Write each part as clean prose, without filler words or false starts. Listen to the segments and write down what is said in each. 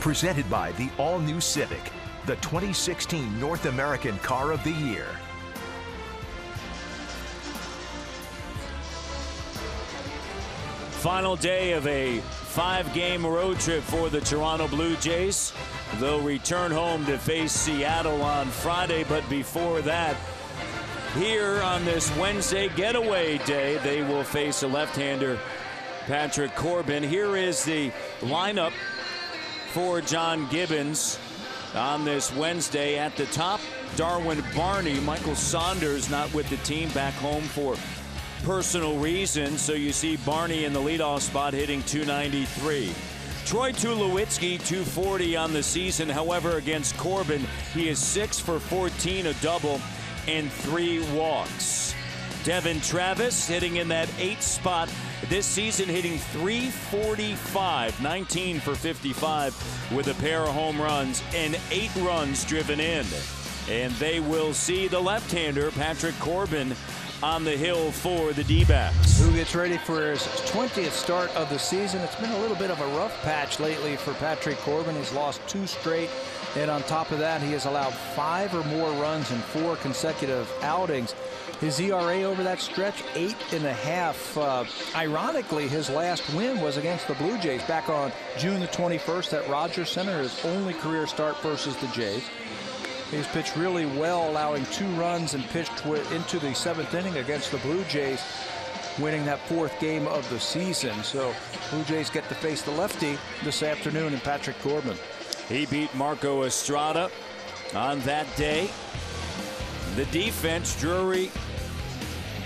Presented by the all-new Civic, the 2016 North American Car of the Year. Final day of a 5-game road trip for the Toronto Blue Jays. They'll return home to face Seattle on Friday, but before that, here on this Wednesday getaway day, they will face a left-hander, Patrick Corbin. Here is the lineup for John Gibbons on this Wednesday. At the top, Darwin Barney. Michael Saunders not with the team, back home for personal reasons, so you see Barney in the leadoff spot hitting .293. Troy Tulowitzki, .240 on the season. However, against Corbin, he is 6 for 14, a double, and 3 walks. Devin Travis hitting in that 8th spot this season, hitting .345, 19 for 55 with a pair of home runs and 8 runs driven in. And they will see the left-hander, Patrick Corbin, on the hill for the D-backs. Who gets ready for his 20th start of the season. It's been a little bit of a rough patch lately for Patrick Corbin. He's lost 2 straight, and on top of that, he has allowed 5 or more runs in 4 consecutive outings. His ERA over that stretch, 8.5. Ironically, his last win was against the Blue Jays back on June the 21st at Rogers Center, his only career start versus the Jays. He's pitched really well, allowing 2 runs and pitched into the 7th inning against the Blue Jays, winning that 4th game of the season. So Blue Jays get to face the lefty this afternoon in Patrick Corbin. He beat Marco Estrada on that day. The defense, Drury,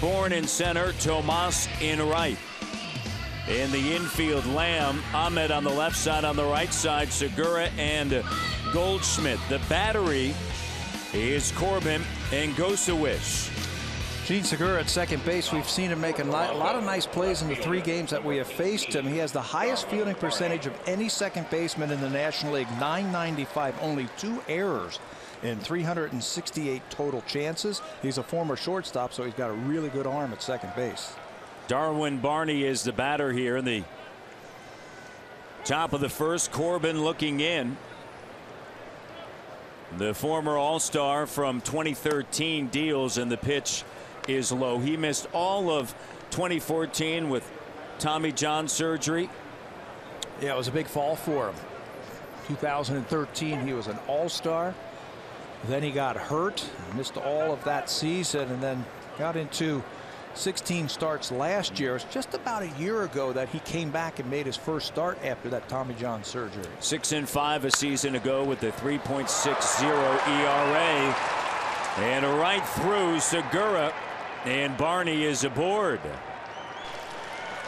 Bourne in center, Tomas in right. In the infield, Lamb, Ahmed on the left side, on the right side, Segura and Goldschmidt. The battery is Corbin and Gosewich. Gene Segura at second base. We've seen him make a lot of nice plays in the 3 games that we have faced him. He has the highest fielding percentage of any second baseman in the National League, .995, only 2 errors in 368 total chances. He's a former shortstop, so he's got a really good arm at second base. Darwin Barney is the batter here in the top of the first. Corbin looking in. The former All-Star from 2013 deals, and the pitch is low. He missed all of 2014 with Tommy John surgery. Yeah, it was a big fall for him. 2013, he was an All-Star. Then he got hurt, missed all of that season, and then got into 16 starts last year. It's just about a year ago that he came back and made his first start after that Tommy John surgery. 6-5 a season ago with the 3.60 ERA. And right through Segura, and Barney is aboard.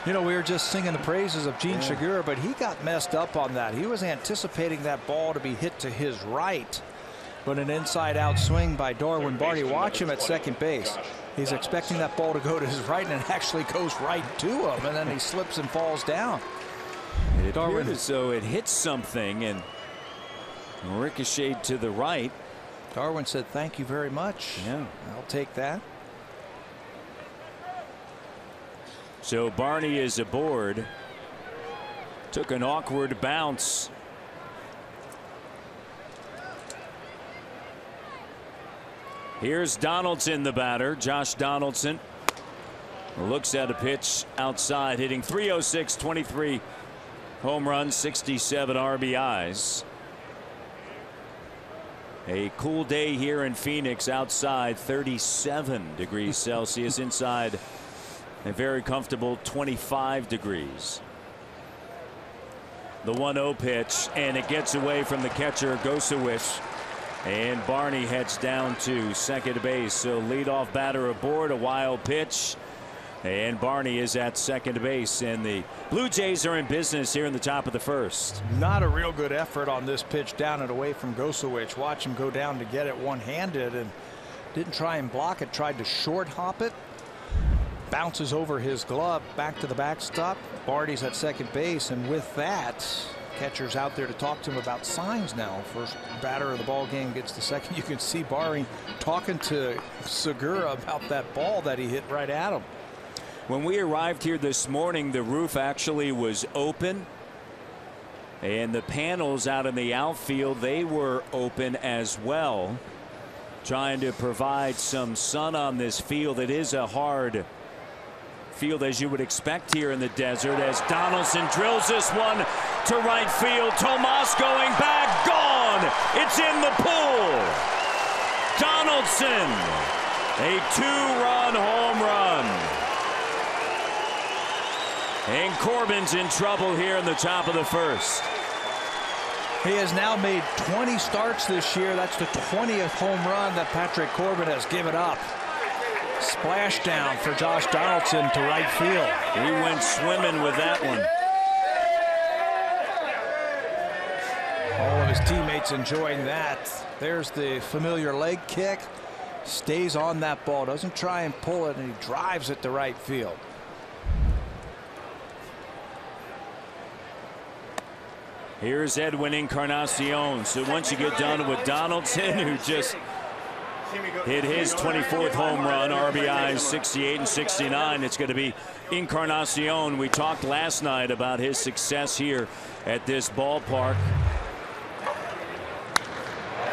You know, we were just singing the praises of Gene Segura, but he got messed up on that. He was anticipating that ball to be hit to his right, but an inside-out swing by Darwin Barney. Watch him at second base. He's expecting that ball to go to his right, and it actually goes right to him, and then he slips and falls down. It appeared as though it hit something and ricocheted to the right. Darwin said, "Thank you very much. Yeah, I'll take that." So Barney is aboard. Took an awkward bounce. Here's Donaldson, the batter. Josh Donaldson looks at a pitch outside, hitting .306, 23 home runs, 67 RBIs. A cool day here in Phoenix. Outside 37 degrees Celsius. Inside a very comfortable 25 degrees. The 1-0 pitch, and it gets away from the catcher Gosewich. And Barney heads down to second base. So leadoff batter aboard, a wild pitch. And Barney is at second base, and the Blue Jays are in business here in the top of the first. Not a real good effort on this pitch down and away from Gosewich. Watch him go down to get it one-handed and didn't try and block it, tried to short hop it. Bounces over his glove back to the backstop. Barney's at second base, and with that, catcher's out there to talk to him about signs now. First batter of the ball game gets the second. You can see Barney talking to Segura about that ball that he hit right at him. When we arrived here this morning, the roof actually was open, And the panels out in the outfield, they were open as well, trying to provide some sun on this field. It is a hard field, as you would expect here in the desert, as Donaldson drills this one to right field. Tomas going back, gone. It's in the pool. Donaldson, a 2-run home run. And Corbin's in trouble here in the top of the first. He has now made 20 starts this year. That's the 20th home run that Patrick Corbin has given up. Splashdown for Josh Donaldson to right field. He went swimming with that one. All of his teammates enjoying that. There's the familiar leg kick. Stays on that ball. Doesn't try and pull it, and he drives it to right field. Here's Edwin Encarnacion. So once you get done with Donaldson, who just hit his 24th home run, RBIs 68 and 69, it's going to be Encarnacion. We talked last night about his success here at this ballpark.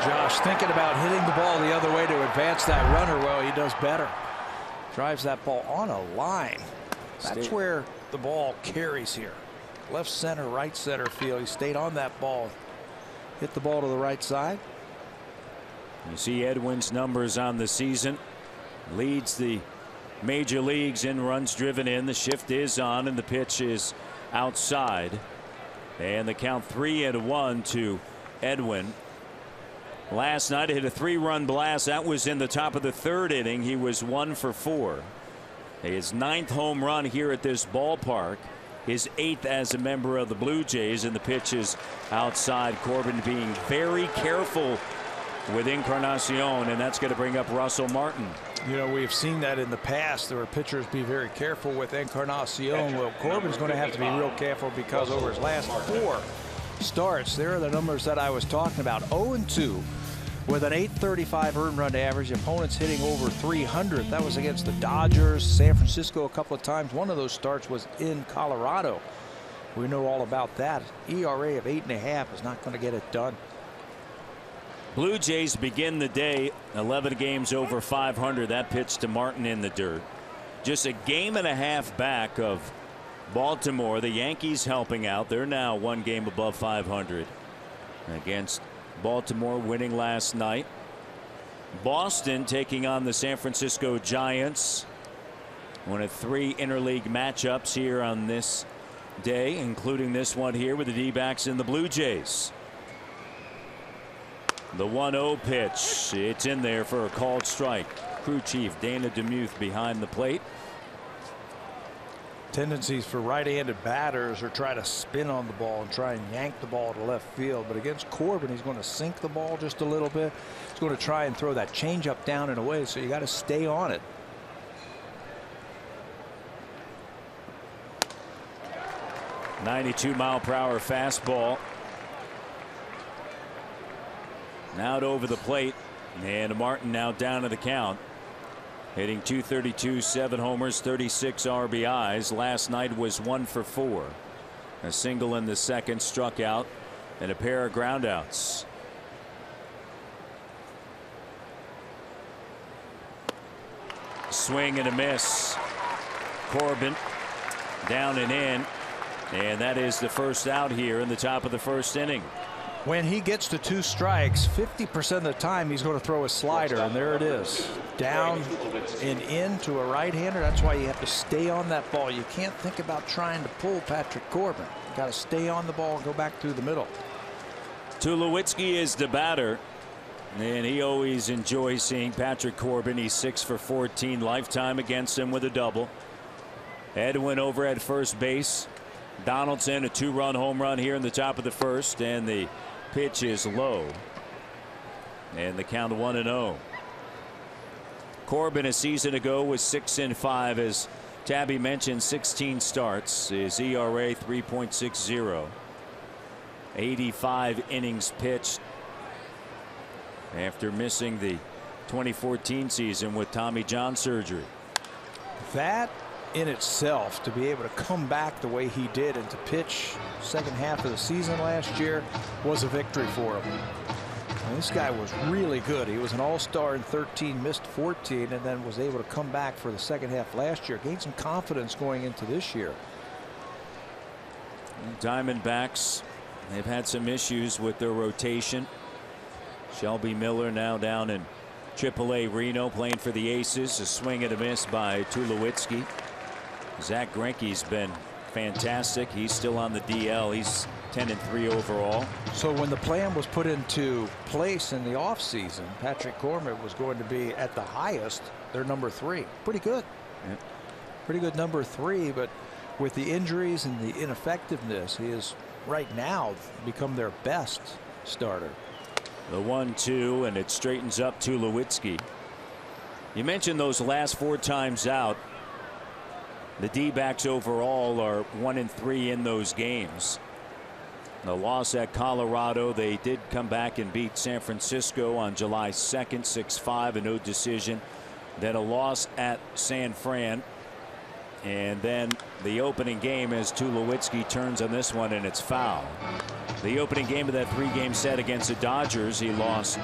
Josh thinking about hitting the ball the other way to advance that runner. Well, he does better. Drives that ball on a line. That's where the ball carries here. Left center, right center field. He stayed on that ball. Hit the ball to the right side. You see Edwin's numbers on the season. Leads the major leagues in runs driven in. The shift is on and the pitch is outside. And the count 3-1 to Edwin. Last night he hit a 3-run blast. That was in the top of the third inning. He was 1 for 4. His 9th home run here at this ballpark. His 8th as a member of the Blue Jays, and the pitch is outside. Corbin being very careful with Encarnacion, and that's going to bring up Russell Martin. You know, we've seen that in the past. There were pitchers be very careful with Encarnacion. Well, Corbin's going to have to be real careful because over his last 4 starts, there are the numbers that I was talking about. 0-2 with an .835 earned run average. The opponents hitting over 300. That was against the Dodgers, San Francisco a couple of times. One of those starts was in Colorado. We know all about that. ERA of 8.5 is not going to get it done. Blue Jays begin the day 11 games over 500. That pitch to Martin in the dirt. Just a game and a half back of Baltimore. The Yankees helping out. They're now 1 game above 500 against Baltimore, winning last night. Boston taking on the San Francisco Giants. One of 3 interleague matchups here on this day, including this one here with the D-backs and the Blue Jays. The 1-0 pitch. It's in there for a called strike. Crew chief Dana DeMuth behind the plate. Tendencies for right-handed batters are try to spin on the ball and try and yank the ball to left field. But against Corbin, he's going to sink the ball just a little bit. He's going to try and throw that changeup down and away, so you got to stay on it. .92-mile-per-hour fastball. Now over the plate, and Martin now down to the count. Hitting .232, 7 homers, 36 RBIs. Last night was 1 for 4. A single in the second, struck out, and a pair of groundouts. Swing and a miss. Corbin down and in, and that is the first out here in the top of the first inning. When he gets to 2 strikes, 50% of the time he's going to throw a slider, and there it is. Down and in to a right-hander. That's why you have to stay on that ball. You can't think about trying to pull Patrick Corbin. You got to stay on the ball and go back through the middle. Tulowitzki is the batter, and he always enjoys seeing Patrick Corbin. He's 6 for 14 lifetime against him with a double. Edwin over at first base. Donaldson a 2-run home run here in the top of the first, and the pitch is low, and the count 1-0. Corbin a season ago was 6-5. As Tabby mentioned, 16 starts. His ERA 3.60. 85 innings pitched after missing the 2014 season with Tommy John surgery. That in itself, to be able to come back the way he did and to pitch second half of the season last year was a victory for him. And this guy was really good. He was an all-star in 13, missed 14, and then was able to come back for the second half last year. Gained some confidence going into this year. Diamondbacks, they've had some issues with their rotation. Shelby Miller now down in AAA Reno playing for the Aces. A swing and a miss by Tulowitzki. Zach Greinke's been fantastic. He's still on the DL. He's 10-3 overall. So when the plan was put into place in the offseason, Patrick Corbin was going to be at the highest, their number 3. Pretty good. Yep. Pretty good number 3, but with the injuries and the ineffectiveness, he has right now become their best starter. The 1-2, and it straightens up Tulowitzki. You mentioned those last 4 times out. The D-backs overall are 1-3 in those games. The loss at Colorado, they did come back and beat San Francisco on July 2nd, 6-5, a no decision. Then a loss at San Fran. And then the opening game as Tulowitzki turns on this one, and it's foul. The opening game of that 3-game set against the Dodgers, he lost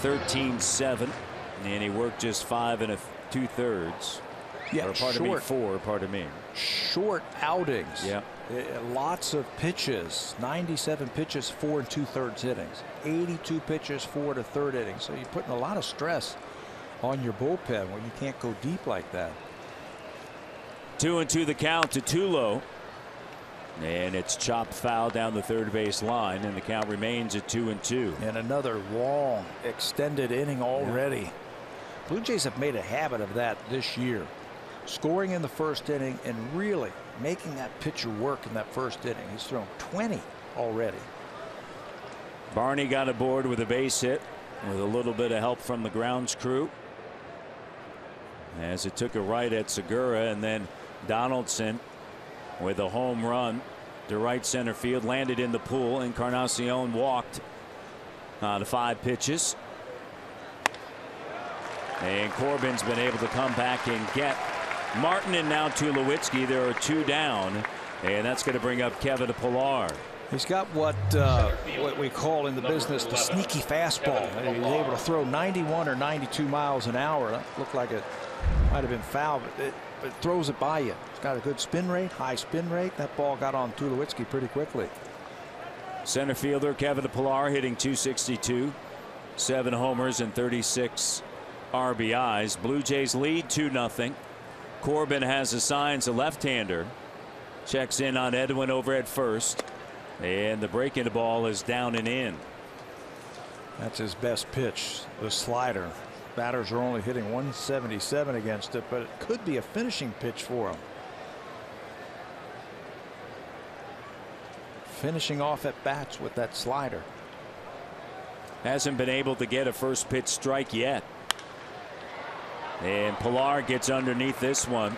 13-7, and he worked just 5 2/3. Yeah, pardon me. Short outings. Yeah. Lots of pitches. 97 pitches, 4 2/3 innings. 82 pitches, 4 1/3 innings. So you're putting a lot of stress on your bullpen when you can't go deep like that. 2-2 the count to Tulo. And it's chopped foul down the third base line, and the count remains at 2-2. And another long extended inning already. Yeah. Blue Jays have made a habit of that this year. Scoring in the first inning and really making that pitcher work in that first inning. He's thrown 20 already. Barney got aboard with a base hit with a little bit of help from the grounds crew, as it took a right at Segura, and then Donaldson with a home run to right center field, landed in the pool. Encarnacion walked on 5 pitches. And Corbin's been able to come back and get Martin, and now Tulowitzki. There are 2 down, and that's going to bring up Kevin Pillar. He's got what we call in the business the sneaky fastball. He's able to throw 91 or 92 miles an hour. That looked like it might have been foul, but it throws it by you. It's got a good spin rate, high spin rate. That ball got on Tulowitzki pretty quickly. Center fielder Kevin Pillar hitting .262, 7 homers and 36 RBIs. Blue Jays lead 2-0. Corbin has assigns a left-hander. Checks in on Edwin over at first, and the breaking ball is down and in. That's his best pitch, the slider. Batters are only hitting 177 against it, but it could be a finishing pitch for him. Finishing off at bats with that slider. Hasn't been able to get a first pitch strike yet. And Pillar gets underneath this one.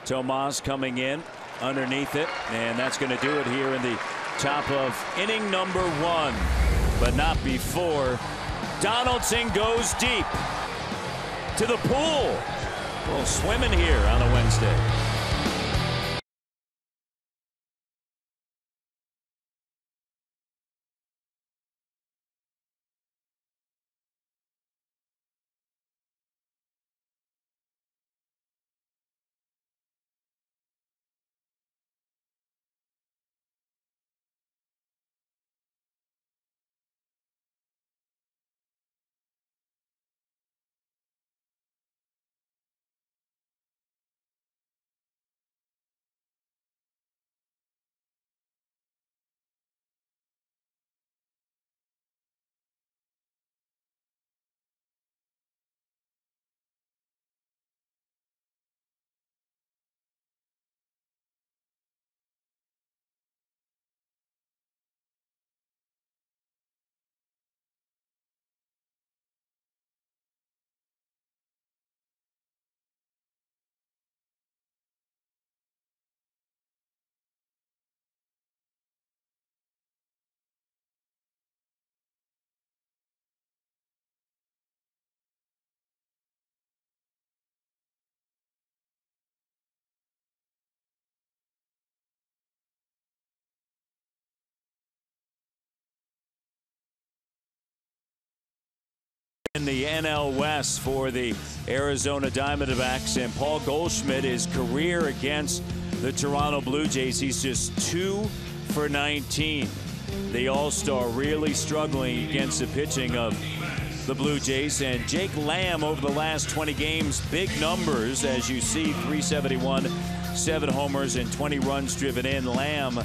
Tomas coming in underneath it, and that's going to do it here in the top of inning number 1, but not before. Donaldson goes deep to the pool. A little swimming here on a Wednesday. In the NL West for the Arizona Diamondbacks, and Paul Goldschmidt, his career against the Toronto Blue Jays, he's just 2 for 19. The All-Star really struggling against the pitching of the Blue Jays. And Jake Lamb over the last 20 games, big numbers as you see, 371, 7 homers and 20 runs driven in. Lamb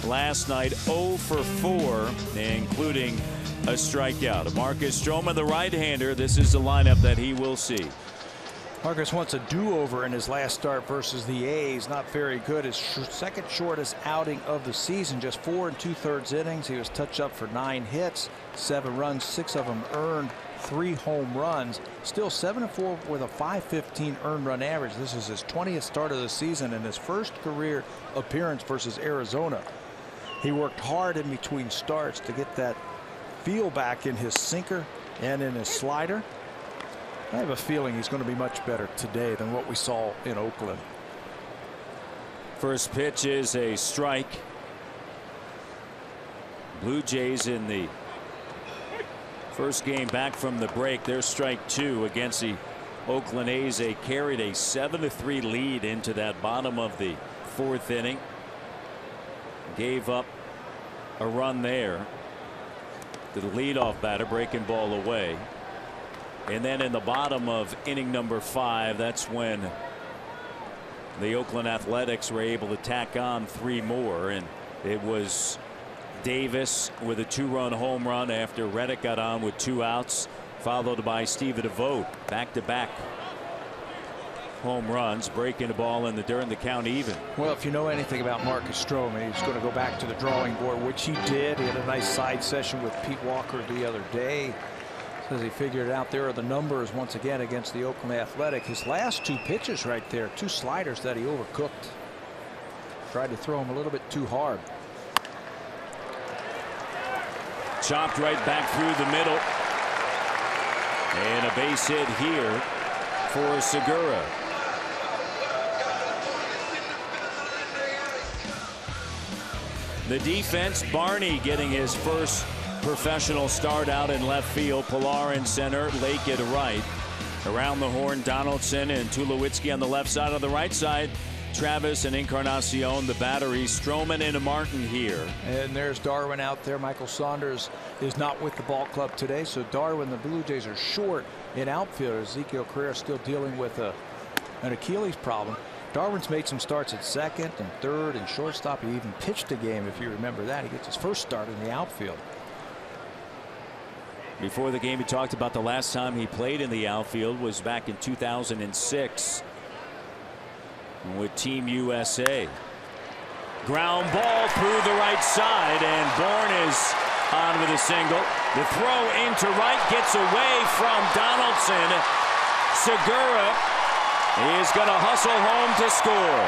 last night 0 for 4, including a strikeout. Marcus Stroman, the right-hander, this is the lineup that he will see. Marcus wants a do-over in his last start versus the A's. Not very good. His second shortest outing of the season, just 4 2/3 innings. He was touched up for 9 hits, 7 runs, 6 of them earned, 3 home runs. Still 7-4 with a .515 earned run average. This is his 20th start of the season and his first career appearance versus Arizona. He worked hard in between starts to get that feel back in his sinker and in his slider. I have a feeling he's going to be much better today than what we saw in Oakland. First pitch is a strike. Blue Jays in the first game back from the break, their strike 2 against the Oakland A's. They carried a 7-3 lead into that bottom of the 4th inning. Gave up a run there to the leadoff batter, breaking ball away. And then in the bottom of inning number 5, that's when the Oakland Athletics were able to tack on 3 more, and it was Davis with a 2-run home run after Reddick got on with 2 outs, followed by Stephen Devote, back-to-back home runs, breaking the ball in the during the count even. Well, if you know anything about Marcus Stroman, he's going to go back to the drawing board, which he did. He had a nice side session with Pete Walker the other day. Says he figured it out. There are the numbers once again against the Oakland Athletic. His last 2 pitches right there, 2 sliders that he overcooked. Tried to throw him a little bit too hard. Chopped right back through the middle. And a base hit here for Segura. The defense, Barney getting his first professional start out in left field. Pilar in center, Lake at right. Around the horn, Donaldson and Tulowitzki on the left side. On the right side, Travis and Encarnacion, the battery. Stroman and Martin here. And there's Darwin out there. Michael Saunders is not with the ball club today, so Darwin, the Blue Jays are short in outfield. Ezekiel Carrera still dealing with an Achilles problem. Darwin's made some starts at second and third and shortstop. He even pitched a game, if you remember that. He gets his first start in the outfield. Before the game, he talked about the last time he played in the outfield was back in 2006 with Team USA. Ground ball through the right side, and Bourne is on with a single. The throw into right gets away from Donaldson. Segura is going to hustle home to score.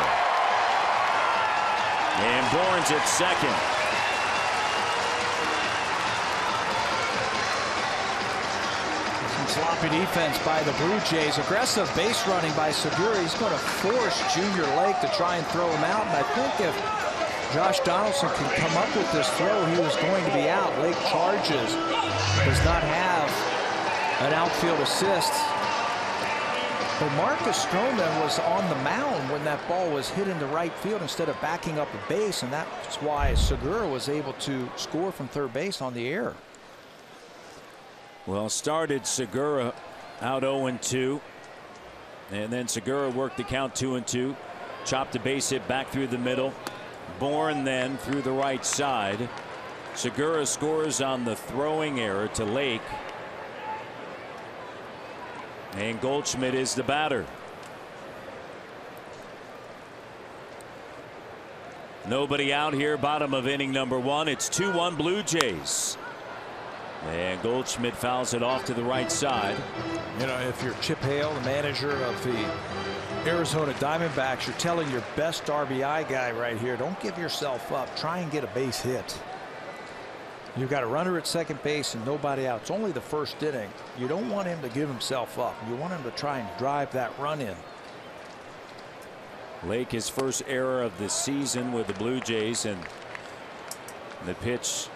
And Bourne's at second. Sloppy defense by the Blue Jays. Aggressive base running by Segura. He's going to force Junior Lake to try and throw him out. And I think if Josh Donaldson can come up with this throw, he was going to be out. Lake charges. Does not have an outfield assist. But Marcus Stroman was on the mound when that ball was hit into right field instead of backing up a base. And that's why Segura was able to score from third base on the air. Well, started Segura out 0-2, and then Segura worked the count 2-2, chopped a base hit back through the middle. Bourne then through the right side. Segura scores on the throwing error to Lake, and Goldschmidt is the batter. Nobody out here, bottom of inning number 1. It's 2-1 Blue Jays. And Goldschmidt fouls it off to the right side. You know, if you're Chip Hale, the manager of the Arizona Diamondbacks, you're telling your best RBI guy right here, don't give yourself up. Try and get a base hit. You've got a runner at second base and nobody out. It's only the first inning. You don't want him to give himself up. You want him to try and drive that run in. Lake, his first error of the season with the Blue Jays, and the pitch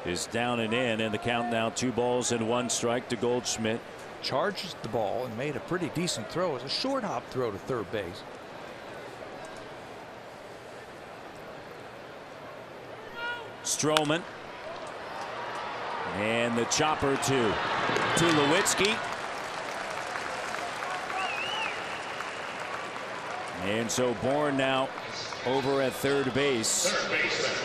is down and in, and the count now 2-1 strike to Goldschmidt. Charges the ball and made a pretty decent throw. It was a short hop throw to third base. Stroman. And the chopper to Tulowitzki. And so Bourne now over at third base.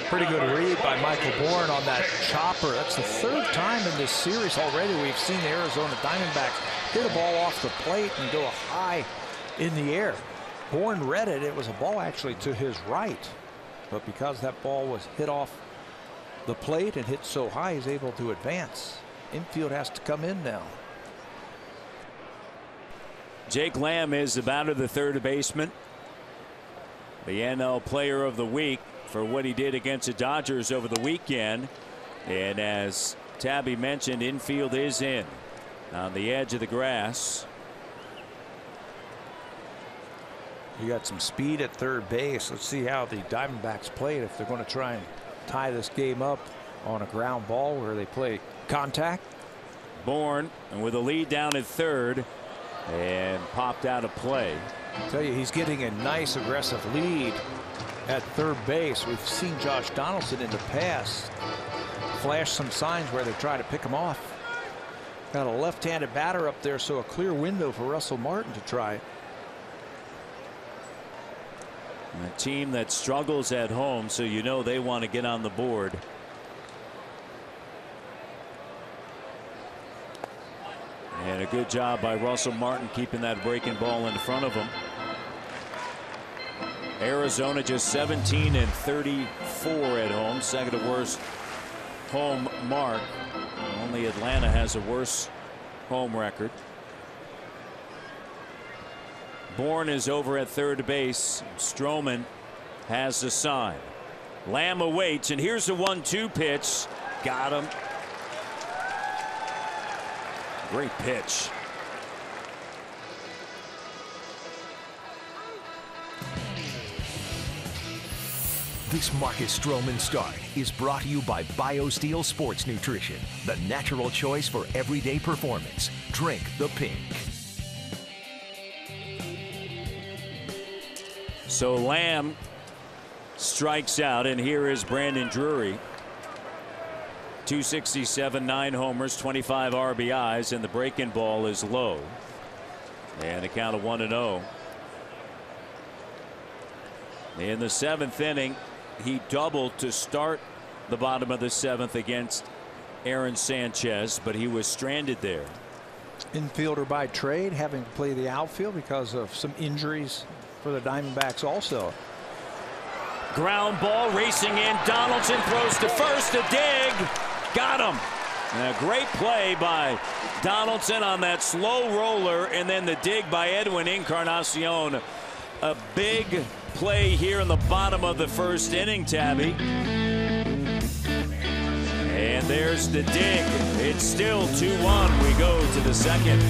Pretty good read by Michael Bourne on that chopper. That's the third time in this series already we've seen the Arizona Diamondbacks hit a ball off the plate and go high in the air. Bourne read it. It was a ball actually to his right. But because that ball was hit off the plate and hit so high, he's able to advance. Infield has to come in now. Jake Lamb is the batter, the third baseman. The NL Player of the Week for what he did against the Dodgers over the weekend. And as Tabby mentioned, infield is in on the edge of the grass. You got some speed at third base. Let's see how the Diamondbacks play it if they're going to try and tie this game up on a ground ball where they play contact. Bourne and with a lead down at third and popped out of play. I tell you, he's getting a nice aggressive lead at third base. We've seen Josh Donaldson in the past flash some signs where they try to pick him off. Got a left-handed batter up there, so a clear window for Russell Martin to try it. A team that struggles at home, so you know they want to get on the board. And a good job by Russell Martin keeping that breaking ball in front of him. Arizona just 17 and 34 at home, second to worst home mark. Only Atlanta has a worse home record. Bourne is over at third base. Stroman has the sign. Lamb awaits, and here's the 1-2 pitch. Got him. Great pitch. This Marcus Stroman start is brought to you by BioSteel Sports Nutrition, the natural choice for everyday performance. Drink the pink. So Lamb strikes out, and here is Brandon Drury. 267, 9 homers, 25 RBIs, and the breaking ball is low. And a count of 1-0. In the 7th inning, he doubled to start the bottom of the 7th against Aaron Sanchez, but he was stranded there. Infielder by trade, having to play the outfield because of some injuries for the Diamondbacks also. Ground ball racing in. Donaldson throws to first. A dig. Got him. And a great play by Donaldson on that slow roller, and then the dig by Edwin Encarnacion. A big play here in the bottom of the first inning, Tabby. And there's the dig. It's still 2-1. We go to the second.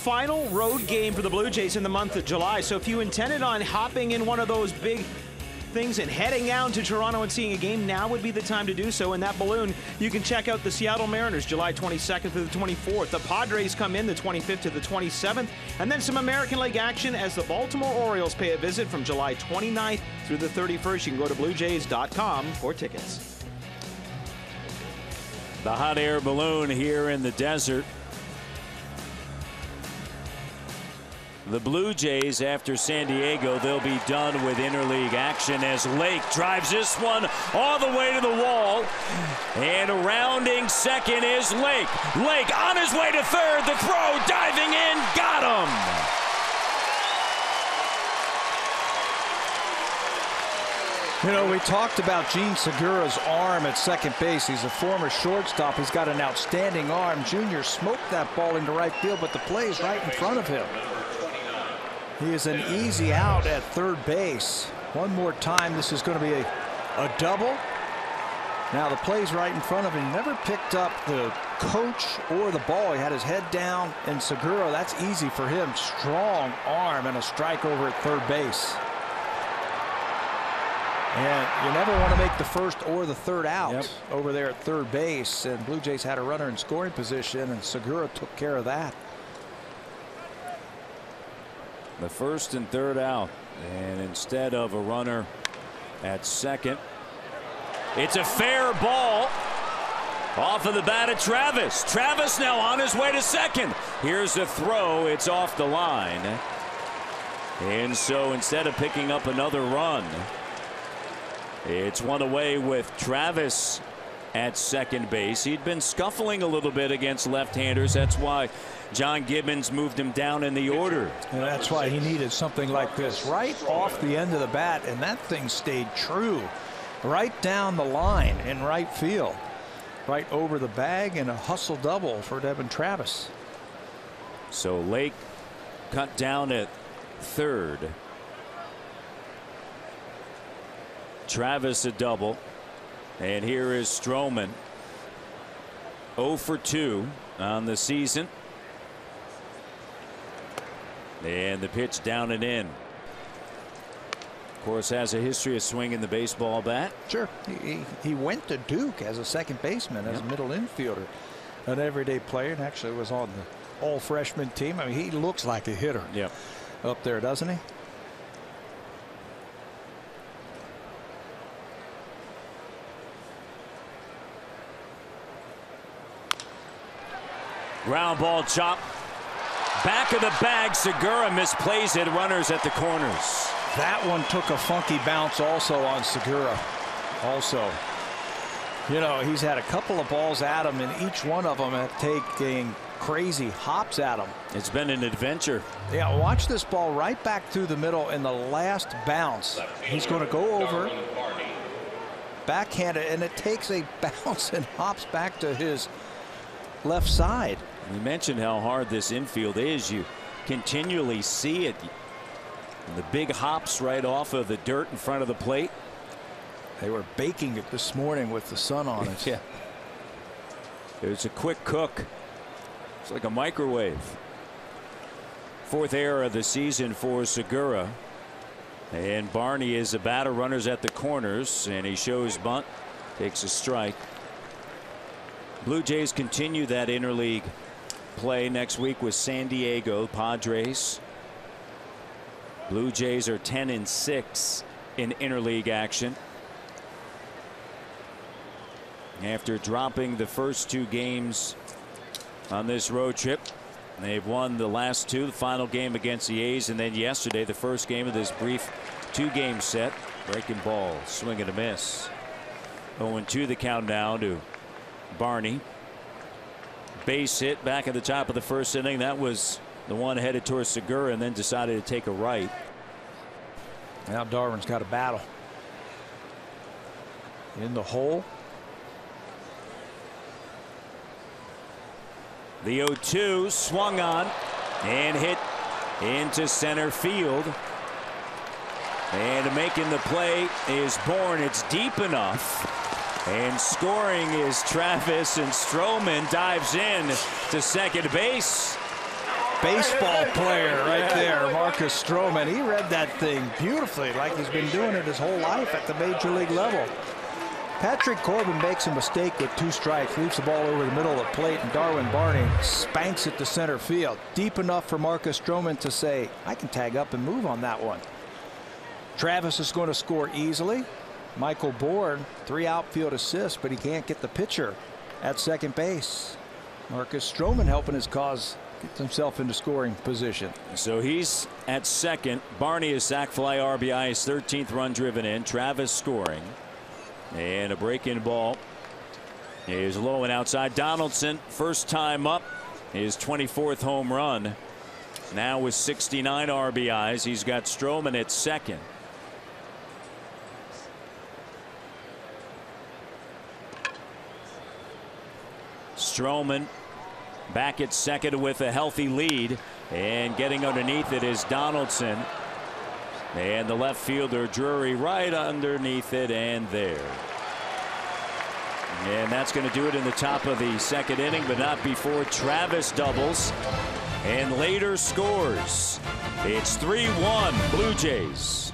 final road game for the Blue Jays in the month of July. So if you intended on hopping in one of those big things and heading out to Toronto and seeing a game, now would be the time to do so. In that balloon, you can check out the Seattle Mariners July 22nd through the 24th. The Padres come in the 25th to the 27th, and then some American League action as the Baltimore Orioles pay a visit from July 29th through the 31st. You can go to BlueJays.com for tickets. The hot air balloon here in the desert. The Blue Jays, after San Diego, they'll be done with interleague action as Lake drives this one all the way to the wall. And rounding second is Lake. Lake on his way to third. The throw, diving in, got him. You know, we talked about Gene Segura's arm at second base. He's a former shortstop. He's got an outstanding arm. Junior smoked that ball into right field, but the play is right in front of him. He is an easy out at third base. One more time, this is going to be a double. Now the play's right in front of him. He never picked up the coach or the ball. He had his head down, and Segura, that's easy for him. Strong arm and a strike over at third base. And you never want to make the first or the third out over there at third base. And Blue Jays had a runner in scoring position, and Segura took care of that. The first and third out, and instead of a runner at second, it's a fair ball off of the bat of Travis. Travis now on his way to second. Here's a throw. It's off the line. And so instead of picking up another run, it's one away with Travis at second base. He'd been scuffling a little bit against left-handers. That's why John Gibbons moved him down in the order. And that's why he needed something like this right off the end of the bat, and that thing stayed true right down the line in right field, right over the bag, and a hustle double for Devin Travis. So Lake cut down at third. Travis a double, and here is Stroman, 0 for 2 on the season. And the pitch down and in. Of course, has a history of swinging the baseball bat. Sure. He went to Duke as a second baseman, as a middle infielder, an everyday player, and actually was on the all-freshman team. I mean, he looks like a hitter up there, doesn't he? Ground ball chop. Back of the bag, Segura misplays it. Runners at the corners. That one took a funky bounce also on Segura. Also, you know, he's had a couple of balls at him, and each one of them have taken crazy hops at him. It's been an adventure. Yeah, watch this ball right back through the middle in the last bounce. He's going to go over, backhanded, and it takes a bounce and hops back to his left side. We mentioned how hard this infield is. You continually see it. And the big hops right off of the dirt in front of the plate. They were baking it this morning with the sun on it. Yeah. It was a quick cook. It's like a microwave. Fourth error of the season for Segura. And Barney is a batter, runners at the corners, and he shows bunt, takes a strike. Blue Jays continue that interleague play next week with San Diego Padres. Blue Jays are 10-6 in interleague action. After dropping the first two games on this road trip, they've won the last two, the final game against the A's, and then yesterday the first game of this brief two-game set. Breaking ball, swing and a miss. 0-2 the count now to Barney. Base hit back at the top of the first inning. That was the one headed towards Segura, and then decided to take a right. Now Darwin's got a battle in the hole. The 0-2 swung on and hit into center field. And making the play is Bourne. It's deep enough. And scoring is Travis, and Stroman dives in to second base. baseball player right there, Marcus Stroman. He read that thing beautifully, like he's been doing it his whole life at the major league level. Patrick Corbin makes a mistake with 2 strikes, leaves the ball over the middle of the plate, and Darwin Barney spanks it to center field. Deep enough for Marcus Stroman to say, I can tag up and move on that one. Travis is going to score easily. Michael Bourne, 3 outfield assists, but he can't get the pitcher at second base. Marcus Stroman helping his cause get himself into scoring position. So he's at second. Barney is sac fly RBI, his 13th run driven in. Travis scoring. And a break-in ball is low and outside. Donaldson, first time up, his 24th home run. Now with 69 RBIs, he's got Stroman at second. Stroman back at second with a healthy lead, and getting underneath it is Donaldson. And the left fielder Drury right underneath it, and there. And that's going to do it in the top of the second inning, but not before Travis doubles and later scores. It's 3-1 Blue Jays.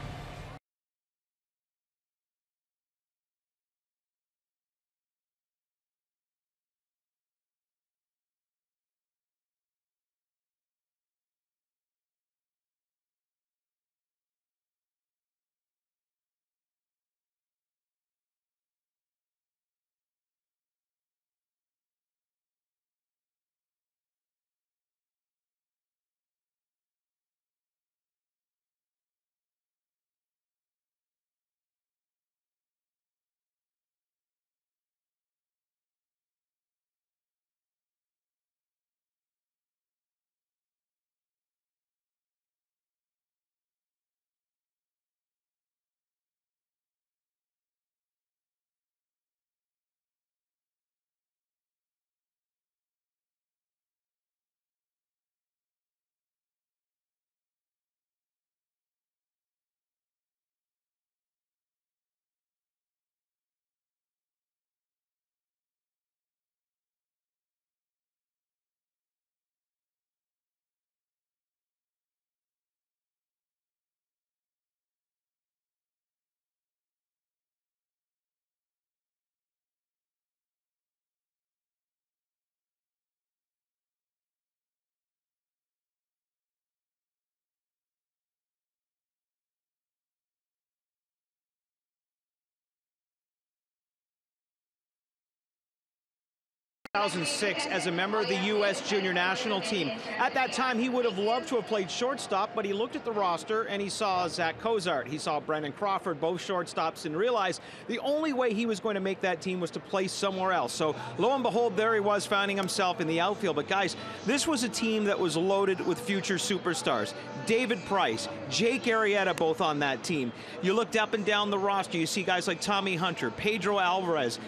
In 2006 as a member of the U.S. junior national team. At that time, he would have loved to have played shortstop, but he looked at the roster and he saw Zach Cozart. He saw Brendan Crawford, both shortstops, and realized the only way he was going to make that team was to play somewhere else. So lo and behold, there he was, finding himself in the outfield. But guys, this was a team that was loaded with future superstars. David Price, Jake Arrieta, both on that team. You looked up and down the roster, you see guys like Tommy Hunter, Pedro Alvarez.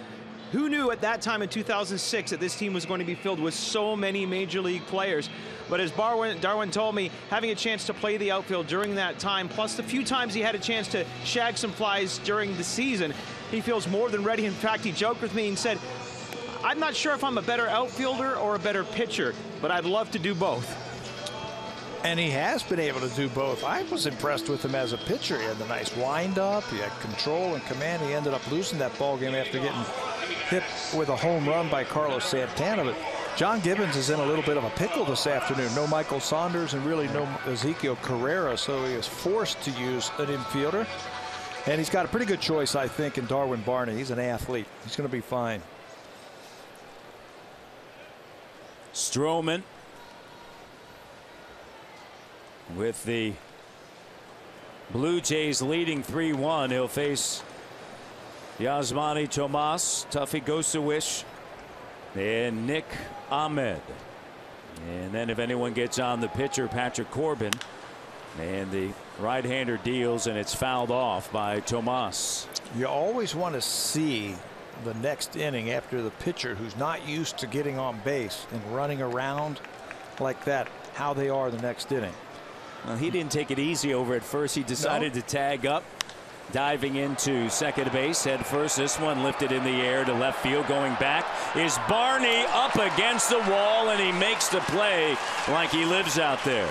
Who knew at that time in 2006 that this team was going to be filled with so many major league players? But as Darwin told me, having a chance to play the outfield during that time, plus the few times he had a chance to shag some flies during the season, he feels more than ready. In fact, he joked with me and said, I'm not sure if I'm a better outfielder or a better pitcher, but I'd love to do both. And he has been able to do both. I was impressed with him as a pitcher. He had the nice windup, he had control and command. He ended up losing that ball game after getting hit with a home run by Carlos Santana. But John Gibbons is in a little bit of a pickle this afternoon. No Michael Saunders and really no Ezekiel Carrera, so he is forced to use an infielder. And he's got a pretty good choice, I think, in Darwin Barney. He's an athlete. He's going to be fine. Stroman with the Blue Jays leading 3-1. He'll face Yasmani Tomas, Tuffy Gosewish, and Nick Ahmed. And then if anyone gets on the pitcher, Patrick Corbin, and the right-hander deals, and it's fouled off by Tomas. You always want to see the next inning after the pitcher who's not used to getting on base and running around like that, how they are the next inning. Well, he didn't take it easy over at first. He decided to tag up Diving into second base head first. This one lifted in the air to left field. Going back is Barney, up against the wall, and he makes the play like he lives out there.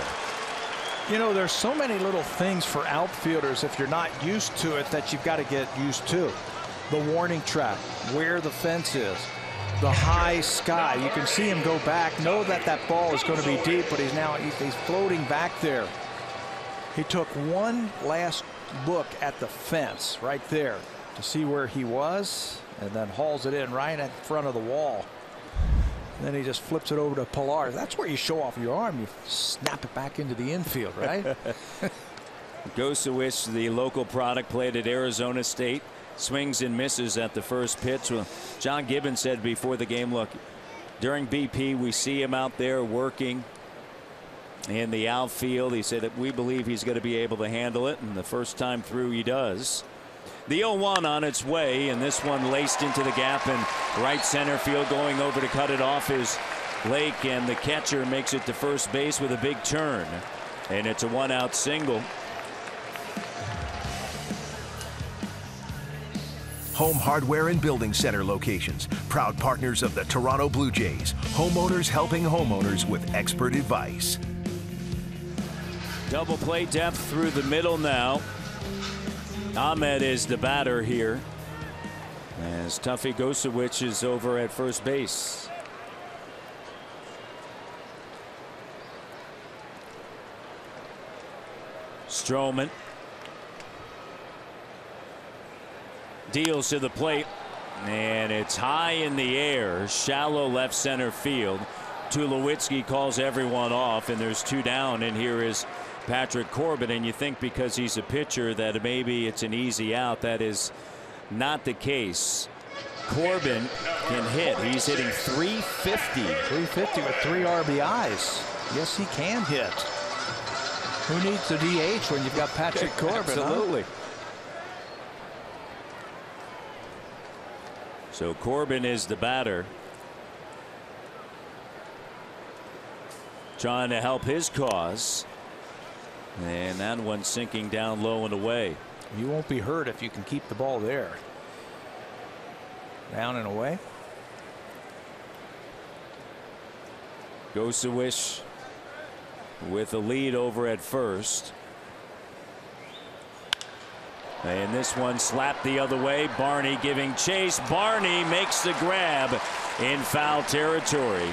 You know, there's so many little things for outfielders, if you're not used to it, that you've got to get used to. The warning track, where the fence is, the high sky. You can see him go back, know that that ball is going to be deep, but he's floating back there. He took one last look at the fence right there to see where he was, and then hauls it in right at the front of the wall. And then he just flips it over to Pilar. That's where you show off your arm. You snap it back into the infield, right? Gosewich, the local product, played at Arizona State. Swings and misses at the first pitch. Well, John Gibbons said before the game, look, during BP we see him out there working in the outfield. He said that we believe he's going to be able to handle it, and the first time through he does. The 0-1 on its way, and this one laced into the gap in right center field. Going over to cut it off is Lake, and the catcher makes it to first base with a big turn, and it's a 1-out single. Home Hardware and Building Center locations, proud partners of the Toronto Blue Jays. Homeowners helping homeowners with expert advice. Double play depth through the middle now. Ahmed is the batter here, as Tuffy Gosewich is over at first base. Stroman deals to the plate, and it's high in the air, shallow left center field. Tulowitzki calls everyone off, and there's 2 down, and here is Patrick Corbin. And you think because he's a pitcher that maybe it's an easy out. That is not the case. Corbin can hit. He's hitting 350. 350 with 3 RBIs. Yes, he can hit. Who needs the DH when you've got Patrick Corbin? Absolutely. Huh? So Corbin is the batter, trying to help his cause, and that one sinking down low and away. You won't be hurt if you can keep the ball there. Down and away. Gosewich with a lead over at first. And this one slapped the other way. Barney giving chase. Barney makes the grab in foul territory.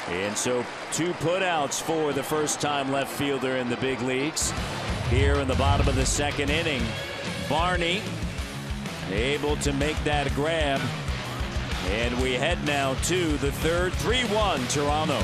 And so 2 putouts for the first-time left fielder in the big leagues. Here in the bottom of the second inning, Barney able to make that grab. And we head now to the third. 3-1 Toronto.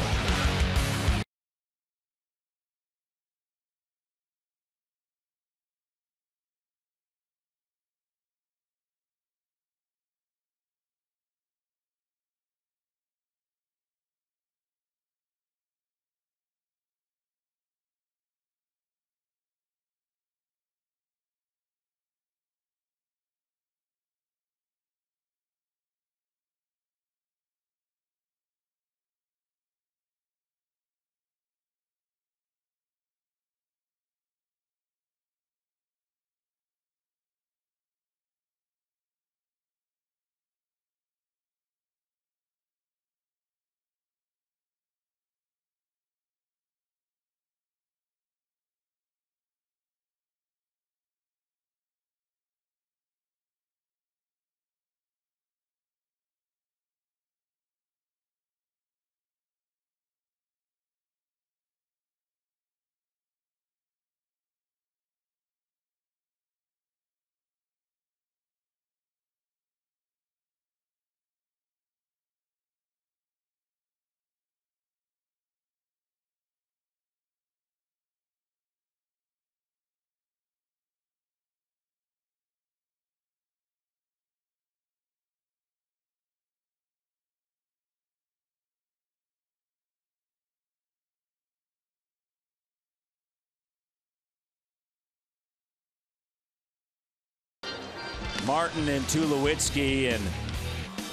Martin and Tulowitzki, and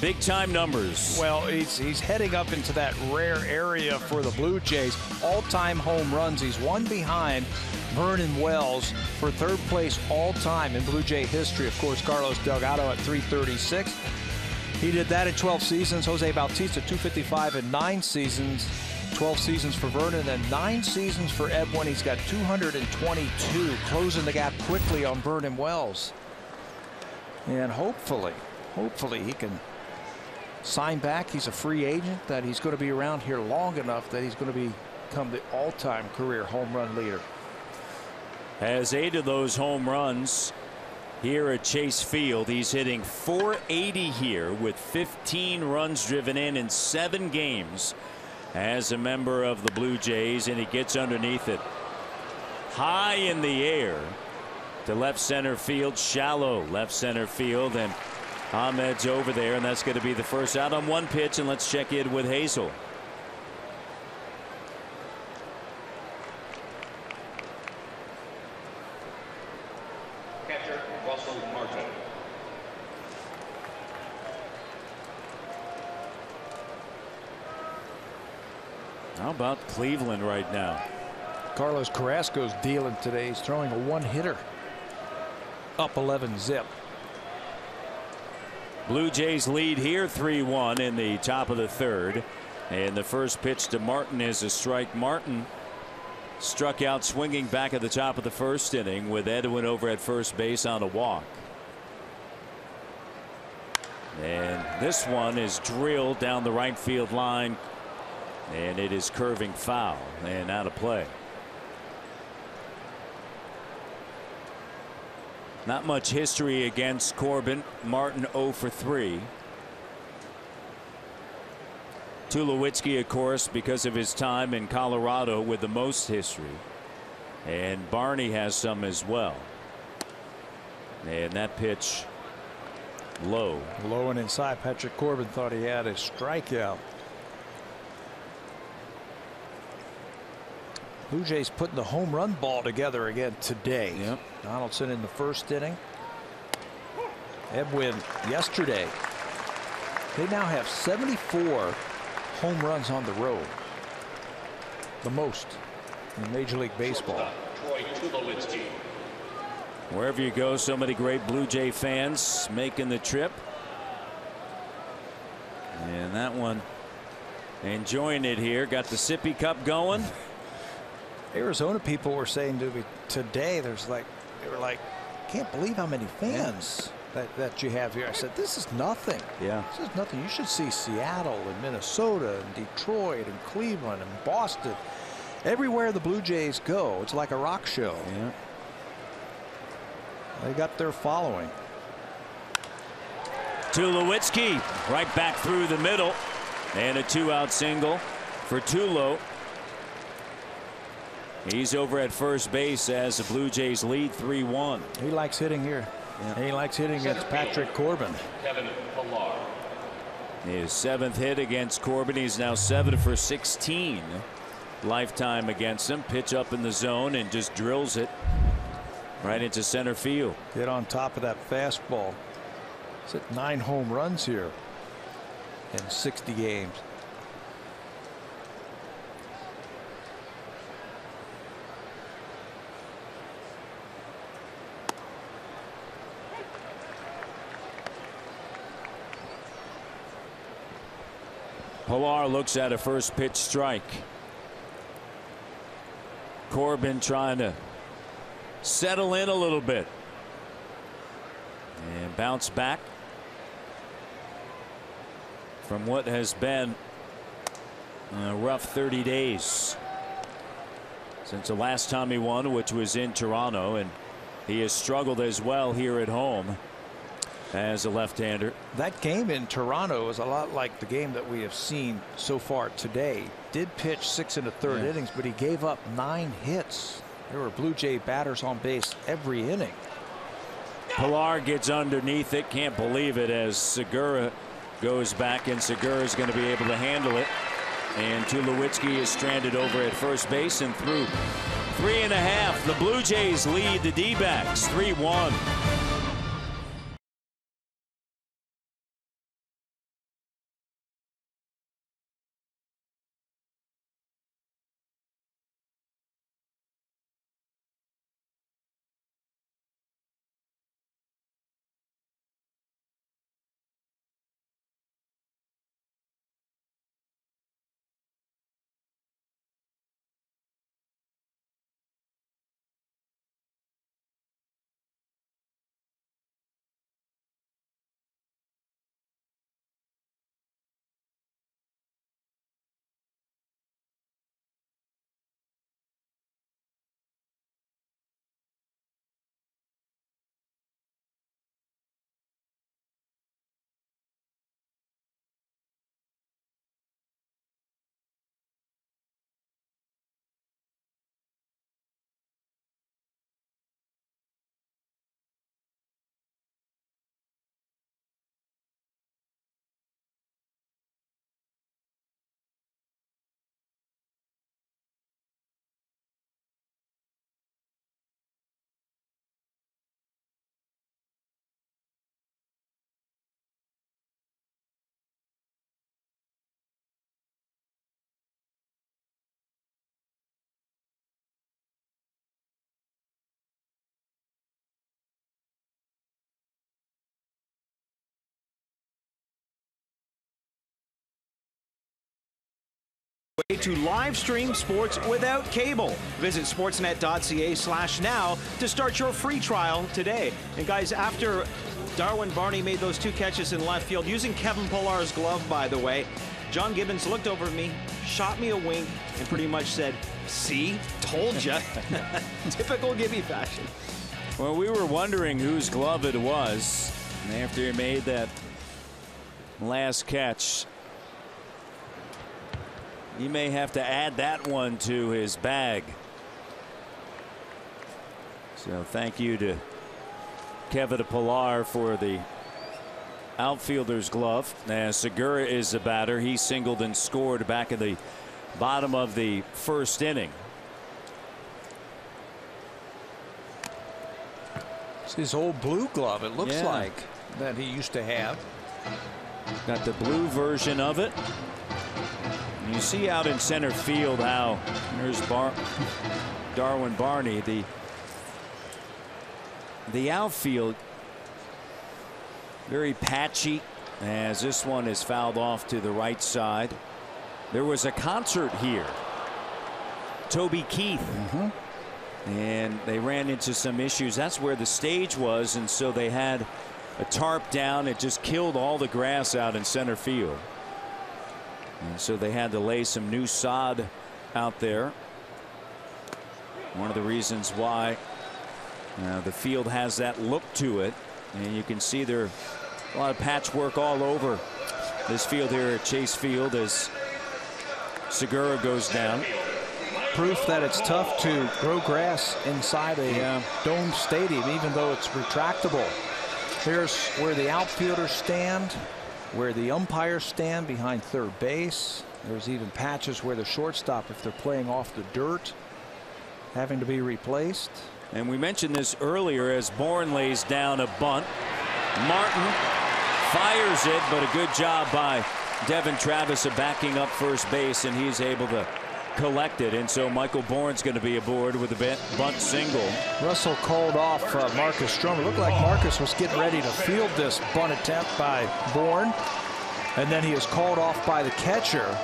Big time numbers. Well, he's heading up into that rare area for the Blue Jays. All-time home runs. He's one behind Vernon Wells for third place all-time in Blue Jay history. Of course, Carlos Delgado at 336. He did that in 12 seasons. Jose Bautista, 255 in 9 seasons. 12 seasons for Vernon and 9 seasons for Edwin. He's got 222, closing the gap quickly on Vernon Wells. And hopefully he can sign back. He's a free agent, that he's going to be around here long enough that he's going to become the all-time career home run leader. Has 8 of those home runs here at Chase Field. He's hitting .480 here with 15 runs driven in 7 games as a member of the Blue Jays, and he gets underneath it high in the air to left center field, shallow left center field, and Ahmed's over there, and that's going to be the first out on 1 pitch. And let's check in with Hazel. Catcher Russell Martin. How about Cleveland right now? Carlos Carrasco's dealing today. He's throwing a 1-hitter. Up 11-zip. Blue Jays lead here 3-1 in the top of the 3rd. And the first pitch to Martin is a strike. Martin struck out swinging back at the top of the 1st inning with Edwin over at first base on a walk. And this one is drilled down the right field line, and it is curving foul and out of play. Not much history against Corbin. Martin 0 for 3. Tulowitzki, of course, because of his time in Colorado, with the most history. And Barney has some as well. And that pitch low. Low and inside. Patrick Corbin thought he had a strikeout. Blue Jays putting the home run ball together again today. Yep. Donaldson in the 1st inning. Edwin yesterday. They now have 74 home runs on the road. The most in Major League Baseball. Wherever you go, so many great Blue Jay fans making the trip. And that one enjoying it here. Got the sippy cup going. Arizona people were saying to me today, they were like, can't believe how many fans that you have here. I said, this is nothing. Yeah. This is nothing. You should see Seattle and Minnesota and Detroit and Cleveland and Boston. Everywhere the Blue Jays go, it's like a rock show. Yeah. They got their following. Tulowitzki right back through the middle, and a 2-out single for Tulo. He's over at first base as the Blue Jays lead 3-1. He likes hitting here. Yeah. He likes hitting against Patrick Corbin. Kevin Pillar. His 7th hit against Corbin. He's now 7 for 16 lifetime against him. Pitch up in the zone and just drills it right into center field. Get on top of that fastball. He's at 9 home runs here in 60 games. Pillar looks at a first pitch strike. Corbin trying to settle in a little bit and bounce back from what has been a rough 30 days since the last time he won, which was in Toronto, and he has struggled as well here at home as a left-hander. That game in Toronto is a lot like the game that we have seen so far today. Did pitch 6 1/3 innings, but he gave up 9 hits. There were Blue Jay batters on base every inning. Pillar gets underneath it. Can't believe it as Segura goes back, and Segura is going to be able to handle it. And Tulowitzki is stranded over at first base and through 3.5. The Blue Jays lead the D-backs 3-1. way to live stream sports without cable. Visit sportsnet.ca/now to start your free trial today. And guys, after Darwin Barney made those 2 catches in left field, using Kevin Pillar's glove, by the way, John Gibbons looked over at me, shot me a wink, and pretty much said, "See, told ya." Typical Gibby fashion. Well, we were wondering whose glove it was after he made that last catch. He may have to add that one to his bag. So thank you to Kevin Pillar for the outfielder's glove. As Segura is the batter, he singled and scored back in the bottom of the first inning. It's his old blue glove, it looks like, that he used to have. Got the blue version of it. And you see out in center field how there's Darwin Barney. The outfield very patchy, as this one is fouled off to the right side. There was a concert here. Toby Keith. And they ran into some issues. That's where the stage was, and so they had a tarp down. It just killed all the grass out in center field. And so they had to lay some new sod out there. One of the reasons why the field has that look to it. And you can see there a lot of patchwork all over this field here at Chase Field as Segura goes down. Proof that it's tough to grow grass inside a domed stadium, even though it's retractable. Here's where the outfielders stand, where the umpires stand behind third base. There's even patches where the shortstop, if they're playing off the dirt, having to be replaced. And we mentioned this earlier as Bourne lays down a bunt. Martin fires it, but a good job by Devin Travis of backing up first base, and he's able to collect it. And so Michael Bourne's going to be aboard with a bunt single. Russell called off Marcus Stroman. It looked like Marcus was getting ready to field this bunt attempt by Bourne, and then he was called off by the catcher.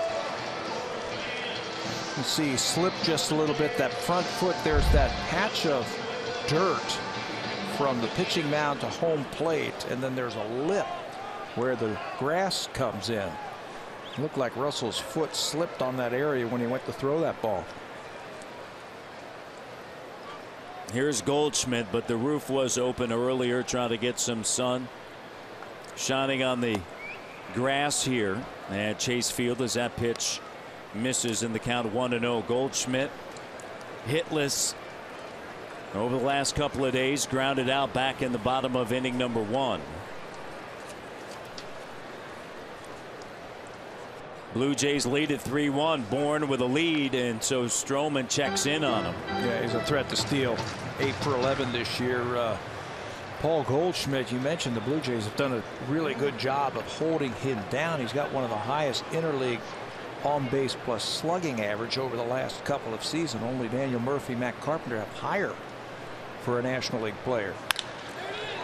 You see he slipped just a little bit. That front foot, there's that patch of dirt from the pitching mound to home plate, and then there's a lip where the grass comes in. It looked like Russell's foot slipped on that area when he went to throw that ball. Here's Goldschmidt, but the roof was open earlier, trying to get some sun shining on the grass here at Chase Field as that pitch misses in the count 1-0. Goldschmidt hitless over the last couple of days, grounded out back in the bottom of inning number 1. Blue Jays lead at 3-1. Bourne with a lead, and so Stroman checks in on him. Yeah, he's a threat to steal. 8 for 11 this year. Paul Goldschmidt, you mentioned the Blue Jays have done a really good job of holding him down. He's got one of the highest interleague on base plus slugging average over the last couple of seasons. Only Daniel Murphy, Matt Carpenter have higher for a National League player.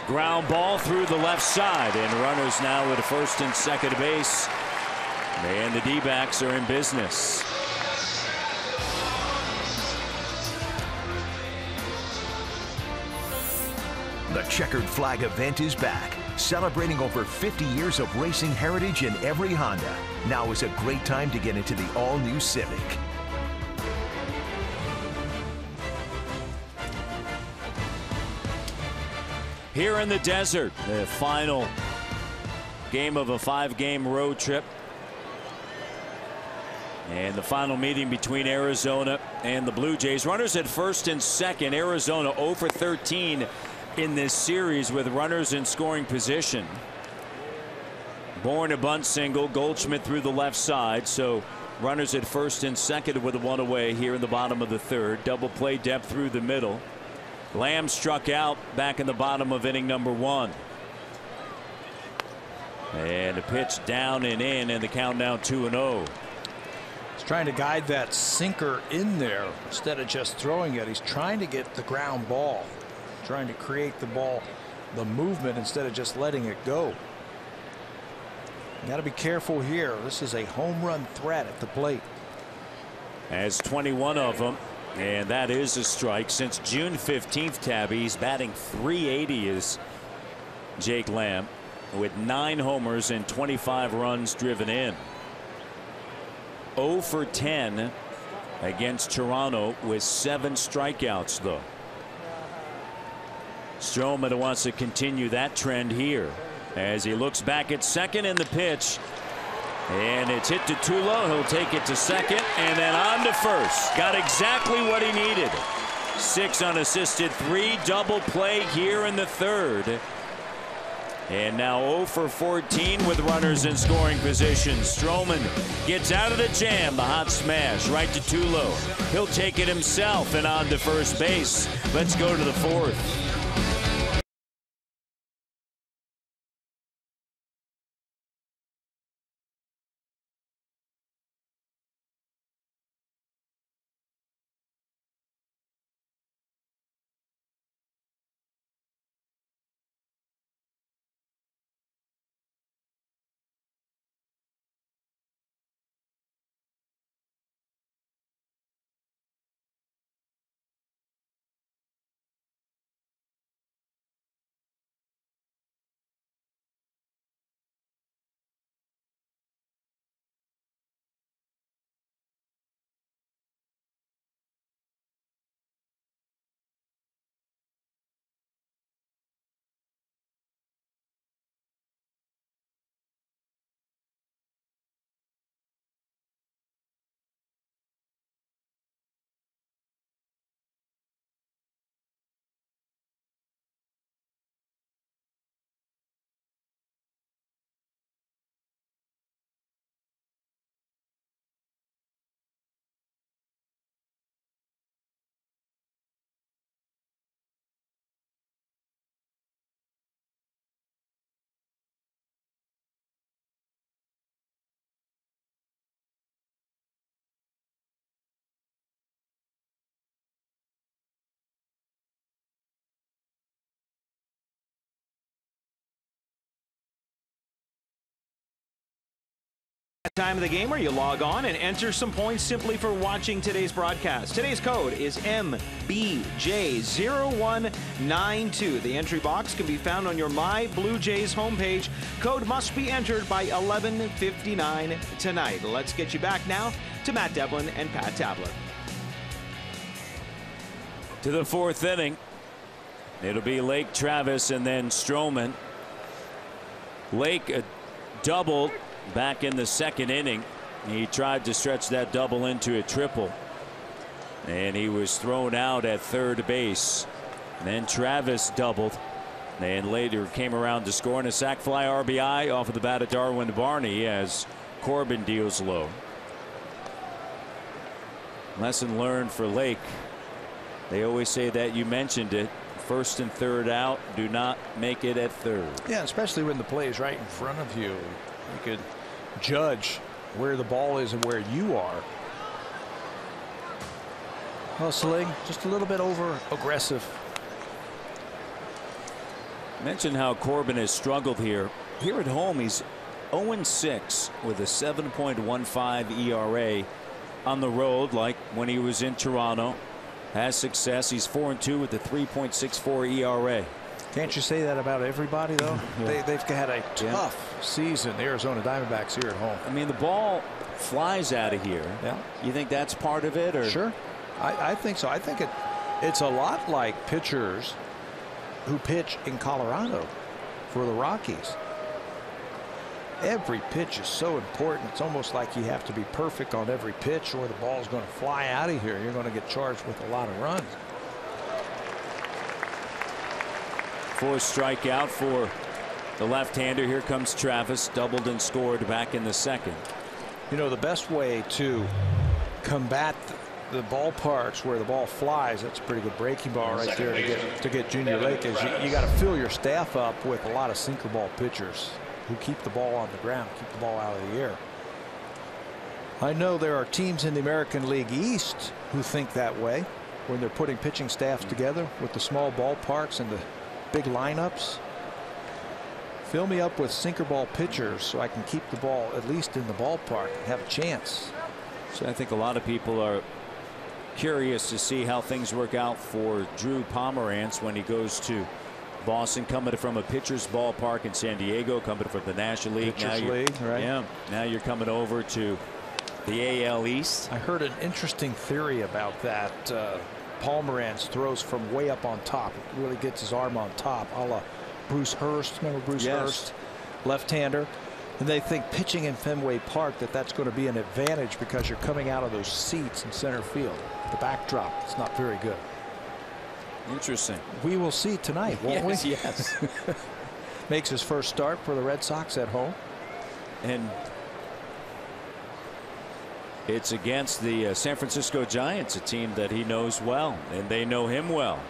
Ground ball through the left side, and runners now at first and second base. And the D-backs are in business. The checkered flag event is back, celebrating over 50 years of racing heritage in every Honda. Now is a great time to get into the all-new Civic. Here in the desert, the final game of a 5-game road trip. And the final meeting between Arizona and the Blue Jays. Runners at first and second. Arizona 0 for 13 in this series with runners in scoring position. Bourne a bunt single. Goldschmidt through the left side. So runners at first and second with a 1 away here in the bottom of the third. Double play depth through the middle. Lamb struck out back in the bottom of inning number 1. And a pitch down and in, and the count now 2-0. He's trying to guide that sinker in there instead of just throwing it. He's trying to get the ground ball, trying to create the ball, the movement, instead of just letting it go. You got to be careful here. This is a home run threat at the plate. Has 21 of them, and that is a strike. Since June 15th, Tabby, he's batting .380 is Jake Lamb, with 9 homers and 25 runs driven in. 0 for 10 against Toronto with 7 strikeouts, though. Stroman wants to continue that trend here as he looks back at second, in the pitch. And it's hit to Tulo. He'll take it to second and then on to first. Got exactly what he needed. 6 unassisted, 3 double play here in the third. And now 0 for 14 with runners in scoring position. Stroman gets out of the jam. The hot smash right to Tulo. He'll take it himself and on to first base. Let's go to the fourth. Time of the game where you log on and enter some points simply for watching today's broadcast. Today's code is MBJ0192. The entry box can be found on your My Blue Jays homepage. Code must be entered by 11:59 tonight. Let's get you back now to Matt Devlin and Pat Tabler. To the fourth inning. It'll be Lake, Travis, and then Stroman. Lake a double back in the second inning. He tried to stretch that double into a triple, and he was thrown out at third base. And then Travis doubled and later came around to score in a sac fly RBI off of the bat of Darwin Barney as Corbin deals low. Lesson learned for Lake. They always say that, you mentioned it, first and third out, do not make it at third. Yeah, especially when the play is right in front of you. You could judge where the ball is and where you are. Hustling, just a little bit over aggressive. Mentioned how Corbin has struggled here. Here at home, he's 0-6 with a 7.15 ERA. On the road, like when he was in Toronto, has success. He's 4-2 with a 3.64 ERA. Can't you say that about everybody, though? Yeah. They've had a tough season, the Arizona Diamondbacks, here at home. I mean, the ball flies out of here. Yeah. You think that's part of it? Or? Sure. I think so. I think it's a lot like pitchers who pitch in Colorado for the Rockies. Every pitch is so important. It's almost like you have to be perfect on every pitch or the ball's going to fly out of here. You're going to get charged with a lot of runs. Fourth strikeout for the left-hander. Here comes Travis, doubled and scored back in the second. You know, the best way to combat the ballparks where the ball flies, that's a pretty good breaking ball right there to get Junior Lake, is you got to fill your staff up with a lot of sinker ball pitchers who keep the ball on the ground, keep the ball out of the air. I know there are teams in the American League East who think that way when they're putting pitching staffs together with the small ballparks and the big lineups. Fill me up with sinker ball pitchers so I can keep the ball at least in the ballpark and have a chance. So I think a lot of people are curious to see how things work out for Drew Pomerantz when he goes to Boston, coming from a pitcher's ballpark in San Diego, coming from the National League. Right? Now you're coming over to the AL East. I heard an interesting theory about that. Pomerantz throws from way up on top. It really gets his arm on top, a la Bruce Hurst. Remember Bruce Hurst, left-hander? And they think pitching in Fenway Park that's going to be an advantage because you're coming out of those seats in center field. The backdrop, it's not very good. Interesting. We will see tonight, won't we? Yes. Makes his first start for the Red Sox at home. And it's against the San Francisco Giants, a team that he knows well, and they know him well.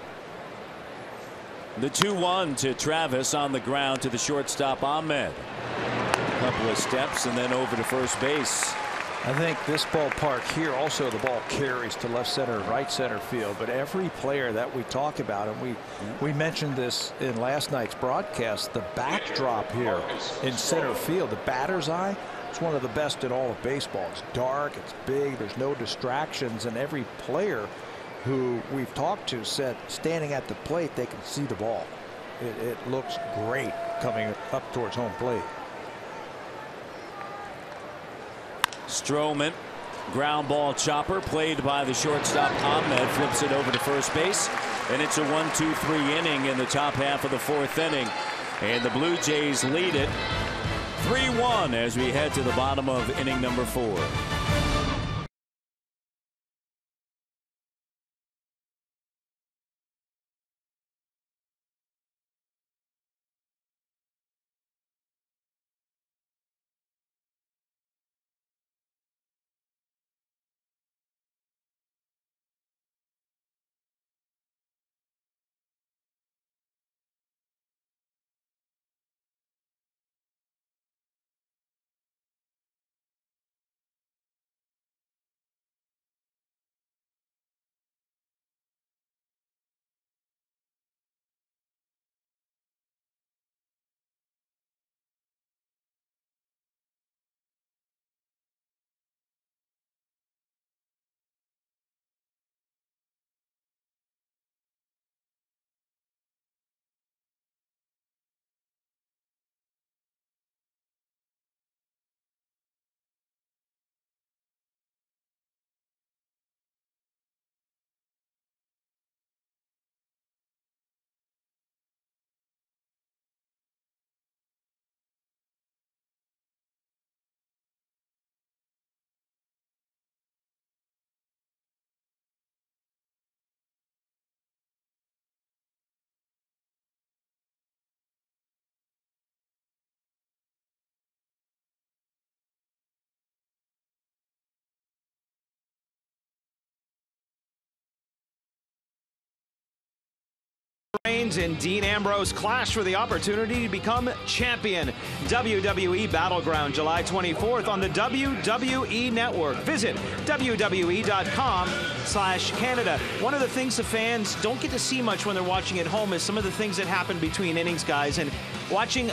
The 2-1 to Travis on the ground to the shortstop Ahmed. A couple of steps and then over to first base. I think this ballpark here also the ball carries to left center and right center field, but every player that we talk about, and we mentioned this in last night's broadcast, the backdrop here in center field, the batter's eye, it's one of the best in all of baseball. It's dark, it's big, there's no distractions, and every player who we've talked to said standing at the plate they can see the ball. It looks great coming up towards home plate. Stroman, ground ball chopper played by the shortstop Ahmed, flips it over to first base, and it's a 1-2-3 inning in the top half of the fourth inning, and the Blue Jays lead it 3-1 as we head to the bottom of inning number 4. Reigns and Dean Ambrose clash for the opportunity to become champion. WWE Battleground July 24th on the WWE Network. Visit WWE.com/Canada. One of the things the fans don't get to see much when they're watching at home is some of the things that happen between innings, guys. And watching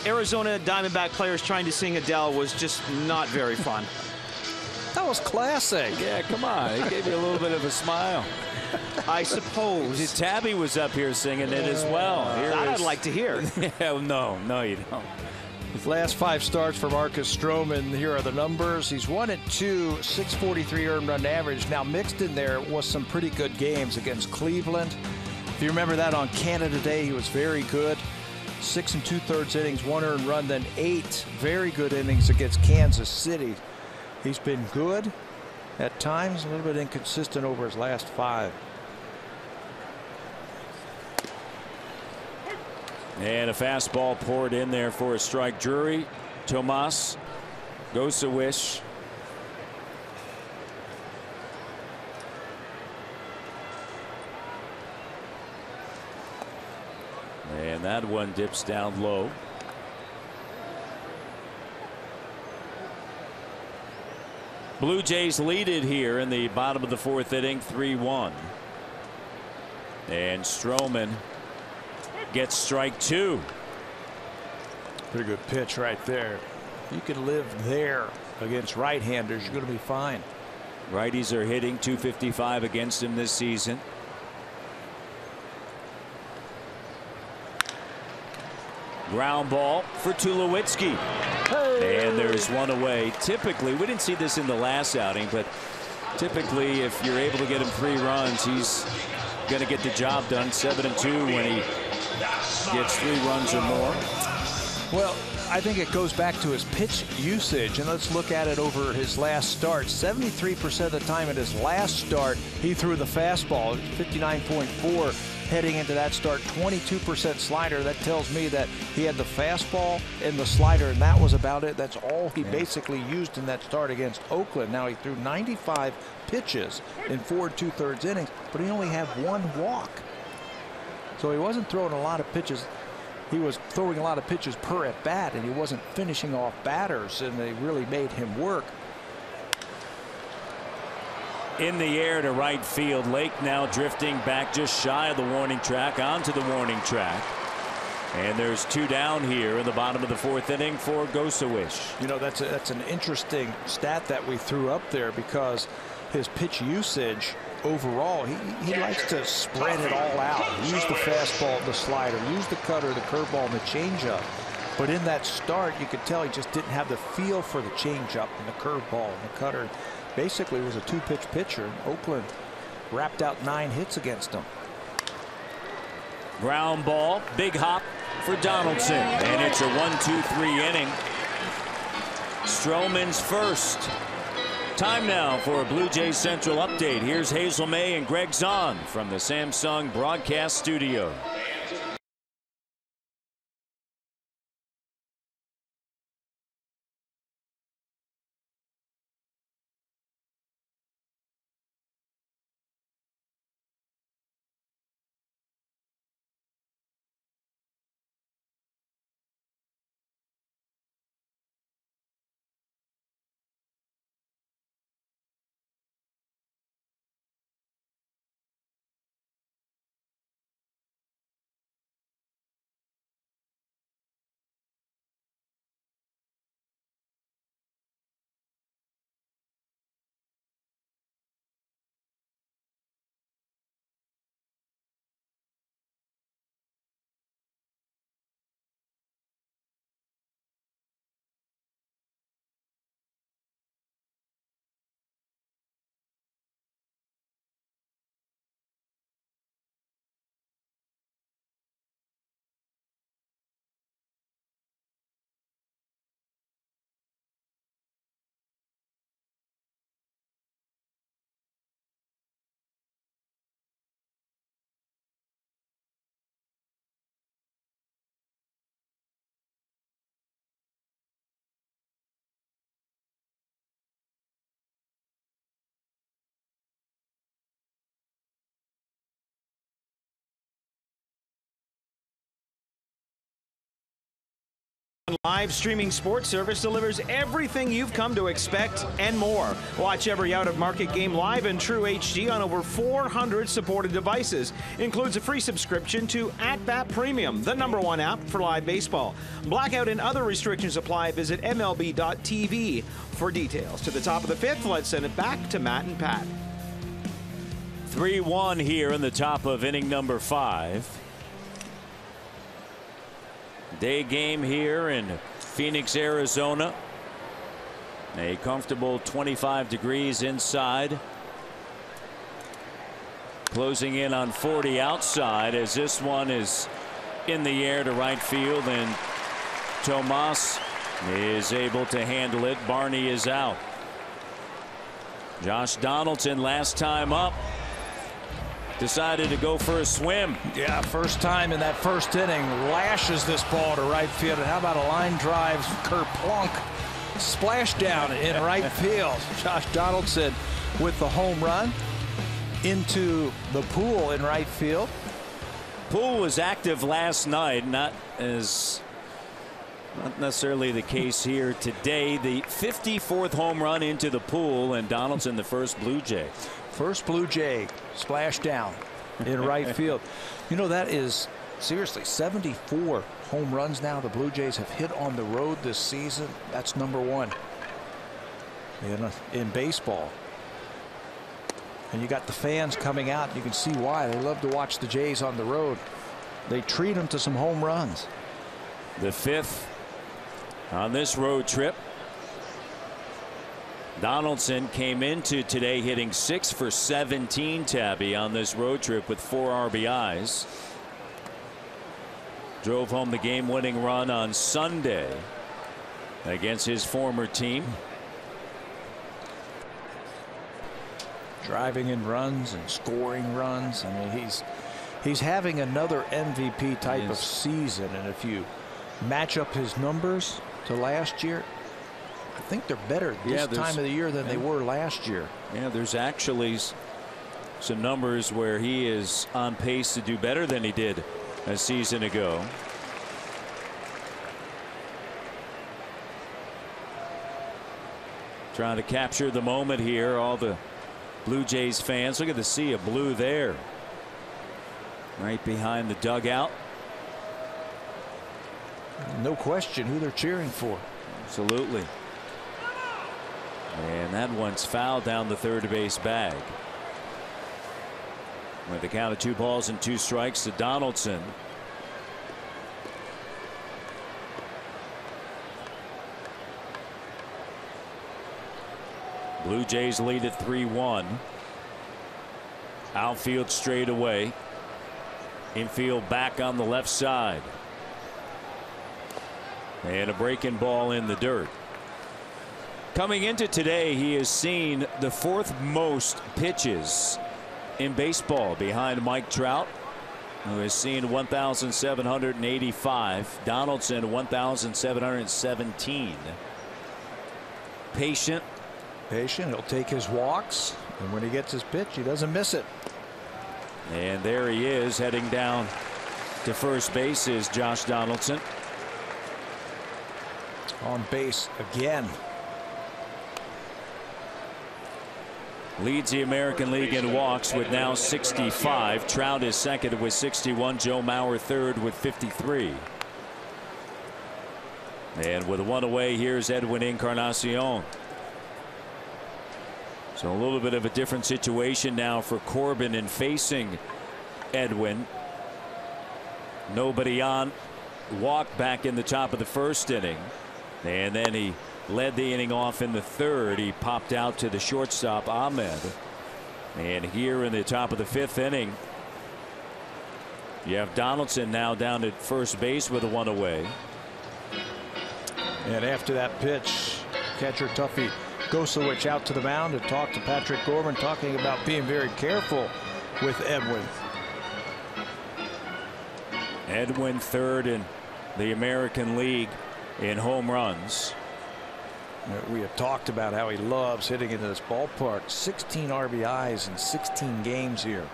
Arizona Diamondback players trying to sing Adele was just not very fun. That was classic. Yeah, come on. It gave you a little bit of a smile. I suppose. Tabby was up here singing it as well. That I'd like to hear. Yeah, no, you don't. His last 5 starts for Marcus Stroman. Here are the numbers. He's 1-2, .643 earned run average. Now mixed in there was some pretty good games against Cleveland. If you remember that on Canada Day, he was very good. 6 2/3 innings, 1 earned run, then 8 very good innings against Kansas City. He's been good at times, a little bit inconsistent over his last 5. And a fastball poured in there for a strike. Drury, Tomas goes to wish. And that one dips down low. Blue Jays lead it here in the bottom of the 4th inning, 3-1. And Stroman gets strike 2. Pretty good pitch right there. You can live there against right-handers. You're going to be fine. Righties are hitting .255 against him this season. Ground ball for Tulowitzki. And there's one away. Typically, we didn't see this in the last outing, but typically if you're able to get him 3 runs, he's going to get the job done. 7-2 when he gets 3 runs or more. Well, I think it goes back to his pitch usage, and let's look at it over his last start. 73% of the time at his last start, he threw the fastball, 59.4 heading into that start. 22% slider. That tells me that he had the fastball and the slider, and that was about it. That's all he basically used in that start against Oakland. Now he threw 95 pitches in 4 2/3 innings, but he only had 1 walk. So he wasn't throwing a lot of pitches. He was throwing a lot of pitches per at bat, and he wasn't finishing off batters, and they really made him work. In the air to right field. Lake now drifting back just shy of the warning track, onto the warning track. And there's 2 down here in the bottom of the 4th inning for Gosewich. You know, that's an interesting stat that we threw up there, because his pitch usage overall, he likes to spread it all out. Use the fastball, the slider, use the cutter, the curveball, and the changeup. But in that start, you could tell he just didn't have the feel for the changeup and the curveball and the cutter. Basically, was a 2-pitch pitcher. Oakland wrapped out 9 hits against him. Ground ball, big hop for Donaldson, and it's a 1-2-3 inning. Stroman's first. Time now for a Blue Jays Central update. Here's Hazel May and Greg Zahn from the Samsung broadcast studio. Live streaming sports service delivers everything you've come to expect and more. Watch every out-of-market game live in true HD on over 400 supported devices. Includes a free subscription to At Bat Premium, the #1 app for live baseball. Blackout and other restrictions apply. Visit MLB.tv for details. To the top of the 5th, let's send it back to Matt and Pat. 3-1 here in the top of inning number 5. Day game here in Phoenix, Arizona. A comfortable 25 degrees inside. Closing in on 40 outside, as this one is in the air to right field, and Tomas is able to handle it. Barney is out. Josh Donaldson, last time up, decided to go for a swim. Yeah, first time in that first inning, lashes this ball to right field. And how about a line drive, kerplunk, splashdown in right field. Josh Donaldson with the home run into the pool in right field. Pool was active last night, not necessarily the case here today. The 54th home run into the pool, and Donaldson the first Blue Jay. First Blue Jay splashdown in right field. You know, that is seriously 74 home runs now the Blue Jays have hit on the road this season. That's #1 in baseball. And you got the fans coming out. You can see why. They love to watch the Jays on the road. They treat them to some home runs. The 5th on this road trip. Donaldson came into today hitting 6 for 17, Tabby, on this road trip with 4 RBIs. Drove home the game-winning run on Sunday against his former team. Driving in runs and scoring runs. I mean, he's having another MVP type of season, and if you match up his numbers to last year, I think they're better this time of the year than they were last year. Yeah, there's actually some numbers where he is on pace to do better than he did a season ago. Trying to capture the moment here. All the Blue Jays fans. Look at the sea of blue there. Right behind the dugout. No question who they're cheering for. Absolutely. And that one's fouled down the third base bag. With the count of 2 balls and 2 strikes to Donaldson. Blue Jays lead at 3-1. Outfield straight away. Infield back on the left side. And a breaking ball in the dirt. Coming into today, he has seen the 4th most pitches in baseball behind Mike Trout, who has seen 1,785. Donaldson 1,717. Patient. He'll take his walks, and when he gets his pitch, he doesn't miss it. And there he is, heading down to first base is Josh Donaldson. On base again. Leads the American League in walks with now 65. Trout is second with 61. Joe Mauer third with 53. And with 1 away, here's Edwin Encarnacion. So a little bit of a different situation now for Corbin in facing Edwin. Nobody on. Walked back in the top of the 1st inning. And then he led the inning off in the 3rd. He popped out to the shortstop Ahmed. And here in the top of the 5th inning, you have Donaldson now down at first base with a 1 away. And after that pitch, catcher Tuffy Gosowicz out to the mound to talk to Patrick Corbin, talking about being very careful with Edwin. Edwin 3rd in the American League in home runs. We have talked about how he loves hitting into this ballpark. 16 RBIs in 16 games here.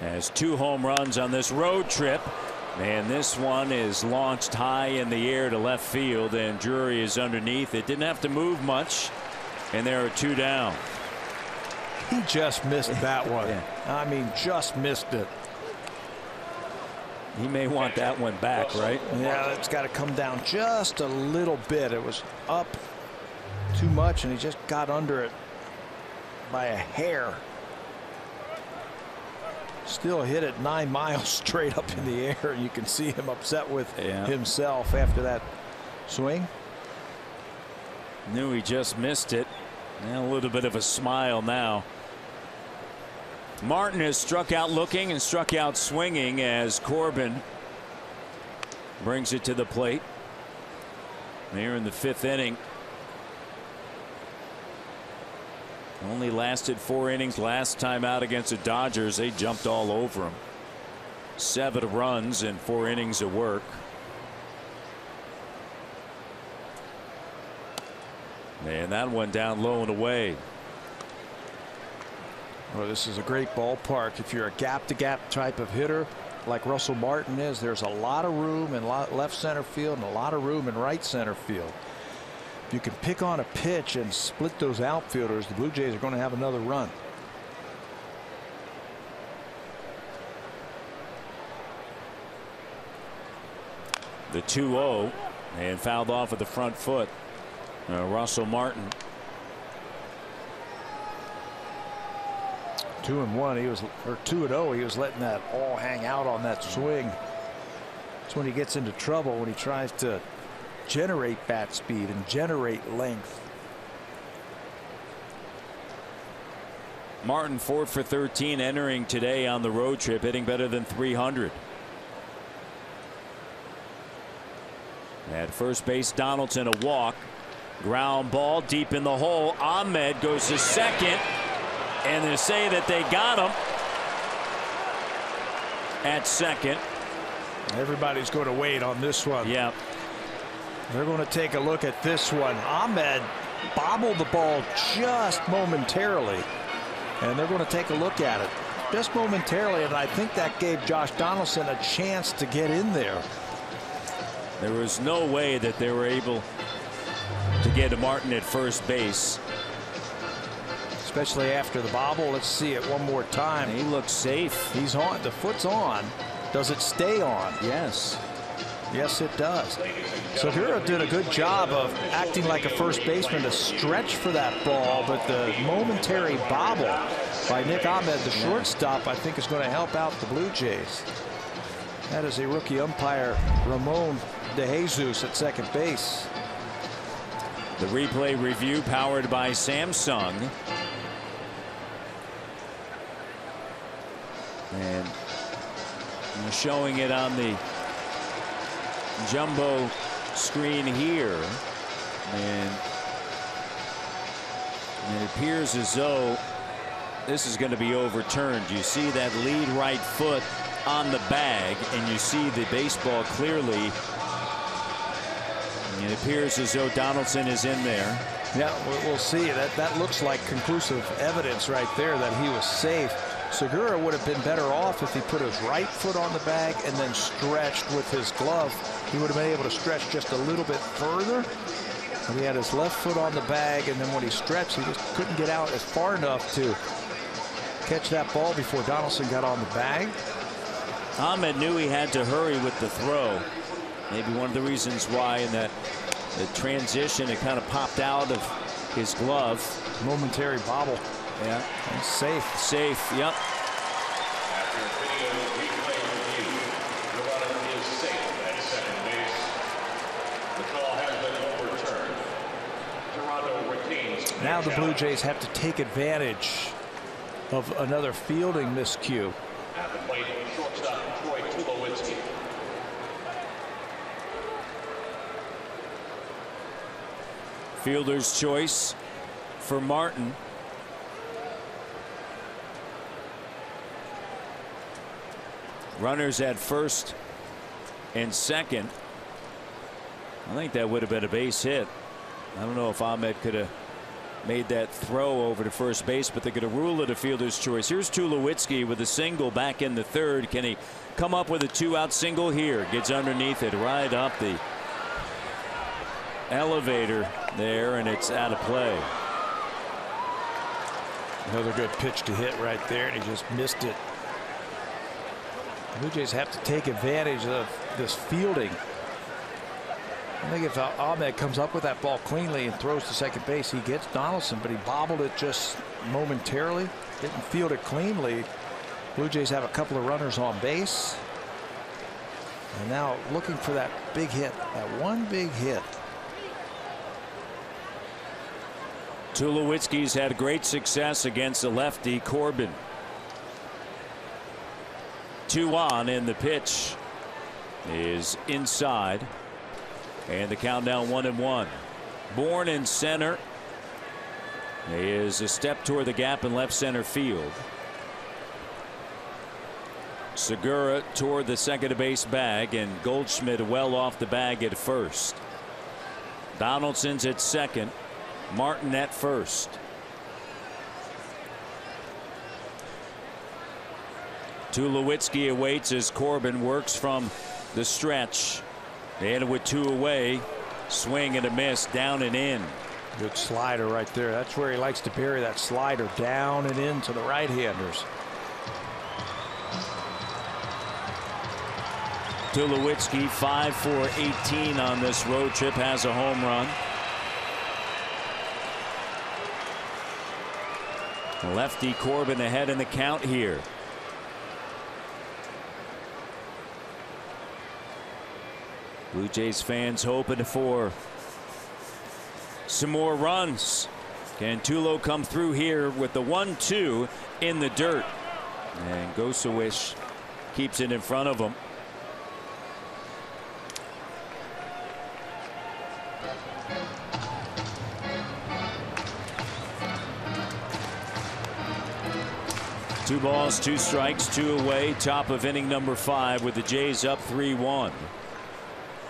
Has 2 home runs on this road trip. And this one is launched high in the air to left field, and Drury is underneath. It didn't have to move much, and there are 2 down. He just missed that one. Yeah. I mean, just missed it. He may want that one back, right? Yeah, it's got to come down just a little bit. It was up too much, and he just got under it by a hair. Still hit it 9 miles straight up in the air. You can see him upset with himself after that swing. Knew he just missed it. And a little bit of a smile now. Martin has struck out looking and struck out swinging as Corbin brings it to the plate. Here in the 5th inning. Only lasted 4 innings last time out against the Dodgers. They jumped all over him. 7 runs in 4 innings of work. And that one down low and away. Well, this is a great ballpark. If you're a gap-to-gap type of hitter like Russell Martin is, there's a lot of room in left center field and a lot of room in right center field. If you can pick on a pitch and split those outfielders, the Blue Jays are going to have another run. The 2-0 and fouled off with the front foot. Russell Martin. 2-1. He was, or 2-0. He was letting that all hang out on that swing. That's when he gets into trouble, when he tries to generate bat speed and generate length. Martin 4 for 13 entering today on the road trip, hitting better than 300. At first base, Donaldson a walk. Ground ball deep in the hole. Ahmed goes to second, and they say that they got him at second. Everybody's going to wait on this one. Yeah. They're going to take a look at this one. Ahmed bobbled the ball just momentarily, and they're going to take a look at it just momentarily, and I think that gave Josh Donaldson a chance to get in there. There was no way that they were able to get to Martin at first base. Especially after the bobble. Let's see it one more time. He looks safe. He's on. The foot's on. Does it stay on? Yes. Yes, it does. Segura did a good job of acting like a first baseman to stretch for that ball, but the momentary bobble by Nick Ahmed, the shortstop, I think is going to help out the Blue Jays. That is a rookie umpire, Ramon De Jesus, at second base. The replay review powered by Samsung. And I'm showing it on the jumbo screen here. And it appears as though this is going to be overturned. You see that lead right foot on the bag, and you see the baseball clearly. It appears as though Donaldson is in there. Yeah, we'll see. That looks like conclusive evidence right there that he was safe. Segura would have been better off if he put his right foot on the bag and then stretched with his glove. He would have been able to stretch just a little bit further. But he had his left foot on the bag, and then when he stretched, he just couldn't get out as far enough to catch that ball before Donaldson got on the bag. Ahmed knew he had to hurry with the throw. Maybe one of the reasons why in that the transition it kind of popped out of his glove. Momentary bobble. Yeah. And safe. Safe. Yep. After video replay review, the runner is safe at second base. The call has been overturned. Toronto retains. Now the Blue Jays have to take advantage of another fielding miscue. At the plate, shortstop Troy Tulowitzki. Fielder's choice for Martin. Runners at first and second. I think that would have been a base hit. I don't know if Ahmed could have made that throw over to first base, but they're going to rule it a fielder's choice. Here's Tulowitzki with a single back in the third. Can he come up with a 2-out single here? Gets underneath it, right up the elevator there, and it's out of play. Another good pitch to hit right there, and he just missed it. The Blue Jays have to take advantage of this fielding. I think if Ahmed comes up with that ball cleanly and throws to second base, he gets Donaldson, but he bobbled it just momentarily. Didn't field it cleanly. Blue Jays have a couple of runners on base. And now looking for that big hit, that one big hit. Tulowitzki's had great success against the lefty Corbin. 2 on, and the pitch is inside. And the countdown 1-1. Bourne in center. Is a step toward the gap in left center field. Segura toward the second base bag, and Goldschmidt well off the bag at first. Donaldson's at second. Martin at first. Tulowitzki awaits as Corbin works from the stretch. And with 2 away, swing and a miss, down and in. Good slider right there. That's where he likes to bury that slider, down and in to the right-handers. Tulowitzki 5 for 18 on this road trip, has a home run. Lefty Corbin ahead in the count here. Blue Jays fans hoping for some more runs. Can Tulo come through here with the 1-2 in the dirt? And Gosewich keeps it in front of him. Two balls, two strikes, two away. Top of inning number 5 with the Jays up 3-1.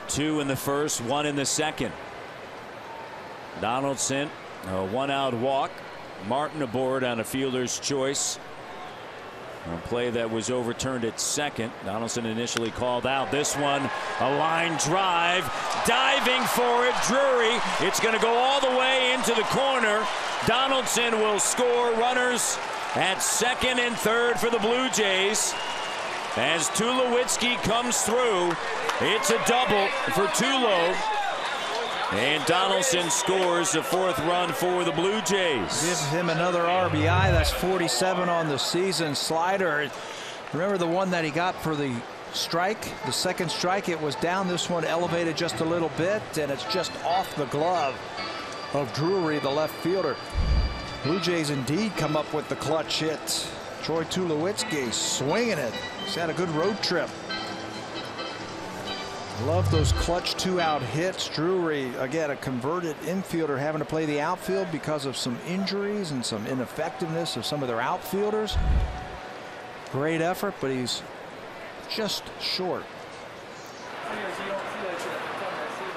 2 in the first, 1 in the second. Donaldson, a 1-out walk. Martin aboard on a fielder's choice. A play that was overturned at second. Donaldson initially called out. This one, a line drive. Diving for it, Drury. It's going to go all the way into the corner. Donaldson will score. Runners at second and third for the Blue Jays. As Tulowitzki comes through, it's a double for Tulo. And Donaldson scores the 4th run for the Blue Jays. Gives him another RBI. That's 47 on the season. Slider. Remember the one that he got for the strike, the second strike? It was down. This one elevated just a little bit, and it's just off the glove of Drury, the left fielder. Blue Jays indeed come up with the clutch hit. Troy Tulowitzki swinging it. He's had a good road trip. Love those clutch 2-out hits. Drury, again, a converted infielder, having to play the outfield because of some injuries and some ineffectiveness of some of their outfielders. Great effort, but he's just short.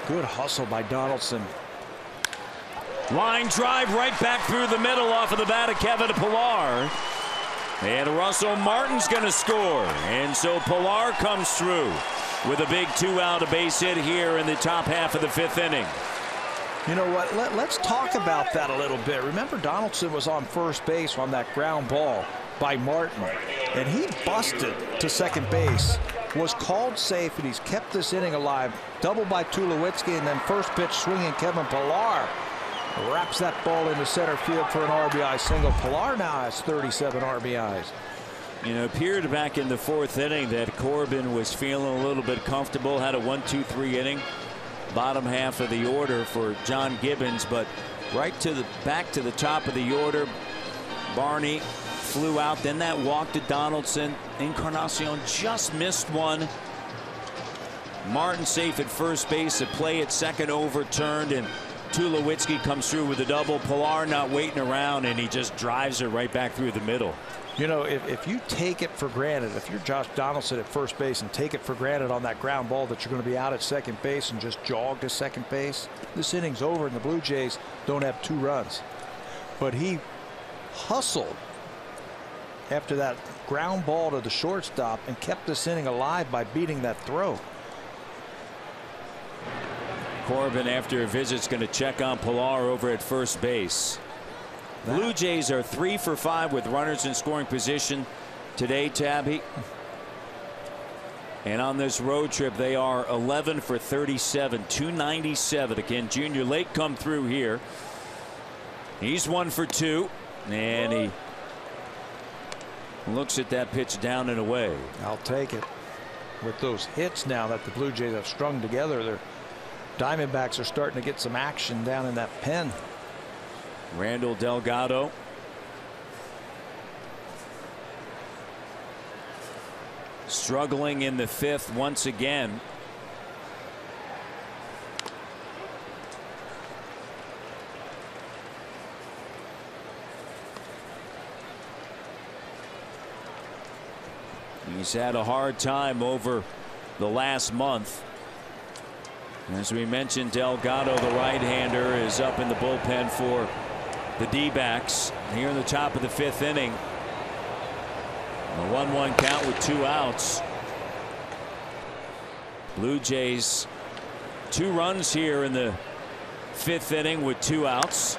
Good hustle by Donaldson. Line drive right back through the middle off of the bat of Kevin Pillar. And Russell Martin's going to score. And so Pillar comes through with a big 2-out base hit here in the top half of the 5th inning. You know what? Let's talk about that a little bit. Remember, Donaldson was on first base on that ground ball by Martin, and he busted to second base. Was called safe, and he's kept this inning alive. Double by Tulowitzki, and then first pitch swinging Kevin Pillar wraps that ball into center field for an RBI single. Pillar now has 37 RBIs. You know, appeared back in the 4th inning that Corbin was feeling a little bit comfortable. Had a 1-2-3 inning. Bottom half of the order for John Gibbons, but right to the back to the top of the order. Barney flew out. Then that walk to Donaldson. Encarnacion just missed one. Martin safe at first base. A play at second overturned, and Tulowitzki comes through with a double. Pillar not waiting around, and he just drives it right back through the middle. You know, if you take it for granted, if you're Josh Donaldson at first base and take it for granted on that ground ball that you're going to be out at second base and just jog to second base, this inning's over and the Blue Jays don't have 2 runs. But he hustled after that ground ball to the shortstop and kept this inning alive by beating that throw. Corbin, after a visit, is going to check on Pillar over at first base. Blue Jays are 3 for 5 with runners in scoring position today, Tabby. And on this road trip, they are 11 for 37, 297. Again, Junior Lake come through here. He's 1 for 2, and he looks at that pitch down and away. I'll take it. With those hits now that the Blue Jays have strung together, their Diamondbacks are starting to get some action down in that pen. Randall Delgado. Struggling in the 5th once again. He's had a hard time over the last month. As we mentioned, Delgado, the right-hander, is up in the bullpen for the D-backs here in the top of the 5th inning. A 1-1 count with 2 outs. Blue Jays 2 runs here in the 5th inning with 2 outs.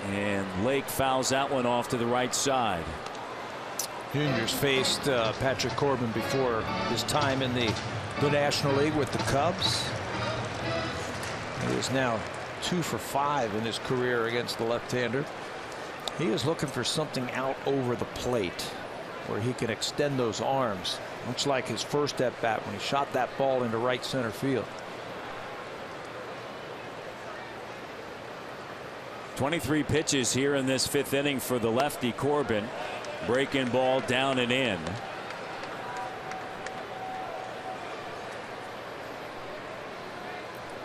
And Lake fouls that one off to the right side. Junior's faced Patrick Corbin before his time in the National League with the Cubs. He is now 2 for 5 in his career against the left-hander. He is looking for something out over the plate where he can extend those arms, much like his first at bat when he shot that ball into right center field. 23 pitches here in this 5th inning for the lefty Corbin. Breaking ball down and in.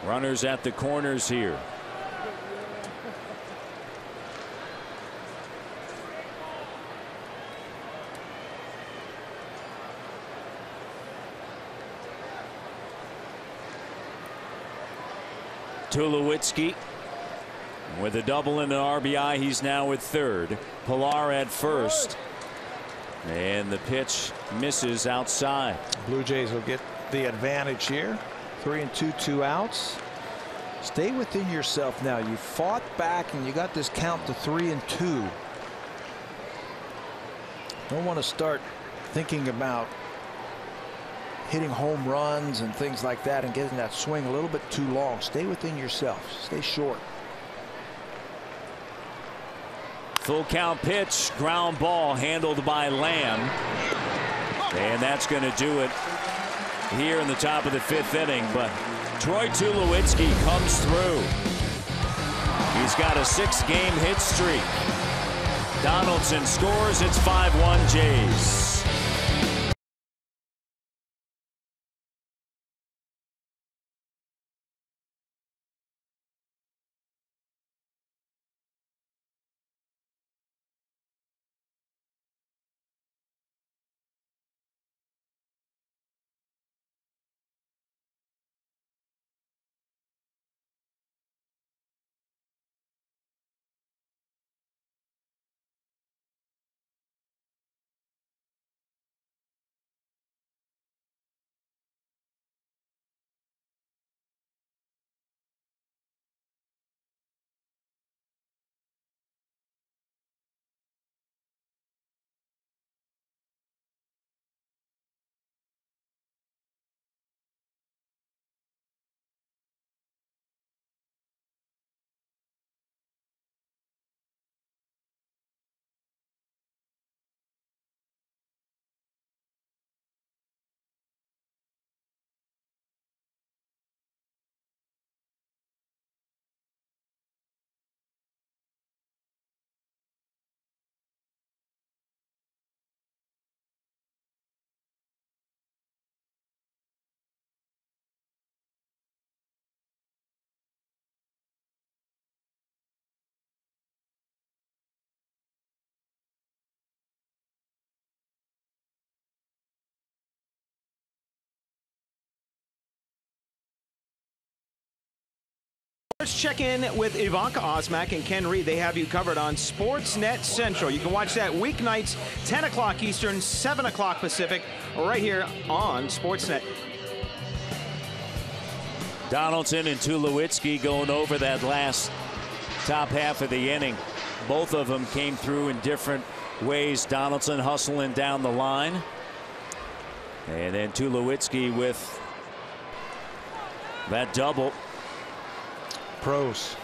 Runners at the corners here. Tulowitzki with a double and an RBI. He's now at third. Pilar at first. And the pitch misses outside. Blue Jays will get the advantage here. 3-2, 2 outs. Stay within yourself now. You fought back and you got this count to 3-2. Don't want to start thinking about hitting home runs and things like that and getting that swing a little bit too long. Stay within yourself. Stay short. Full count pitch, ground ball handled by Lamb. And that's going to do it here in the top of the 5th inning. But Troy Tulowitzki comes through. He's got a 6-game hit streak. Donaldson scores. It's 5-1 Jays. Let's check in with Ivanka Osmak and Ken Reed. They have you covered on Sportsnet Central. You can watch that weeknights, 10 o'clock Eastern, 7 o'clock Pacific, right here on Sportsnet. Donaldson and Tulowitzki going over that last top half of the inning. Both of them came through in different ways. Donaldson hustling down the line. And then Tulowitzki with that double. Pros.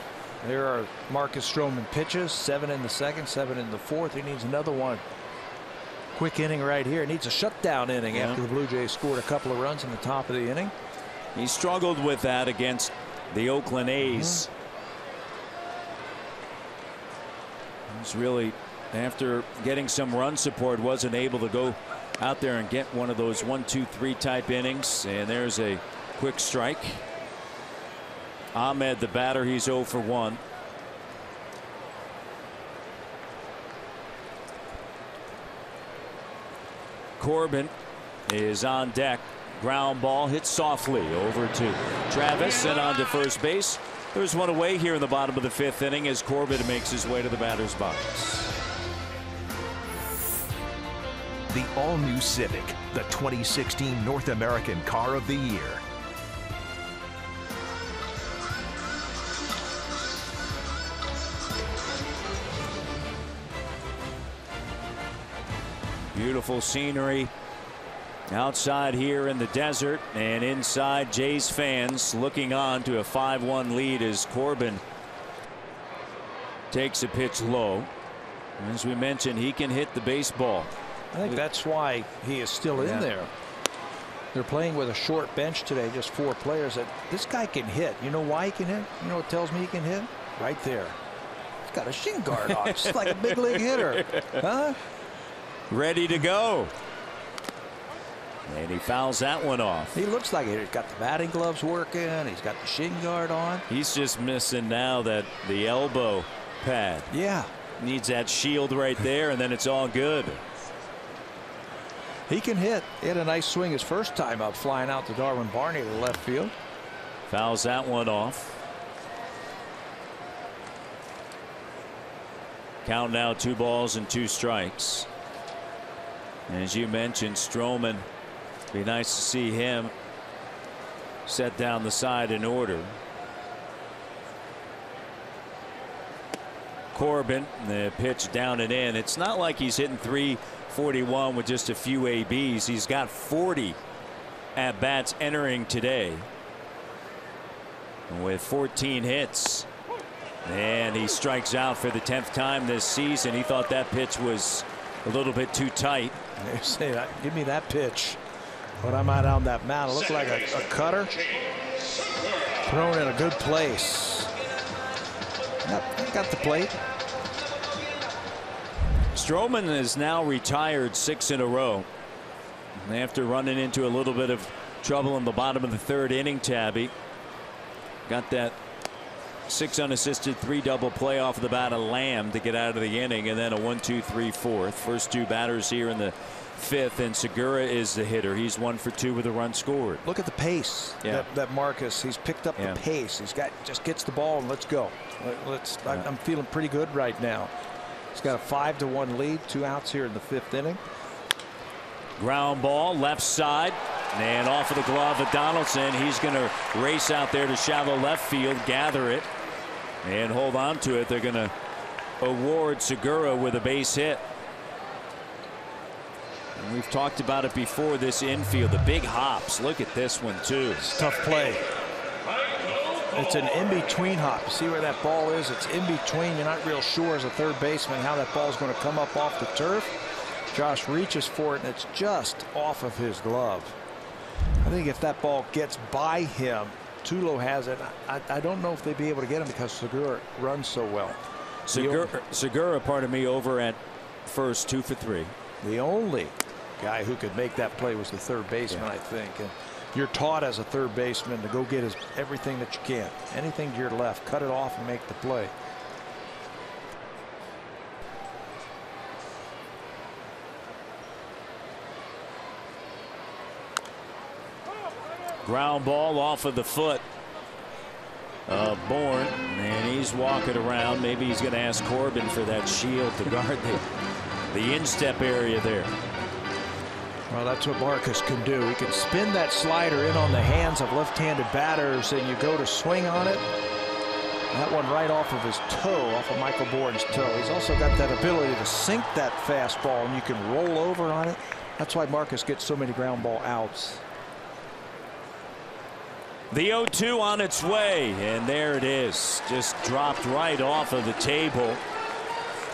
There are Marcus Stroman pitches. 7 in the 2nd, 7 in the 4th. He needs another one. Quick inning right here. Needs a shutdown inning after the Blue Jays scored a couple of runs in the top of the inning. He struggled with that against the Oakland A's. He's really, after getting some run support, wasn't able to go out there and get one of those 1-2-3 type innings. And there's a quick strike. Ahmed, the batter, he's 0 for 1. Corbin is on deck. Ground ball hit softly over to Travis and on to first base. There's one away here in the bottom of the 5th inning as Corbin makes his way to the batter's box. The all-new Civic, the 2016 North American Car of the Year. Beautiful scenery outside here in the desert, and inside Jays fans looking on to a 5-1 lead as Corbin takes a pitch low. As we mentioned, he can hit the baseball. I think that's why he is still in there. They're playing with a short bench today, just 4 players. That this guy can hit. You know why he can hit? You know what tells me he can hit? Right there. He's got a shin guard on. It's like a big league hitter. Huh? Ready to go. And he fouls that one off. He looks like he's got the batting gloves working. He's got the shin guard on. He's just missing now the elbow pad. Yeah. Needs that shield right there, and then it's all good. He can hit. He had a nice swing his first time up, flying out to Darwin Barney to the left field. Fouls that one off. Count now 2 balls and 2 strikes. And as you mentioned, Stroman, be nice to see him set down the side in order. Corbin, the pitch down and in. It's not like he's hitting .341 with just a few ABs. He's got 40 at bats entering today with 14 hits. And he strikes out for the 10th time this season. He thought that pitch was a little bit too tight. They say, give me that pitch. But I'm out on that mound. It looks like a cutter thrown in a good place. Got the plate. Stroman is now retired 6 in a row after running into a little bit of trouble in the bottom of the 3rd inning. Tabby got that 6 unassisted 3 double play off the bat of Lamb to get out of the inning, and then a 1-2-3 4th. First 2 batters here in the 5th, and Segura is the hitter. He's 1 for 2 with a run scored. Look at the pace that Marcus. He's picked up the pace. He's got just gets the ball and let's go. I'm feeling pretty good right now. He's got a 5-1 lead. 2 outs here in the 5th inning. Ground ball left side and off of the glove of Donaldson. He's going to race out there to shallow left field, gather it and hold on to it. They're going to award Segura with a base hit. And we've talked about it before, this infield, the big hops. Look at this one too. It's a tough play. It's an in-between hop. You see where that ball is? It's in between. You're not real sure as a third baseman how that ball's going to come up off the turf. Josh reaches for it and it's just off of his glove. I think if that ball gets by him, Tulo has it. I don't know if they'd be able to get him because Segura runs so well. Segura, pardon me, over at first, 2 for 3. The only guy who could make that play was the third baseman, I think. And you're taught as a third baseman to go get everything that you can. Anything to your left, cut it off and make the play. Ground ball off of the foot of Bourne, and he's walking around. Maybe he's going to ask Corbin for that shield to guard the instep area there. Well, that's what Marcus can do. He can spin that slider in on the hands of left-handed batters, and you go to swing on it. That one right off of his toe, off of Michael Bourne's toe. He's also got that ability to sink that fastball, and you can roll over on it. That's why Marcus gets so many ground ball outs. The 0-2 on its way, and there it is. Just dropped right off of the table,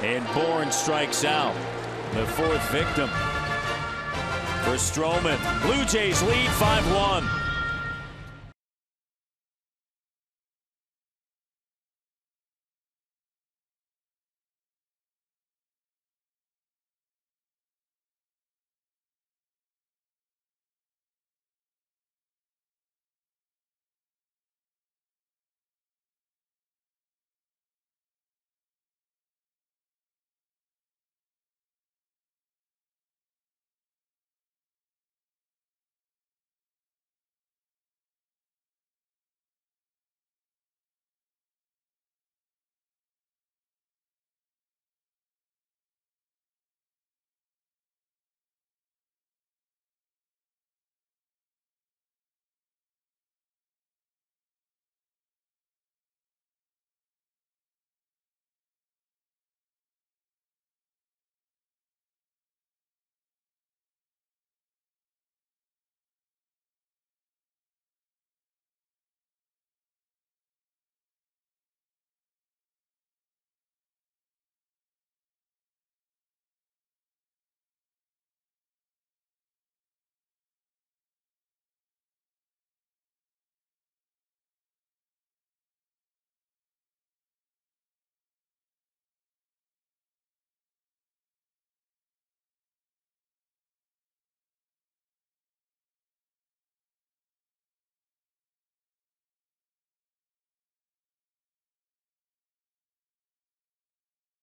and Bourne strikes out. The 4th victim for Stroman. Blue Jays lead 5-1.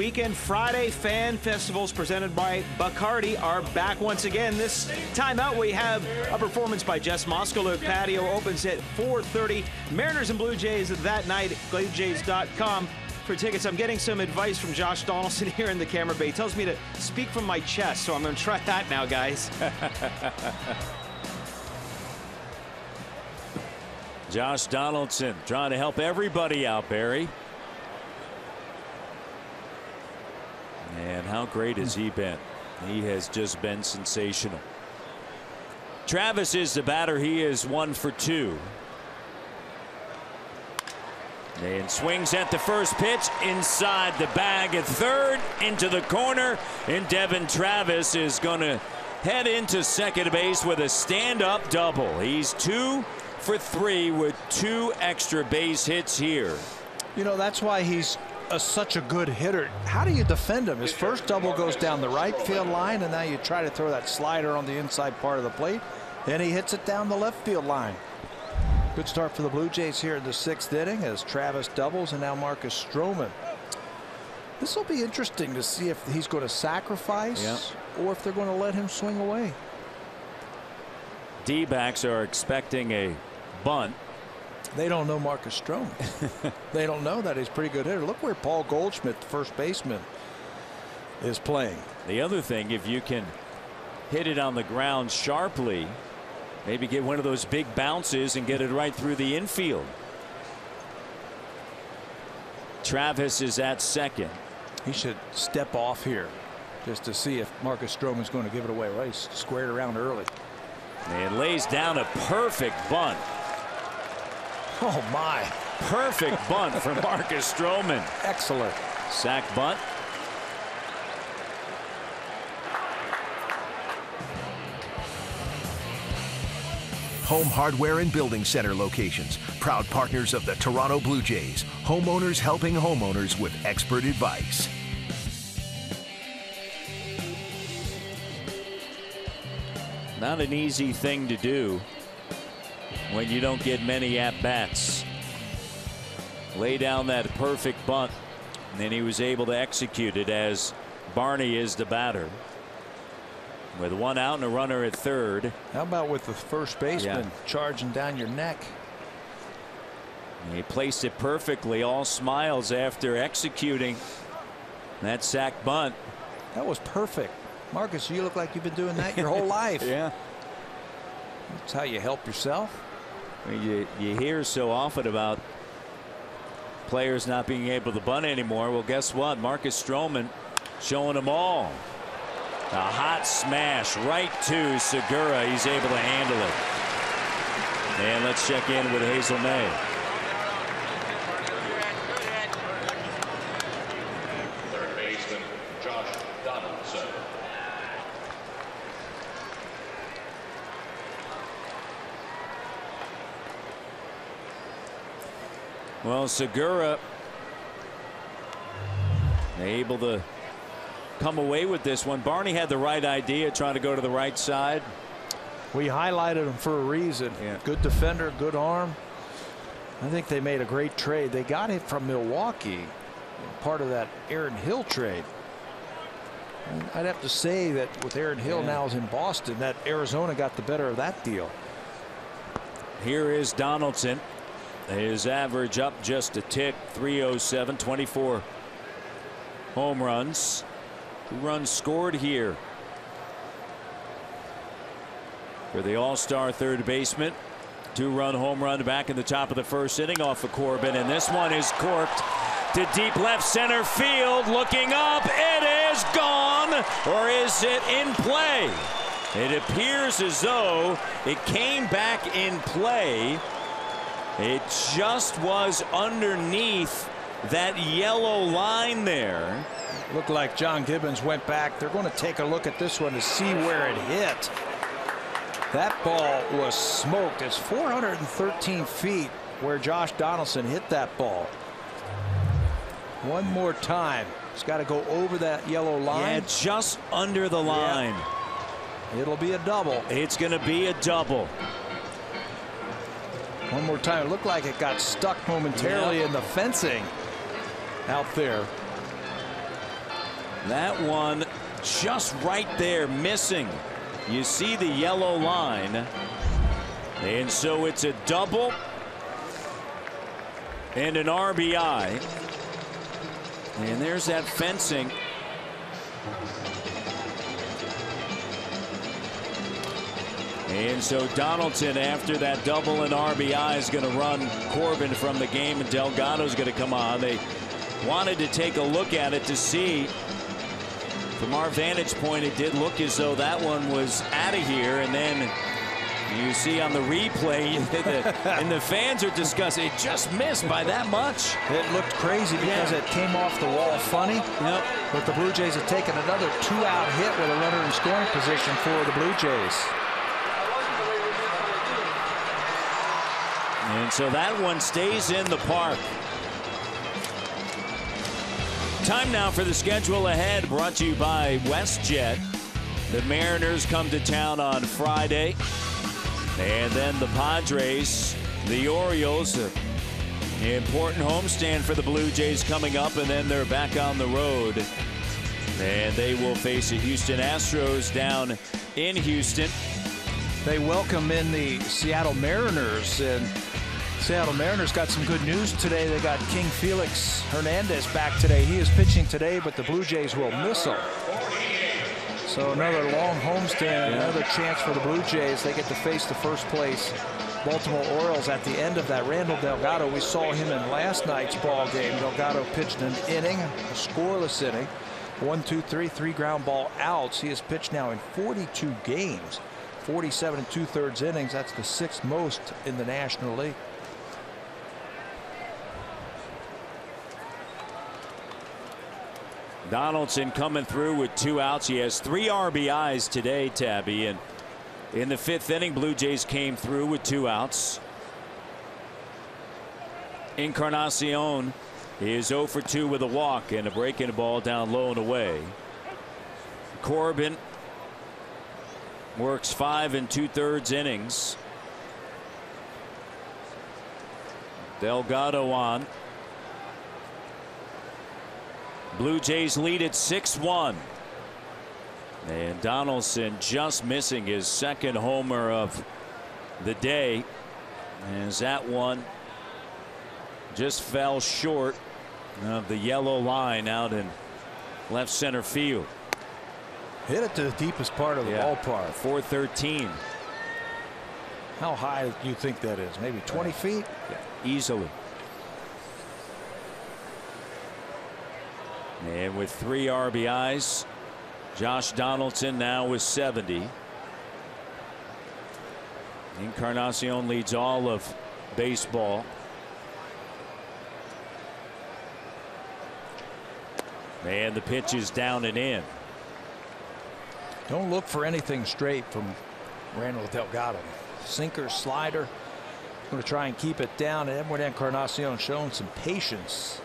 Weekend Friday fan festivals presented by Bacardi are back once again. This time out, we have a performance by Jess Moskalook. Patio opens at 4:30. Mariners and Blue Jays that night. BlueJays.com for tickets. I'm getting some advice from Josh Donaldson here in the camera bay. He tells me to speak from my chest, so I'm going to try that now, guys. Josh Donaldson trying to help everybody out, Barry. And how great has he been? He has just been sensational. Travis is the batter. He is 1 for 2. And swings at the first pitch inside the bag at third, into the corner, and Devin Travis is going to head into second base with a stand-up double. He's 2 for 3 with 2 extra base hits here. You know, that's why he's such a good hitter. How do you defend him? His first double goes down the right field line, and now you try to throw that slider on the inside part of the plate, and he hits it down the left field line. Good start for the Blue Jays here in the 6th inning as Travis doubles, and now Marcus Stroman. This will be interesting to see if he's going to sacrifice or if they're going to let him swing away. D-backs are expecting a bunt. They don't know Marcus Stroman. They don't know that he's a pretty good hitter. Look where Paul Goldschmidt, the first baseman, is playing. The other thing, if you can hit it on the ground sharply, maybe get one of those big bounces and get it right through the infield. Travis is at second. He should step off here just to see if Marcus Stroman's going to give it away. Right, he's squared around early. And lays down a perfect bunt. Oh my. Perfect bunt from Marcus Stroman. Excellent. Sack bunt. Home Hardware and Building Center locations. Proud partners of the Toronto Blue Jays. Homeowners helping homeowners with expert advice. Not an easy thing to do when you don't get many at-bats. Lay down that perfect bunt, and then he was able to execute it as Barney is the batter. With 1 out and a runner at third. How about with the first baseman charging down your neck? He placed it perfectly, all smiles after executing that sack bunt. That was perfect. Marcus, you look like you've been doing that your whole life. Yeah. That's how you help yourself. You hear so often about players not being able to bunt anymore. Well, guess what? Marcus Stroman showing them all. A hot smash right to Segura. He's able to handle it. And let's check in with Hazel May. Third baseman Josh Donaldson. Well, Segura able to come away with this one. Barney had the right idea, trying to go to the right side. We highlighted him for a reason. Good defender, good arm. I think they made a great trade. They got it from Milwaukee, part of that Aaron Hill trade. And I'd have to say that with Aaron Hill now is in Boston, that Arizona got the better of that deal. Here is Donaldson. His average up just a tick, 307, 24 home runs. 2 runs scored here for the all-star third baseman. 2-run home run back in the top of the first inning off of Corbin, and this one is corked to deep left center field. Looking up, it is gone, or is it in play? It appears as though it came back in play. It just was underneath that yellow line there. Looked like John Gibbons went back. They're going to take a look at this one to see where it hit. That ball was smoked. It's 413 feet where Josh Donaldson hit that ball. One more time. It's got to go over that yellow line. Yeah, just under the line. Yeah. It'll be a double. It's going to be a double. One more time. It looked like it got stuck momentarily in the fencing out there. That one just right there, missing. You see the yellow line. And so it's a double and an RBI. And there's that fencing. And so Donaldson, after that double and RBI, is going to run Corbin from the game, and Delgado's going to come on. They wanted to take a look at it to see. From our vantage point, it did look as though that one was out of here, and then you see on the replay, and the fans are discussing, it just missed by that much. It looked crazy because it came off the wall funny. Yep. But the Blue Jays have taken another 2-out hit with a runner in scoring position for the Blue Jays. And so that one stays in the park. Time now for the schedule ahead, brought to you by WestJet. The Mariners come to town on Friday. And then the Padres, the Orioles, an important homestand for the Blue Jays coming up, and then they're back on the road. And they will face the Houston Astros down in Houston. They welcome in the Seattle Mariners, and Seattle Mariners got some good news today. They got King Felix Hernandez back today. He is pitching today, but the Blue Jays will miss him. So another long homestand, another chance for the Blue Jays. They get to face the first place Baltimore Orioles at the end of that. Randall Delgado, we saw him in last night's ball game. Delgado pitched an inning, a scoreless inning. 1, 2, 3, 3 ground ball outs. He has pitched now in 42 games, 47 2/3 innings. That's the 6th most in the National League. Donaldson coming through with 2 outs. He has 3 RBIs today, Tabby, and in the 5th inning, Blue Jays came through with 2 outs. Encarnacion is 0 for 2 with a walk and a breaking ball down low and away. Corbin works 5 2/3 innings. Delgado on. Blue Jays lead at 6-1. And Donaldson just missing his 2nd homer of the day, as that one just fell short of the yellow line out in left center field. Hit it to the deepest part of the ballpark. 413. How high do you think that is? Maybe 20 feet? Yeah, easily. And with 3 RBIs, Josh Donaldson now with 70. Encarnacion leads all of baseball. And the pitch is down and in. Don't look for anything straight from Randall Delgado. Sinker, slider. Going to try and keep it down. And Edward Encarnacion showing some patience.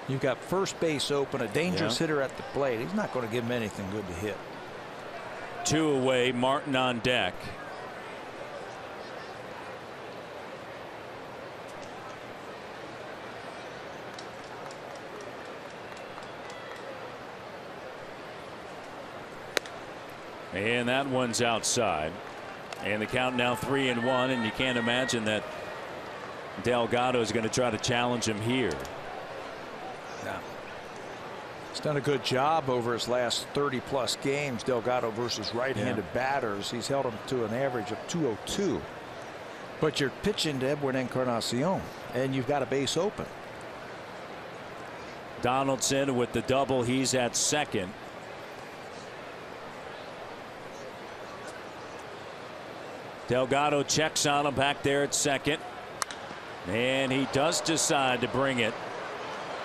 You've got first base open, a dangerous hitter at the plate. He's not going to give him anything good to hit. 2 away, Martin on deck. And that one's outside. And the count now 3-1, and you can't imagine that Delgado is going to try to challenge him here. Yeah. He's done a good job over his last 30+ games. Delgado versus right-handed batters. He's held them to an average of 202. But you're pitching to Edwin Encarnacion, and you've got a base open. Donaldson with the double. He's at 2nd. Delgado checks on him back there at 2nd. And he does decide to bring it.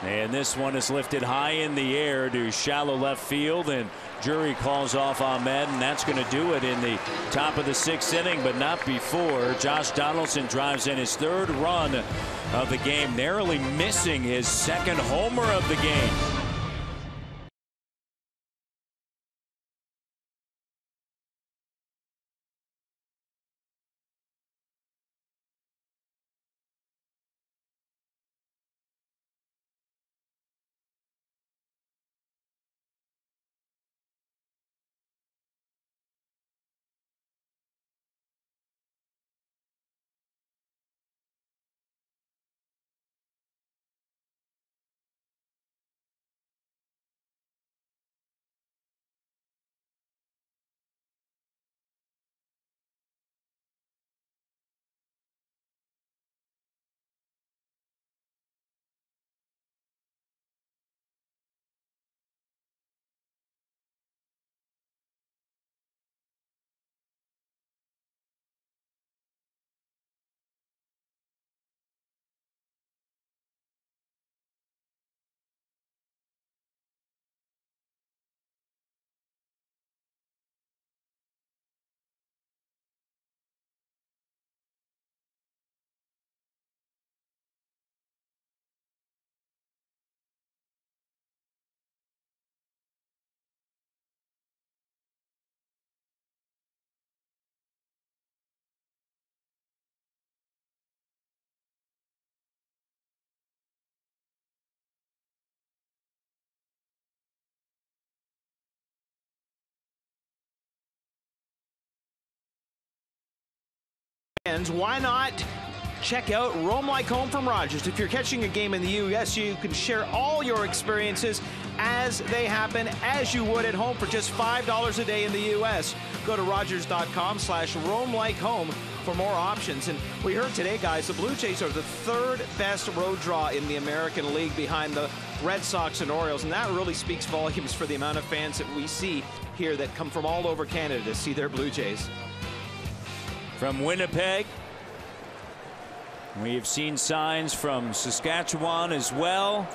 And this one is lifted high in the air to shallow left field, and Drury calls off Ahmed, and that's going to do it in the top of the 6th inning, but not before. Josh Donaldson drives in his 3rd run of the game, narrowly missing his 2nd homer of the game. And why not check out Roam Like Home from Rogers? If you're catching a game in the U.S., you can share all your experiences as they happen, as you would at home, for just $5 a day in the U.S. Go to Rogers.com/roamlikehome for more options. And we heard today, guys, the Blue Jays are the third best road draw in the American League behind the Red Sox and Orioles. And that really speaks volumes for the amount of fans that we see here that come from all over Canada to see their Blue Jays. From Winnipeg, we've seen signs from Saskatchewan as well.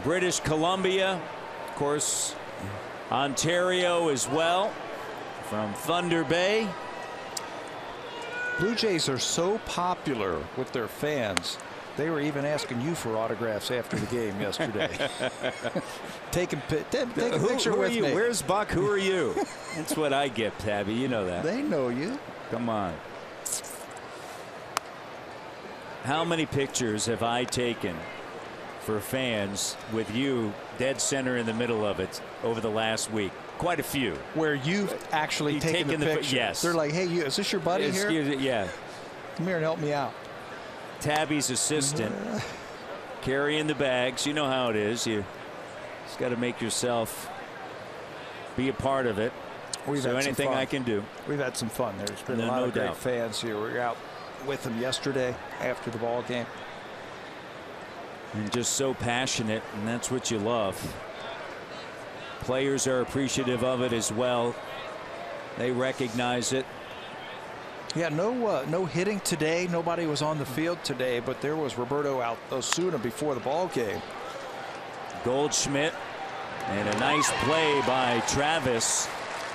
British Columbia, of course, Ontario as well, from Thunder Bay. Blue Jays are so popular with their fans. They were even asking you for autographs after the game yesterday. Take a picture with me. Where's Buck? Who are you? That's what I get, Tabby. You know that. They know you. Come on. How many pictures have I taken for fans with you dead center in the middle of it over the last week? Quite a few. Where you've actually taken the picture. Yes. They're like, hey, is this your buddy here? Yeah. Come here and help me out. Tabby's assistant carrying the bags. You know how it is. You just got to make yourself be a part of it. So anything I can do. We've had some fun. There's been a lot of great fans here. We were out with them yesterday after the ball game. And just so passionate, and that's what you love. Players are appreciative of it as well. They recognize it. Yeah, no hitting today. Nobody was on the field today, but there was Roberto Osuna before the ball game. Goldschmidt, and a nice play by Travis,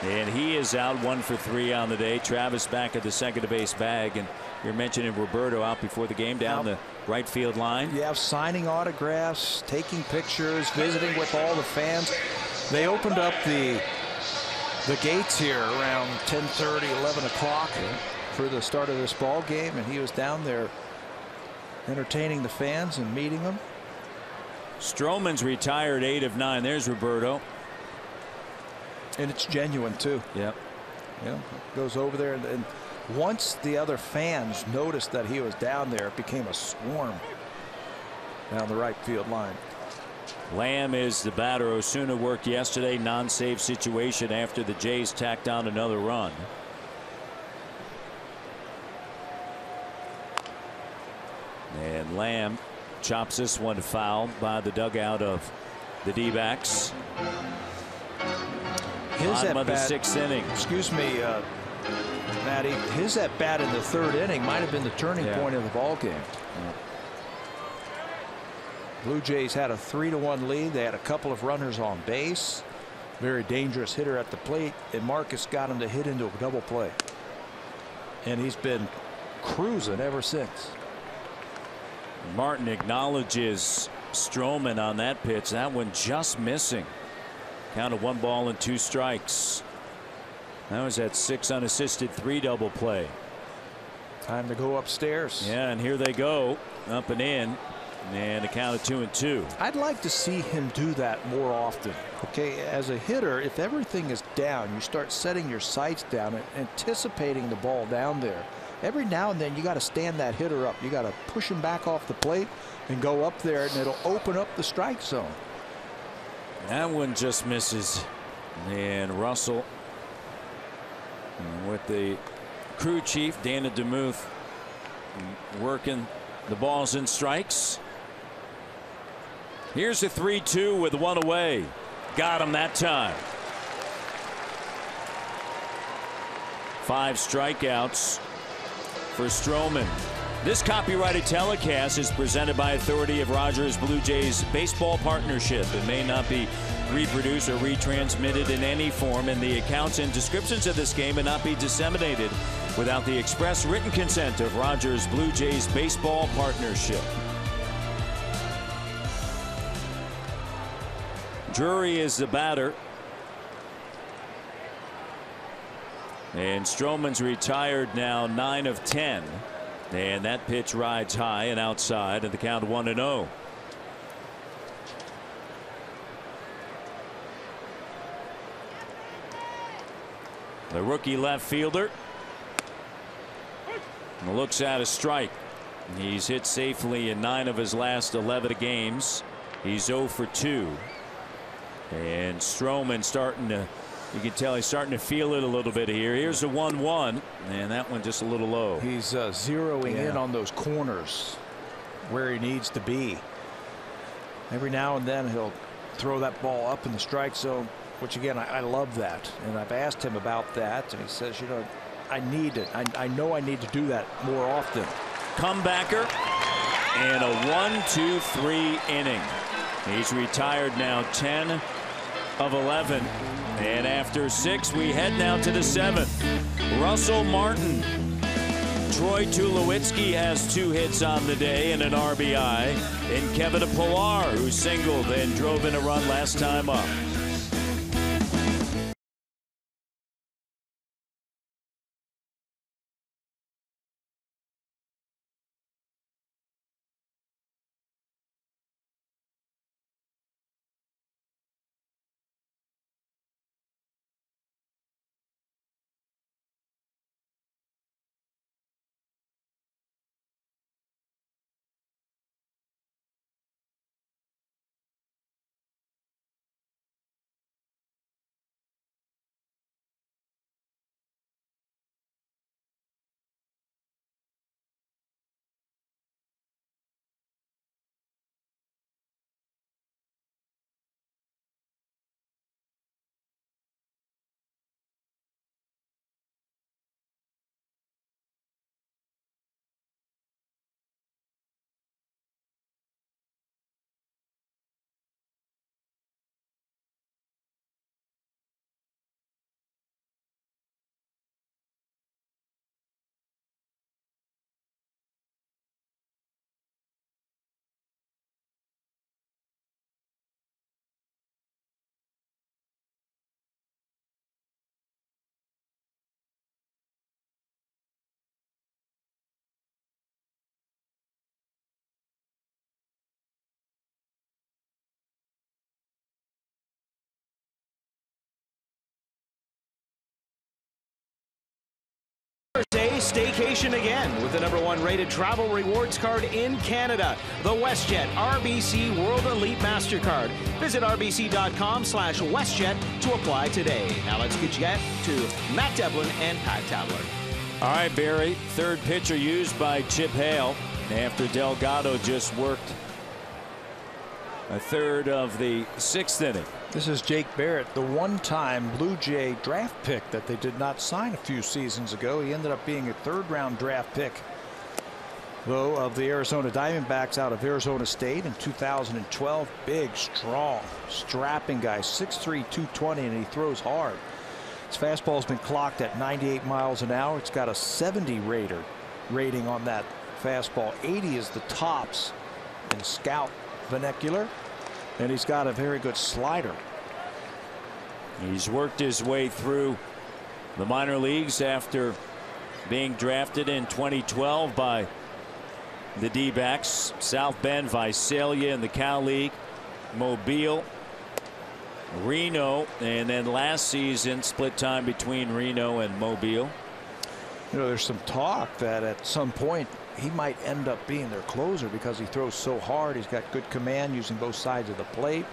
and he is out 1 for 3 on the day. Travis back at the second base bag, and you're mentioning Roberto out before the game down the right field line. Yeah, signing autographs, taking pictures, visiting with all the fans. They opened up the gates here around 10:30, 11 o'clock for the start of this ball game, and he was down there entertaining the fans and meeting them. Stroman's retired 8 of 9. There's Roberto. And it's genuine too. Yep. Yeah, goes over there, and once the other fans noticed that he was down there, it became a swarm down the right field line. Lamb is the batter. Osuna worked yesterday, non-save situation after the Jays tacked on another run. And Lamb chops this one foul by the dugout of the D-backs. Bottom of the 6th inning. Excuse me, Matty. His at bat in the 3rd inning might have been the turning point of the ball game. Yeah. Blue Jays had a 3-1 lead. They had a couple of runners on base. Very dangerous hitter at the plate, and Marcus got him to hit into a double play. And he's been cruising ever since. Martin acknowledges Stroman on that pitch. That one just missing. Count of 1 ball and 2 strikes. That was that 6 unassisted 3 double play. Time to go upstairs. Yeah, and here they go, up and in, and a count of 2-2. I'd like to see him do that more often. Okay, as a hitter, if everything is down, you start setting your sights down and anticipating the ball down there. Every now and then you got to stand that hitter up. You got to push him back off the plate and go up there, and it'll open up the strike zone. That one just misses. And Russell with the crew chief, Dana DeMuth, working the balls and strikes. Here's a 3-2 with 1 away. Got him that time. 5 strikeouts for Stroman. This copyrighted telecast is presented by authority of Rogers Blue Jays Baseball Partnership. It may not be reproduced or retransmitted in any form, and the accounts and descriptions of this game may not be disseminated without the express written consent of Rogers Blue Jays Baseball Partnership. Drury is the batter. And Stroman's retired now 9 of 10. And that pitch rides high and outside, and the count 1-0. The rookie left fielder And looks at a strike. He's hit safely in 9 of his last 11 games. He's 0 for 2. And Stroman starting to, you can tell he's starting to feel it a little bit here. Here's a 1-1, and that one just a little low. He's zeroing in on those corners where he needs to be. Every now and then he'll throw that ball up in the strike zone, which again, I love that. And I've asked him about that, and he says, you know, I need it. I know I need to do that more often. Comebacker and a 1-2-3 inning. He's retired now 10 of 11. And after 6, we head now to the 7th. Russell Martin. Troy Tulowitzki has 2 hits on the day and an RBI. And Kevin Pillar, who singled and drove in a run last time up. Staycation again with the #1 rated travel rewards card in Canada, the WestJet RBC World Elite MasterCard. Visit rbc.com/WestJet to apply today. Now let's get to Matt Devlin and Pat Tabler. All right, Barry, 3rd pitcher used by Chip Hale after Delgado just worked a 1/3 of the 6th inning. This is Jake Barrett, the one-time Blue Jay draft pick that they did not sign a few seasons ago. He ended up being a 3rd-round draft pick, though, of the Arizona Diamondbacks out of Arizona State in 2012. Big, strong, strapping guy, 6'3", 220, and he throws hard. His fastball's been clocked at 98 miles an hour. It's got a 70 rating on that fastball. 80 is the tops in scout vernacular. And he's got a very good slider. He's worked his way through the minor leagues after being drafted in 2012 by the D-backs. South Bend, Visalia in the Cal League, Mobile, Reno, and then last season split time between Reno and Mobile. You know, there's some talk that at some point he might end up being their closer because he throws so hard. He's got good command using both sides of the plate.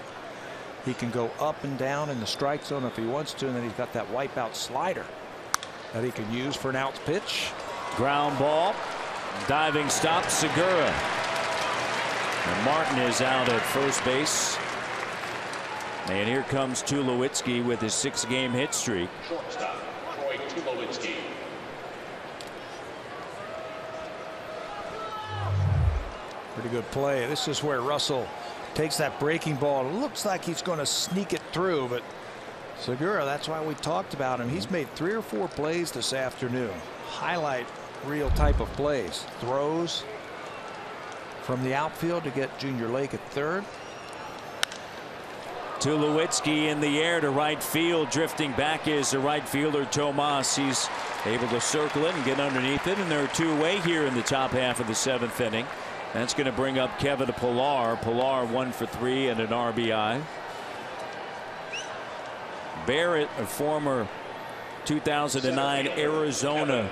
He can go up and down in the strike zone if he wants to, and then he's got that wipeout slider that he can use for an out pitch. Ground ball, diving stop, Segura. And Martin is out at first base. And here comes Tulowitzki with his 6-game hit streak. Shortstop, Troy Tulowitzki. Pretty good play. This is where Russell takes that breaking ball. It looks like he's going to sneak it through, but Segura, that's why we talked about him. He's made 3 or 4 plays this afternoon. Highlight reel type of plays. Throws from the outfield to get Junior Lake at 3rd. Tulowitzki in the air to right field. Drifting back is the right fielder Tomas. He's able to circle it and get underneath it, and there are 2 away here in the top half of the 7th inning. That's going to bring up Kevin Pillar. Pillar 1 for 3 and an RBI. Barrett, a former 2009 Arizona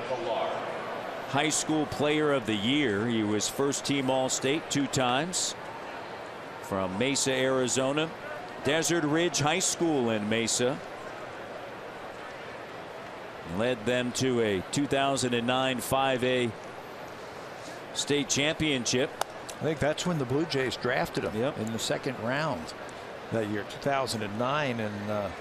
high school player of the year. He was first team All-State 2 times from Mesa, Arizona. Desert Ridge High School in Mesa. Led them to a 2009 5A state championship. I think that's when the Blue Jays drafted him. Yep. In the second round that year, 2009, and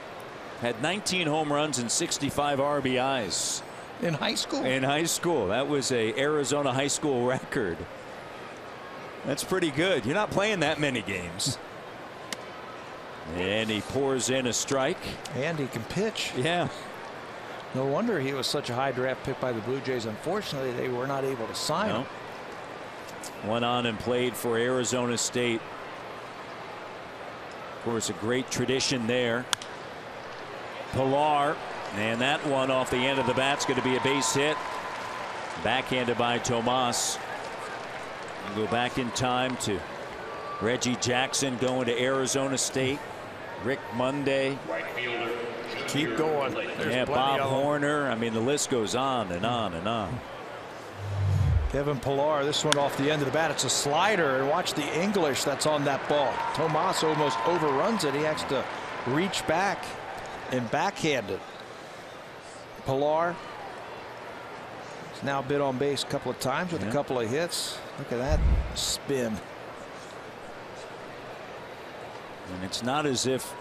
had 19 home runs and 65 RBIs in high school. In high school, that was a Arizona high school record. That's pretty good. You're not playing that many games. And he pours in a strike. And he can pitch. Yeah. No wonder he was such a high draft pick by the Blue Jays. Unfortunately, they were not able to sign him. Went on and played for Arizona State. Of course, a great tradition there. Pilar, and that one off the end of the bat's going to be a base hit. Backhanded by Tomas. We'll go back in time to Reggie Jackson going to Arizona State. Rick Monday. Right fielder. Keep going. Yeah, Bob Horner. I mean, the list goes on and on and on. Kevin Pilar, this one off the end of the bat. It's a slider, and watch the English that's on that ball. Tomas almost overruns it. He has to reach back and backhand it. Pilar has now been on base a couple of times with a couple of hits. Look at that spin. And it's not as if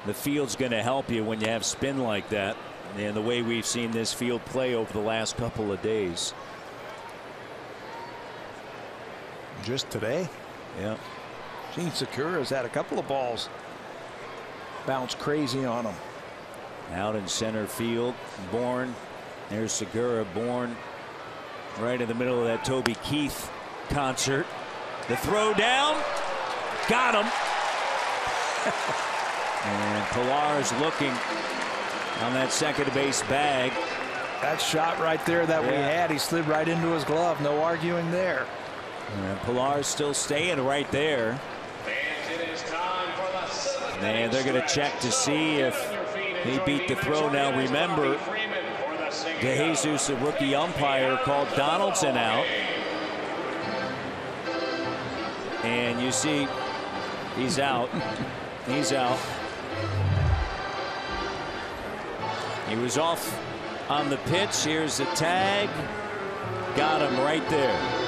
the field's going to help you when you have spin like that, and the way we've seen this field play over the last couple of days. Just today. Yeah. Gene Segura's had a couple of balls bounce crazy on him. Out in center field, Bourne. There's Segura. Bourne right in the middle of that Toby Keith concert. The throw down, got him. And Pilar's looking on that second base bag. That shot right there that we had, he slid right into his glove. No arguing there. And Pilar's still staying right there. And they're going to check to see if he beat the throw. Now remember, DeJesus, the rookie umpire, called Donaldson out. And you see he's out. He's out. He was off on the pitch. Here's the tag. Got him right there.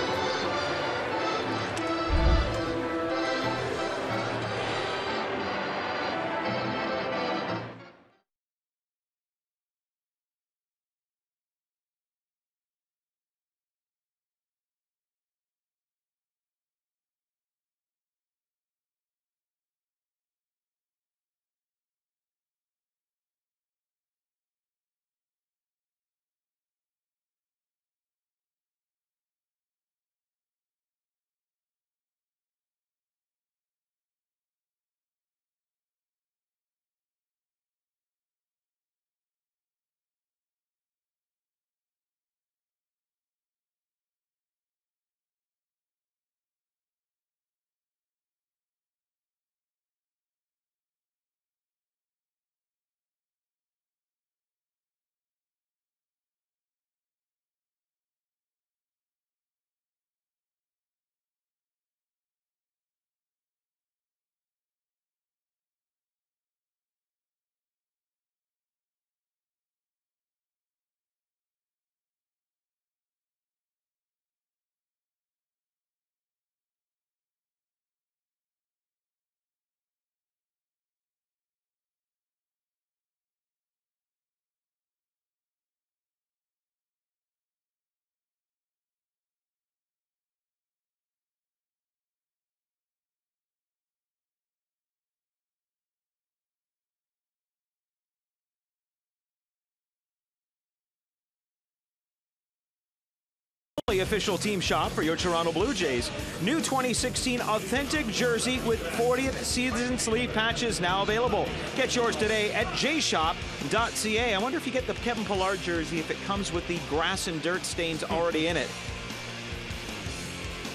Official team shop for your Toronto Blue Jays. New 2016 authentic jersey with 40th season sleeve patches now available. Get yours today at jshop.ca. I wonder if you get the Kevin Pilar jersey if it comes with the grass and dirt stains already in it.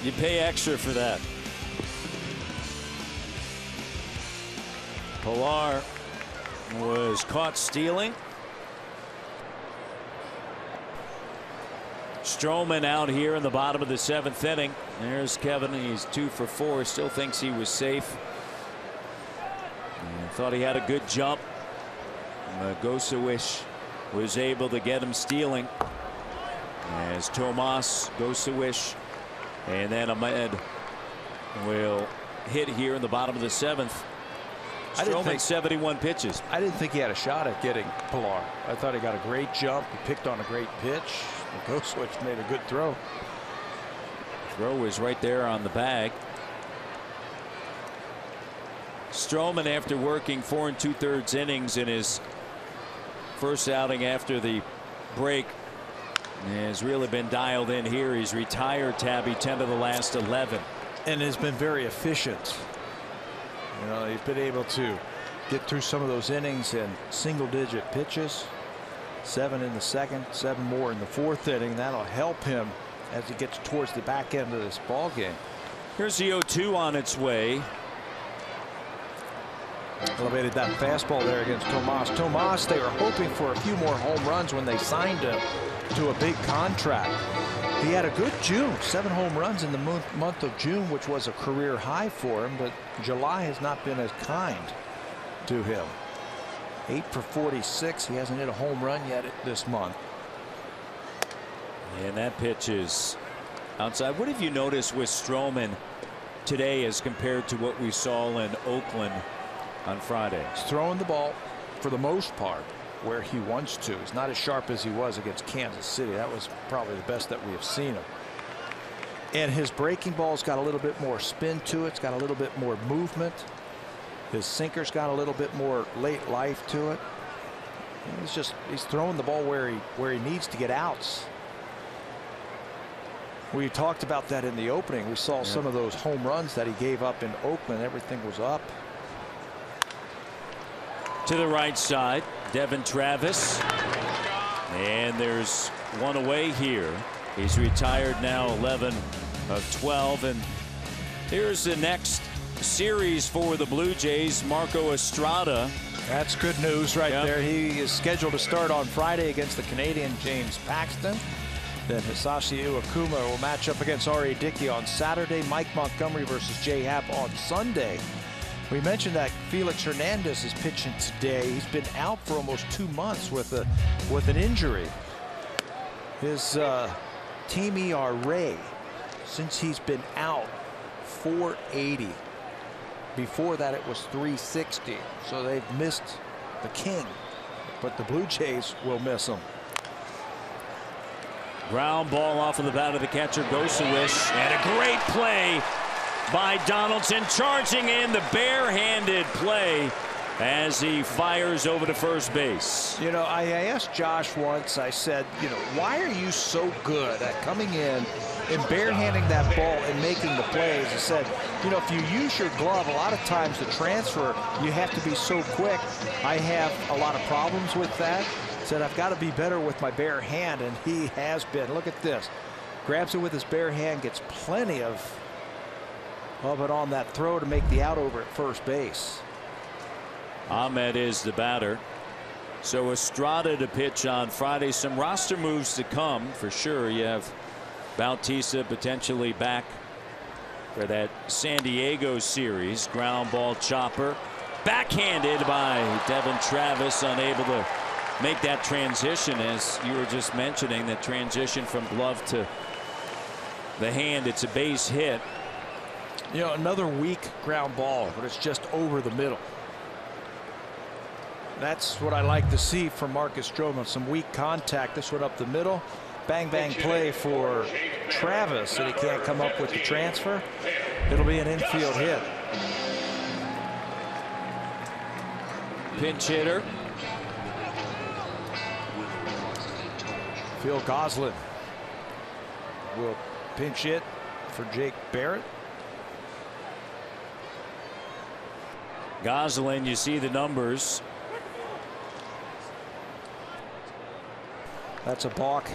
You pay extra for that. Pilar was caught stealing. Stroman out here in the bottom of the 7th inning. There's Kevin. He's 2 for 4. Still thinks he was safe. And thought he had a good jump. Gosewich was able to get him stealing. As Tomas, Gosewich, and then Ahmed will hit here in the bottom of the 7th. Stroman 71 pitches. I didn't think he had a shot at getting Pilar. I thought he got a great jump. He picked on a great pitch. And Gosewich made a good throw. Throw was right there on the bag. Stroman, after working 4 2/3 innings in his first outing after the break, has really been dialed in here. He's retired, Tabby, 10 of the last 11. And has been very efficient. You know, he's been able to get through some of those innings in single-digit pitches. 7 in the 2nd, 7 more in the 4th inning. That'll help him as he gets towards the back end of this ball game. Here's the 0-2 on its way. Elevated that fastball there against Tomas. Tomas, they were hoping for a few more home runs when they signed him to a big contract. He had a good June, 7 home runs in the month of June, which was a career high for him, but July has not been as kind to him. 8 for 46. He hasn't hit a home run yet this month. And that pitch is outside. What have you noticed with Stroman today as compared to what we saw in Oakland on Friday? He's throwing the ball for the most part where he wants to. He's not as sharp as he was against Kansas City. That was probably the best that we have seen him. And his breaking ball's got a little bit more spin to it. It's got a little bit more movement. His sinker's got a little bit more late life to it. He's throwing the ball where he needs to get outs. We talked about that in the opening. We saw some of those home runs that he gave up in Oakland. Everything was up. To the right side, Devin Travis. And there's one away here. He's retired now, 11 of 12. And here's the next series for the Blue Jays, Marco Estrada. That's good news right there. He is scheduled to start on Friday against the Canadian James Paxton. Then Hisashi Iwakuma will match up against R.A. Dickey on Saturday. Mike Montgomery versus Jay Happ on Sunday. We mentioned that Felix Hernandez is pitching today. He's been out for almost 2 months with an injury. His team ERA since he's been out, 480. Before that it was 360. So they've missed the king, but the Blue Jays will miss him. Ground ball off of the bat of the catcher, Gosewich, and a great play by Donaldson, charging in the barehanded play as he fires over to first base. You know, I asked Josh once, I said, you know, why are you so good at coming in and barehanding that ball and making the plays? I said, you know, if you use your glove, a lot of times the transfer, you have to be so quick. I have a lot of problems with that. Said I've got to be better with my bare hand, and he has been. Look at this. Grabs it with his bare hand, gets plenty of it on that throw to make the out over at first base. Ahmed is the batter. So Estrada to pitch on Friday. Some roster moves to come for sure. You have Bautista potentially back for that San Diego series. Ground ball chopper. Backhanded by Devin Travis, unable to make that transition, as you were just mentioning, that transition from glove to the hand. It's a base hit. You know, another weak ground ball, but it's just over the middle. That's what I like to see from Marcus Stroman. Some weak contact. This one up the middle. Bang bang play for Travis, and he can't come up with the transfer. It'll be an infield hit. Pinch hitter. Phil Goslin will pinch hit for Jake Barrett. Goslin, you see the numbers. That's a balk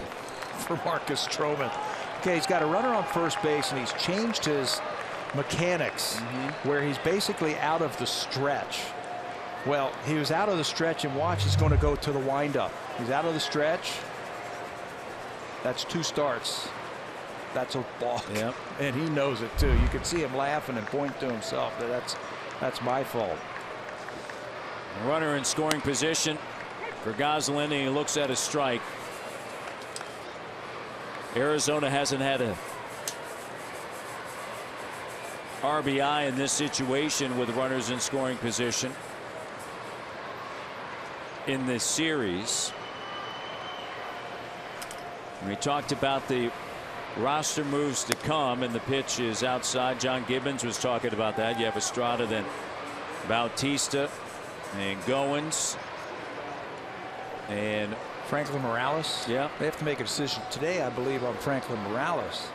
for Marcus Stroman. Okay, he's got a runner on first base, and he's changed his mechanics where he's basically out of the stretch. Well, he was out of the stretch, and watch, he's going to go to the windup. He's out of the stretch. That's 2 starts. That's a balk. Yep. And he knows it too. You can see him laughing and point to himself that that's my fault. Runner in scoring position for Goslin, and he looks at a strike. Arizona hasn't had a RBI in this situation with runners in scoring position in this series. We talked about the roster moves to come, and the pitch is outside. John Gibbons was talking about that. You have Estrada, then Bautista and Goins and Franklin Morales. Yeah. They have to make a decision today, I believe, on Franklin Morales.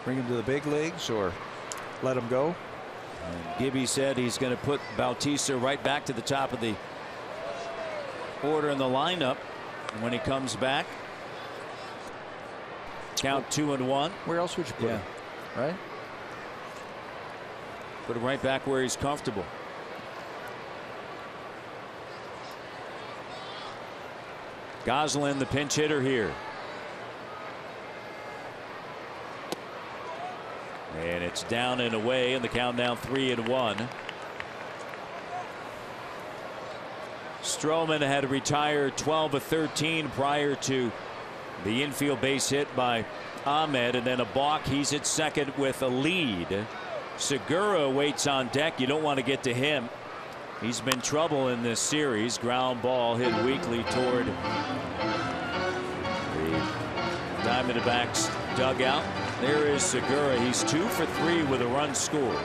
Bring him to the big leagues or let him go. And Gibby said he's going to put Bautista right back to the top of the order in the lineup when he comes back. Count 2-1. Where else would you put him? Right? Put him right back where he's comfortable. Goslin, the pinch hitter here. And it's down and away, and the count now 3-1. Stroman had retired 12 of 13 prior to the infield base hit by Ahmed, and then a balk. He's at second with a lead. Segura waits on deck. You don't want to get to him. He's been trouble in this series. Ground ball hit weakly toward the Diamondbacks dugout. There is Segura. He's 2 for 3 with a run scored.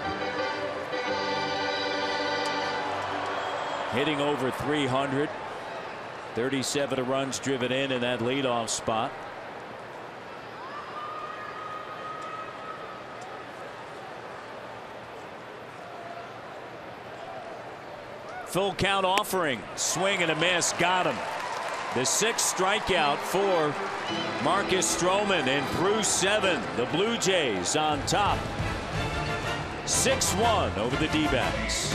Hitting over 300. 37 runs driven in that leadoff spot. Full count offering. Swing and a miss. Got him. The 6th strikeout for Marcus Stroman, and through 7, the Blue Jays on top. 6-1 over the D-backs.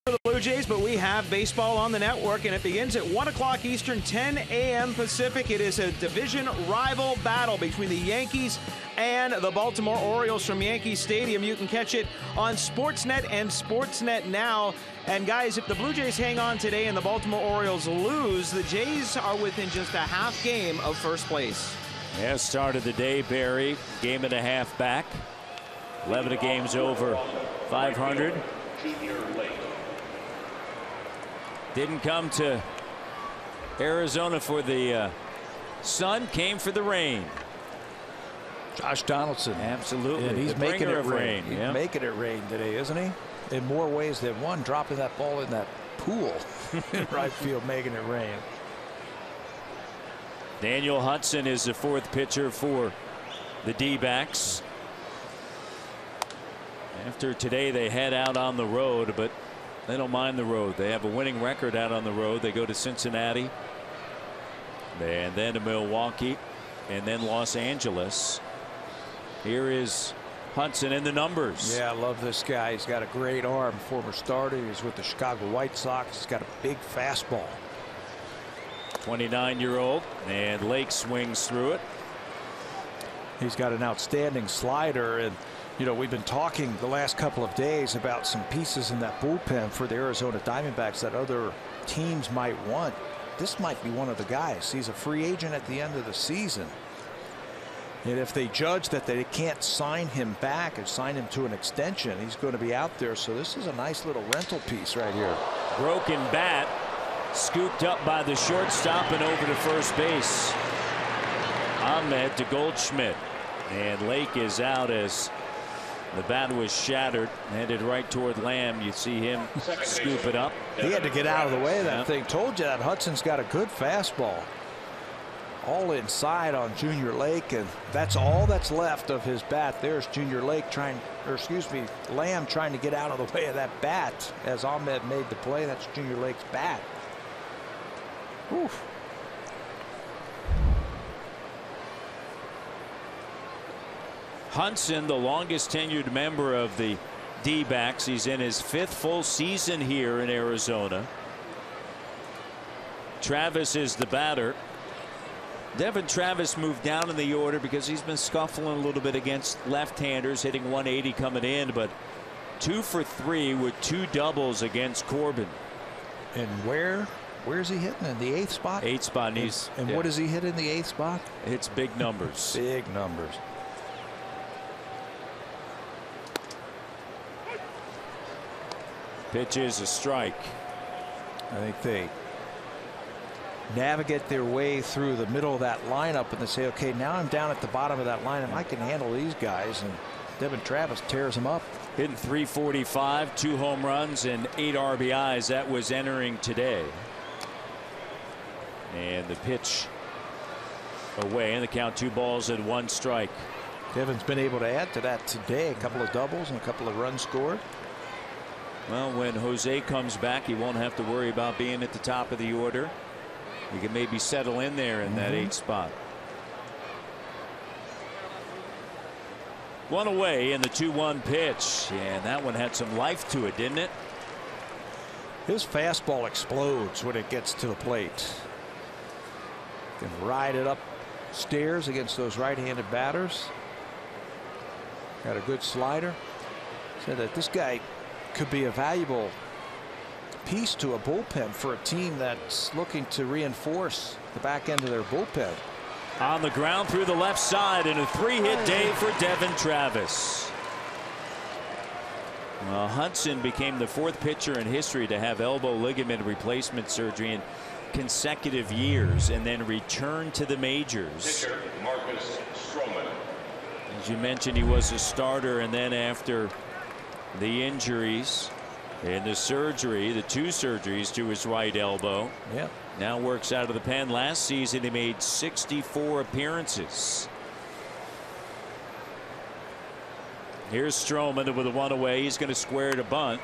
The Blue Jays, but we have baseball on the network, and it begins at 1 o'clock Eastern, 10 a.m. Pacific. It is a division rival battle between the Yankees and the Baltimore Orioles from Yankee Stadium. You can catch it on Sportsnet and Sportsnet Now. And guys, if the Blue Jays hang on today and the Baltimore Orioles lose, the Jays are within just a half game of first place. Yeah, start of the day, Barry. Game and a half back. 11 of games over 500. Didn't come to Arizona for the sun, came for the rain. Josh Donaldson. Absolutely. And he's making it rain. He's yeah. making it rain today, isn't he? In more ways than one, dropping that ball in that pool in right field, making it rain. Daniel Hudson is the 4th pitcher for the D-backs. After today, they head out on the road, but They don't mind the road. They have a winning record out on the road. They go to Cincinnati, and then to Milwaukee, and then Los Angeles. Here is Hudson in the numbers. Yeah, I love this guy. He's got a great arm. Former starter. He's with the Chicago White Sox. He's got a big fastball. 29-year-old, and Lake swings through it. He's got an outstanding slider, and you know, we've been talking the last couple of days about some pieces in that bullpen for the Arizona Diamondbacks that other teams might want. This might be one of the guys. He's a free agent at the end of the season. And if they judge that they can't sign him back and sign him to an extension, he's going to be out there. So this is a nice little rental piece right here. Broken bat, scooped up by the shortstop and over to first base. Ahmed to Goldschmidt, and Lake is out as the bat was shattered, headed right toward Lamb. You see him scoop it up. He had to get out of the way of that thing. Told you that Hudson's got a good fastball. All inside on Junior Lake, and that's all that's left of his bat. There's Junior Lake trying, or excuse me, Lamb trying to get out of the way of that bat as Ahmed made the play. That's Junior Lake's bat. Oof. Hudson, the longest tenured member of the D-backs. He's in his 5th full season here in Arizona. Travis is the batter. Devin Travis moved down in the order because he's been scuffling a little bit against left-handers, hitting 180 coming in, but 2 for 3 with 2 doubles against Corbin. And where's he hitting? In the 8th spot? 8th spot. And what does he hit in the 8th spot? It's big numbers. Big numbers. Pitch is a strike. I think they navigate their way through the middle of that lineup, and they say, okay, now I'm down at the bottom of that lineup. I can handle these guys, and Devin Travis tears them up. Hitting .345, 2 home runs and 8 RBIs. That was entering today. And the pitch away, and the count 2 balls and 1 strike. Devin's been able to add to that today. A couple of doubles and a couple of runs scored. Well, when Jose comes back, he won't have to worry about being at the top of the order. He can maybe settle in there in that 8th spot. 1 away in the 2-1 pitch, and that one had some life to it, didn't it? His fastball explodes when it gets to the plate. Can ride it upstairs against those right-handed batters. Got a good slider. Said that this guy could be a valuable piece to a bullpen for a team that's looking to reinforce the back end of their bullpen. On the ground through the left side, and a 3-hit day for Devin Travis. Well, Hudson became the 4th pitcher in history to have elbow ligament replacement surgery in consecutive years and then return to the majors. Pitcher Marcus Stroman. As you mentioned, he was a starter, and then after the injuries and the surgery, the 2 surgeries to his right elbow, now works out of the pen. Last season he made 64 appearances. Here's Stroman with a 1 away. He's going to square to bunt,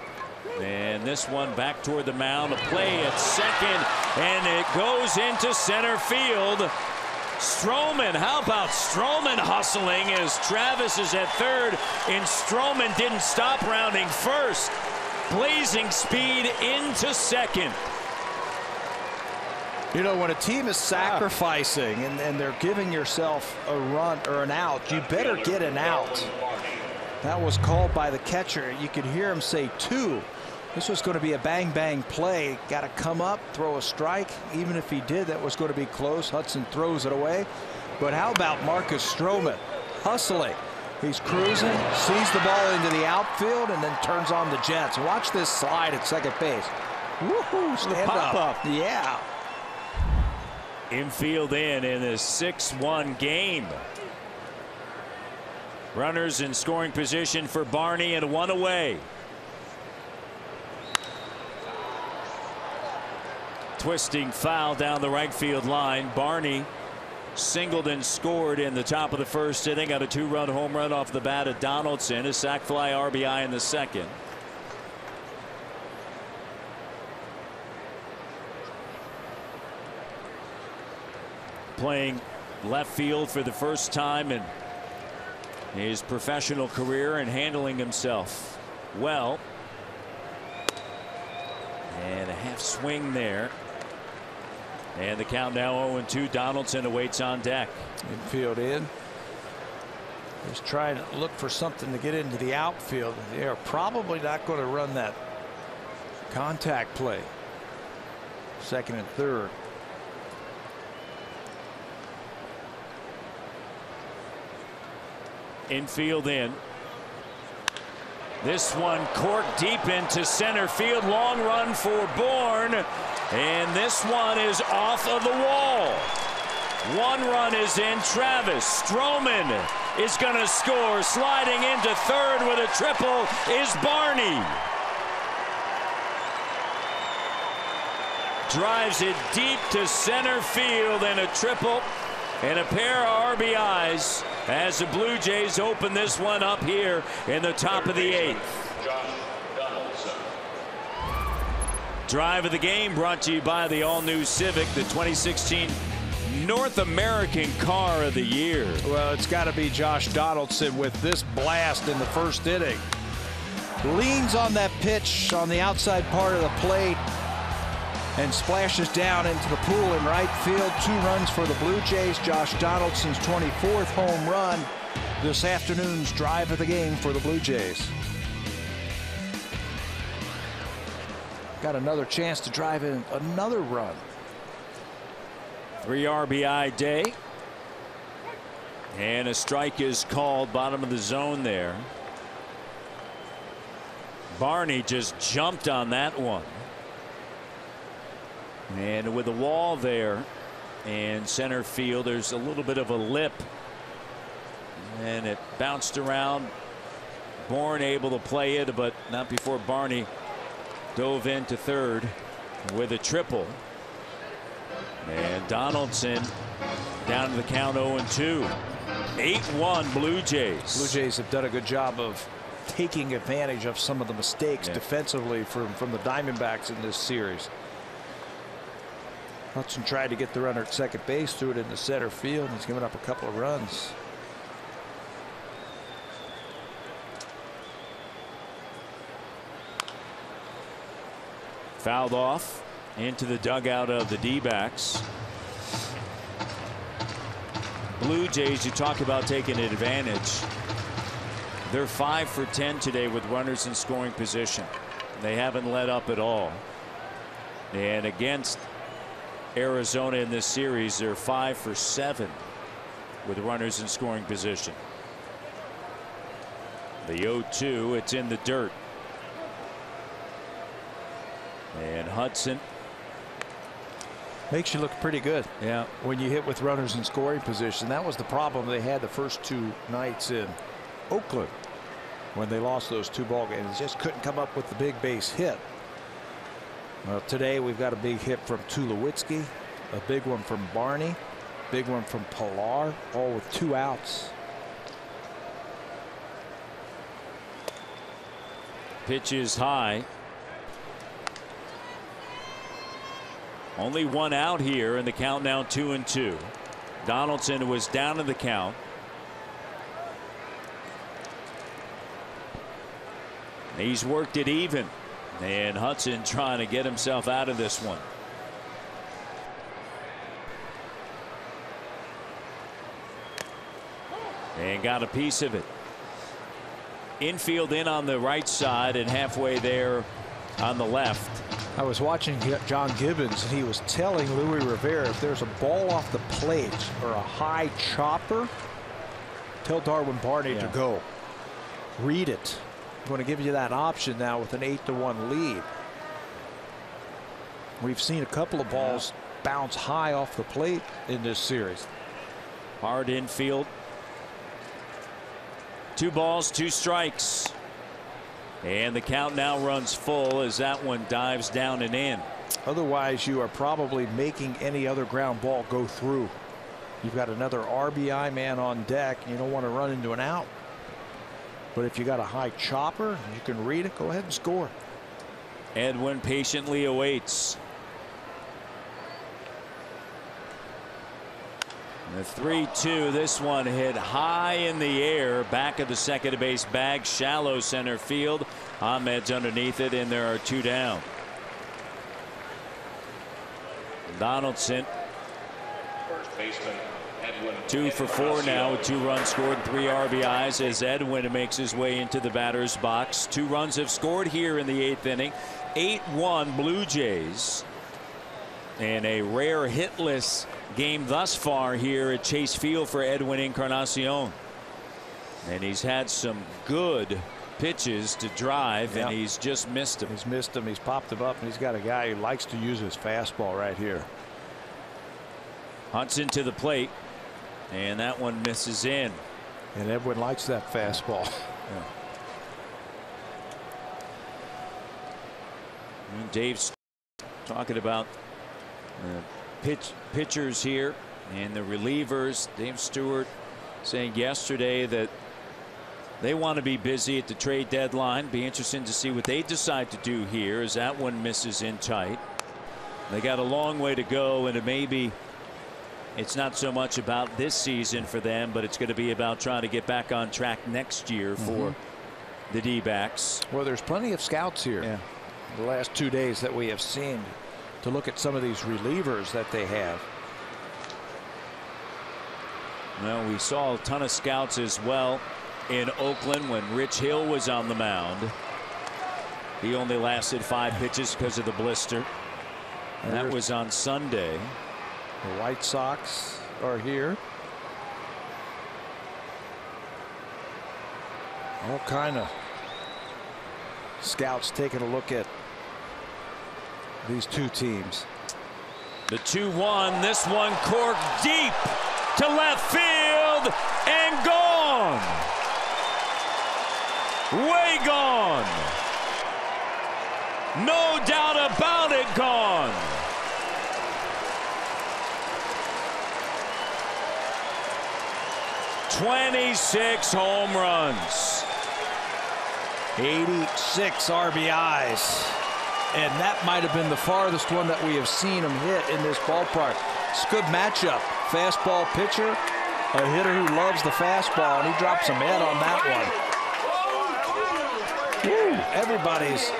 and this one back toward the mound. A play at second, and it goes into center field. Stroman, how about Stroman hustling as Travis is at third, and Stroman didn't stop rounding first. Blazing speed into second. You know, when a team is sacrificing and they're giving yourself a run or an out, you better get an out. That was called by the catcher. You could hear him say 2. This was going to be a bang bang play. Got to come up, throw a strike. Even if he did, that was going to be close. Hudson throws it away. But how about Marcus Stroman hustling? He's cruising, sees the ball into the outfield, and then turns on the Jets. Watch this slide at second base. Woohoo! Stand up. Yeah. Infield in a 6-1 game. Runners in scoring position for Barney, and 1 away. Twisting foul down the right field line. Barney singled and scored in the top of the 1st inning. Got a 2-run home run off the bat of Donaldson. A sac fly RBI in the 2nd. playing left field for the first time in his professional career and handling himself well. And a half swing there. And the count now 0-2. Donaldson awaits on deck. Infield in. He's trying to look for something to get into the outfield. They are probably not going to run that contact play. Second and third. Infield in. This one corked deep into center field. Long run for Bourne. And this one is off of the wall. One run is in. Travis Stroman is going to score. Sliding into third with a triple is Barney. Drives it deep to center field, and a triple and a pair of RBIs as the Blue Jays open this one up here in the top of the 8th. Drive of the game brought to you by the all-new Civic, the 2016 North American Car of the Year. Well, it's got to be Josh Donaldson with this blast in the first inning. Leans on that pitch on the outside part of the plate and splashes down into the pool in right field. 2 runs for the Blue Jays. Josh Donaldson's 24th home run. This afternoon's drive of the game for the Blue Jays. Got another chance to drive in another run. 3 RBI day. And a strike is called, bottom of the zone there. Barney just jumped on that one. And with the wall there and center field, there's a little bit of a lip. And it bounced around. Bourne able to play it, but not before Barney dove into third with a triple. And Donaldson down to the count 0-2. 8-1 Blue Jays. Blue Jays have done a good job of taking advantage of some of the mistakes defensively from the Diamondbacks in this series. Hudson tried to get the runner at second base, threw it into center field. He's given up a couple of runs. Fouled off into the dugout of the D-backs. Blue Jays, you talk about taking advantage. They're 5 for 10 today with runners in scoring position. They haven't let up at all. And against Arizona in this series, they're 5 for 7 with runners in scoring position. The 0-2, it's in the dirt. And Hudson makes you look pretty good. Yeah, when you hit with runners in scoring position. That was the problem they had the first 2 nights in Oakland when they lost those 2 ball games. Just couldn't come up with the big base hit. Well, today we've got a big hit from Tulowitzki, a big one from Barney, big one from Pilar, all with 2 outs. Pitch is high. Only 1 out here, and the count now 2-2. Donaldson was down in the count. He's worked it even. And Hudson trying to get himself out of this one. And got a piece of it. Infield in on the right side and halfway there on the left. I was watching John Gibbons, and he was telling Louis Rivera, if there's a ball off the plate or a high chopper, tell Darwin Barney to go. Read it. I'm going to give you that option now with an 8-1 lead. We've seen a couple of balls bounce high off the plate in this series. Hard infield. 2 balls, 2 strikes. And the count now runs full as that one dives down and in. Otherwise, you are probably making any other ground ball go through. You've got another RBI man on deck. You don't want to run into an out. But if you got a high chopper, you can read it, go ahead and score. Edwin patiently awaits. The 3-2. This one hit high in the air, back of the second base bag, shallow center field. Ahmed's underneath it, and there are 2 down. Donaldson, 2 for 4 now with 2 runs scored, 3 RBIs as Edwin makes his way into the batter's box. 2 runs have scored here in the 8th inning. 8-1 Blue Jays, and a rare hitless game thus far here at Chase Field for Edwin Encarnacion. And he's had some good pitches to drive, and he's just missed them. He's missed them. He's popped them up, and he's got a guy who likes to use his fastball right here. Hudson to the plate, and that one misses in. And Edwin likes that fastball. And Dave's talking about pitchers here and the relievers. Dave Stewart saying yesterday that they want to be busy at the trade deadline. Be interesting to see what they decide to do here, as that one misses in tight. They got a long way to go, and it's not so much about this season for them, but it's going to be about trying to get back on track next year for the D-backs. Well, there's plenty of scouts here. The last 2 days that we have seen to look at some of these relievers that they have. Well, we saw a ton of scouts as well in Oakland when Rich Hill was on the mound. He only lasted 5 pitches because of the blister. And that was on Sunday. The White Sox are here. All kind of scouts taking a look at these 2 teams. The 2-1. This one corked deep to left field and gone. Way gone. No doubt about it, gone. '26 home runs. 86 RBIs. And that might have been the farthest one that we have seen him hit in this ballpark. It's a good matchup. Fastball pitcher, a hitter who loves the fastball, and he drops some head on that one. Woo. Everybody's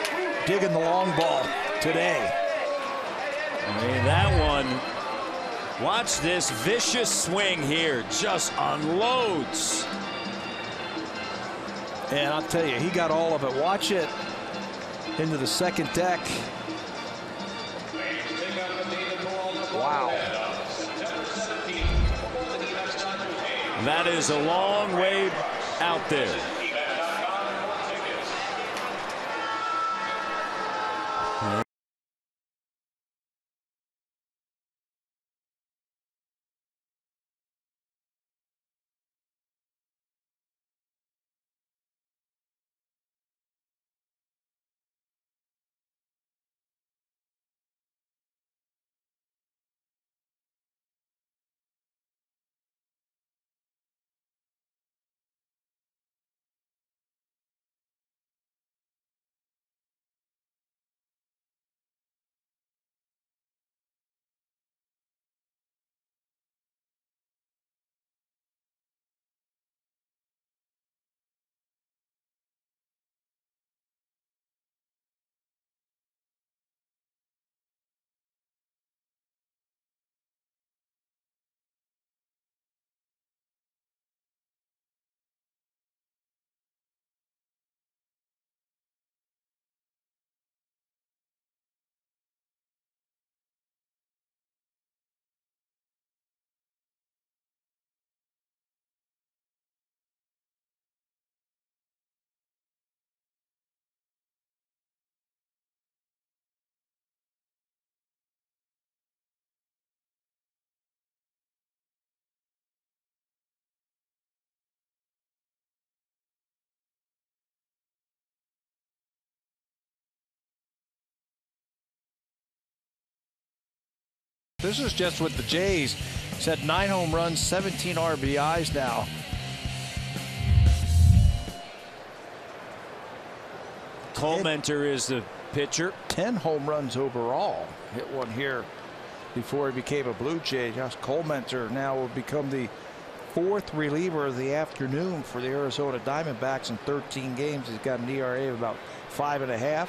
digging the long ball today. I mean, that one, watch this vicious swing here, just unloads. And I'll tell you, he got all of it. Watch it into the second deck. Wow. That is a long way out there. This is just with the Jays. He's had 9 home runs, 17 RBIs now. Clementer is the pitcher. 10 home runs overall. Hit one here before he became a Blue Jay. Josh Colmenter now will become the 4th reliever of the afternoon for the Arizona Diamondbacks in 13 games. He's got an ERA of about 5.5.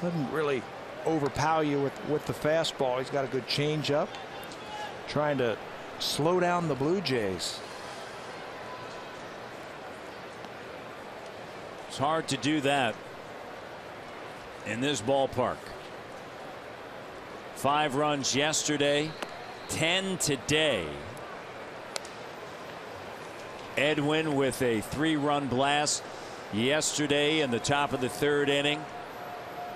Doesn't really overpower you with the fastball. He's got a good changeup. Trying to slow down the Blue Jays. It's hard to do that in this ballpark. 5 runs yesterday, 10 today. Edwin with a 3-run blast yesterday in the top of the 3rd inning.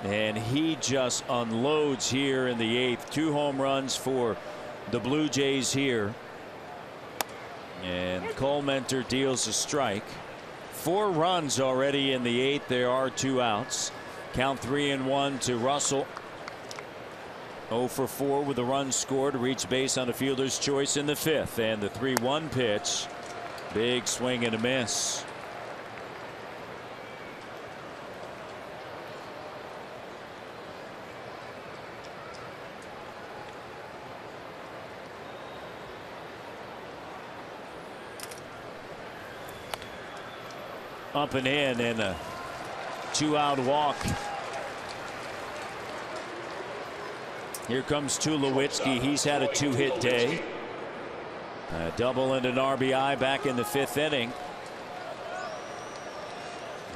And he just unloads here in the 8th. 2 home runs for the Blue Jays here. And Colmenter deals a strike. 4 runs already in the 8th. There are 2 outs. Count 3-1 to Russell. 0 for 4 with a run scored. Reach base on a fielder's choice in the 5th. And the 3-1 pitch. Big swing and a miss. Up and in, and a 2-out walk. Here comes Tulowitzki. He's had a 2-hit day. A double and an RBI back in the 5th inning.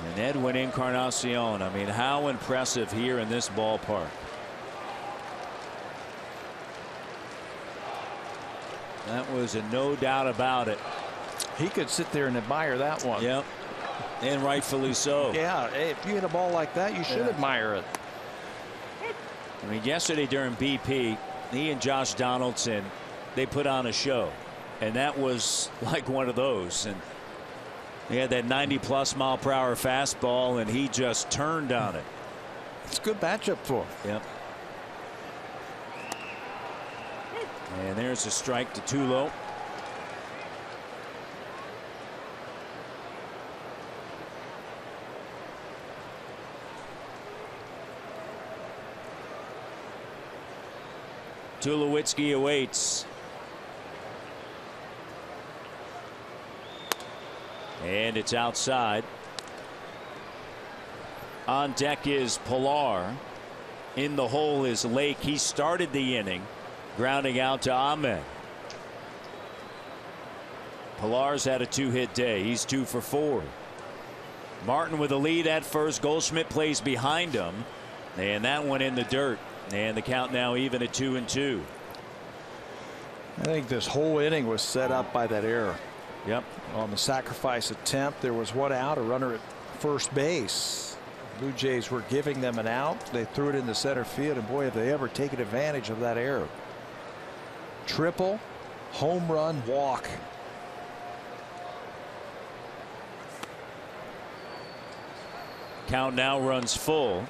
And Edwin Encarnacion, I mean, how impressive here in this ballpark. That was a no doubt about it. He could sit there and admire that one. Yep. And rightfully so. Yeah, if you hit a ball like that, you should admire it. I mean, yesterday during BP, he and Josh Donaldson, they put on a show, and that was like one of those. And he had that 90+ mile-per-hour fastball, and he just turned on it. It's a good matchup for him. Yep. And there's a strike to Tulo. Tulowitzki awaits. And it's outside. On deck is Pilar. In the hole is Lake. He started the inning grounding out to Ahmed. Pilar's had a 2-hit day. He's 2 for 4. Martin with a lead at first. Goldschmidt plays behind him, and that one in the dirt. And the count now even at 2-2. I think this whole inning was set up by that error. Yep. On the sacrifice attempt, there was 1 out, a runner at first base. Blue Jays were giving them an out. They threw it into center field, and boy, have they ever taken advantage of that error. Triple, home run, walk. Count now runs full.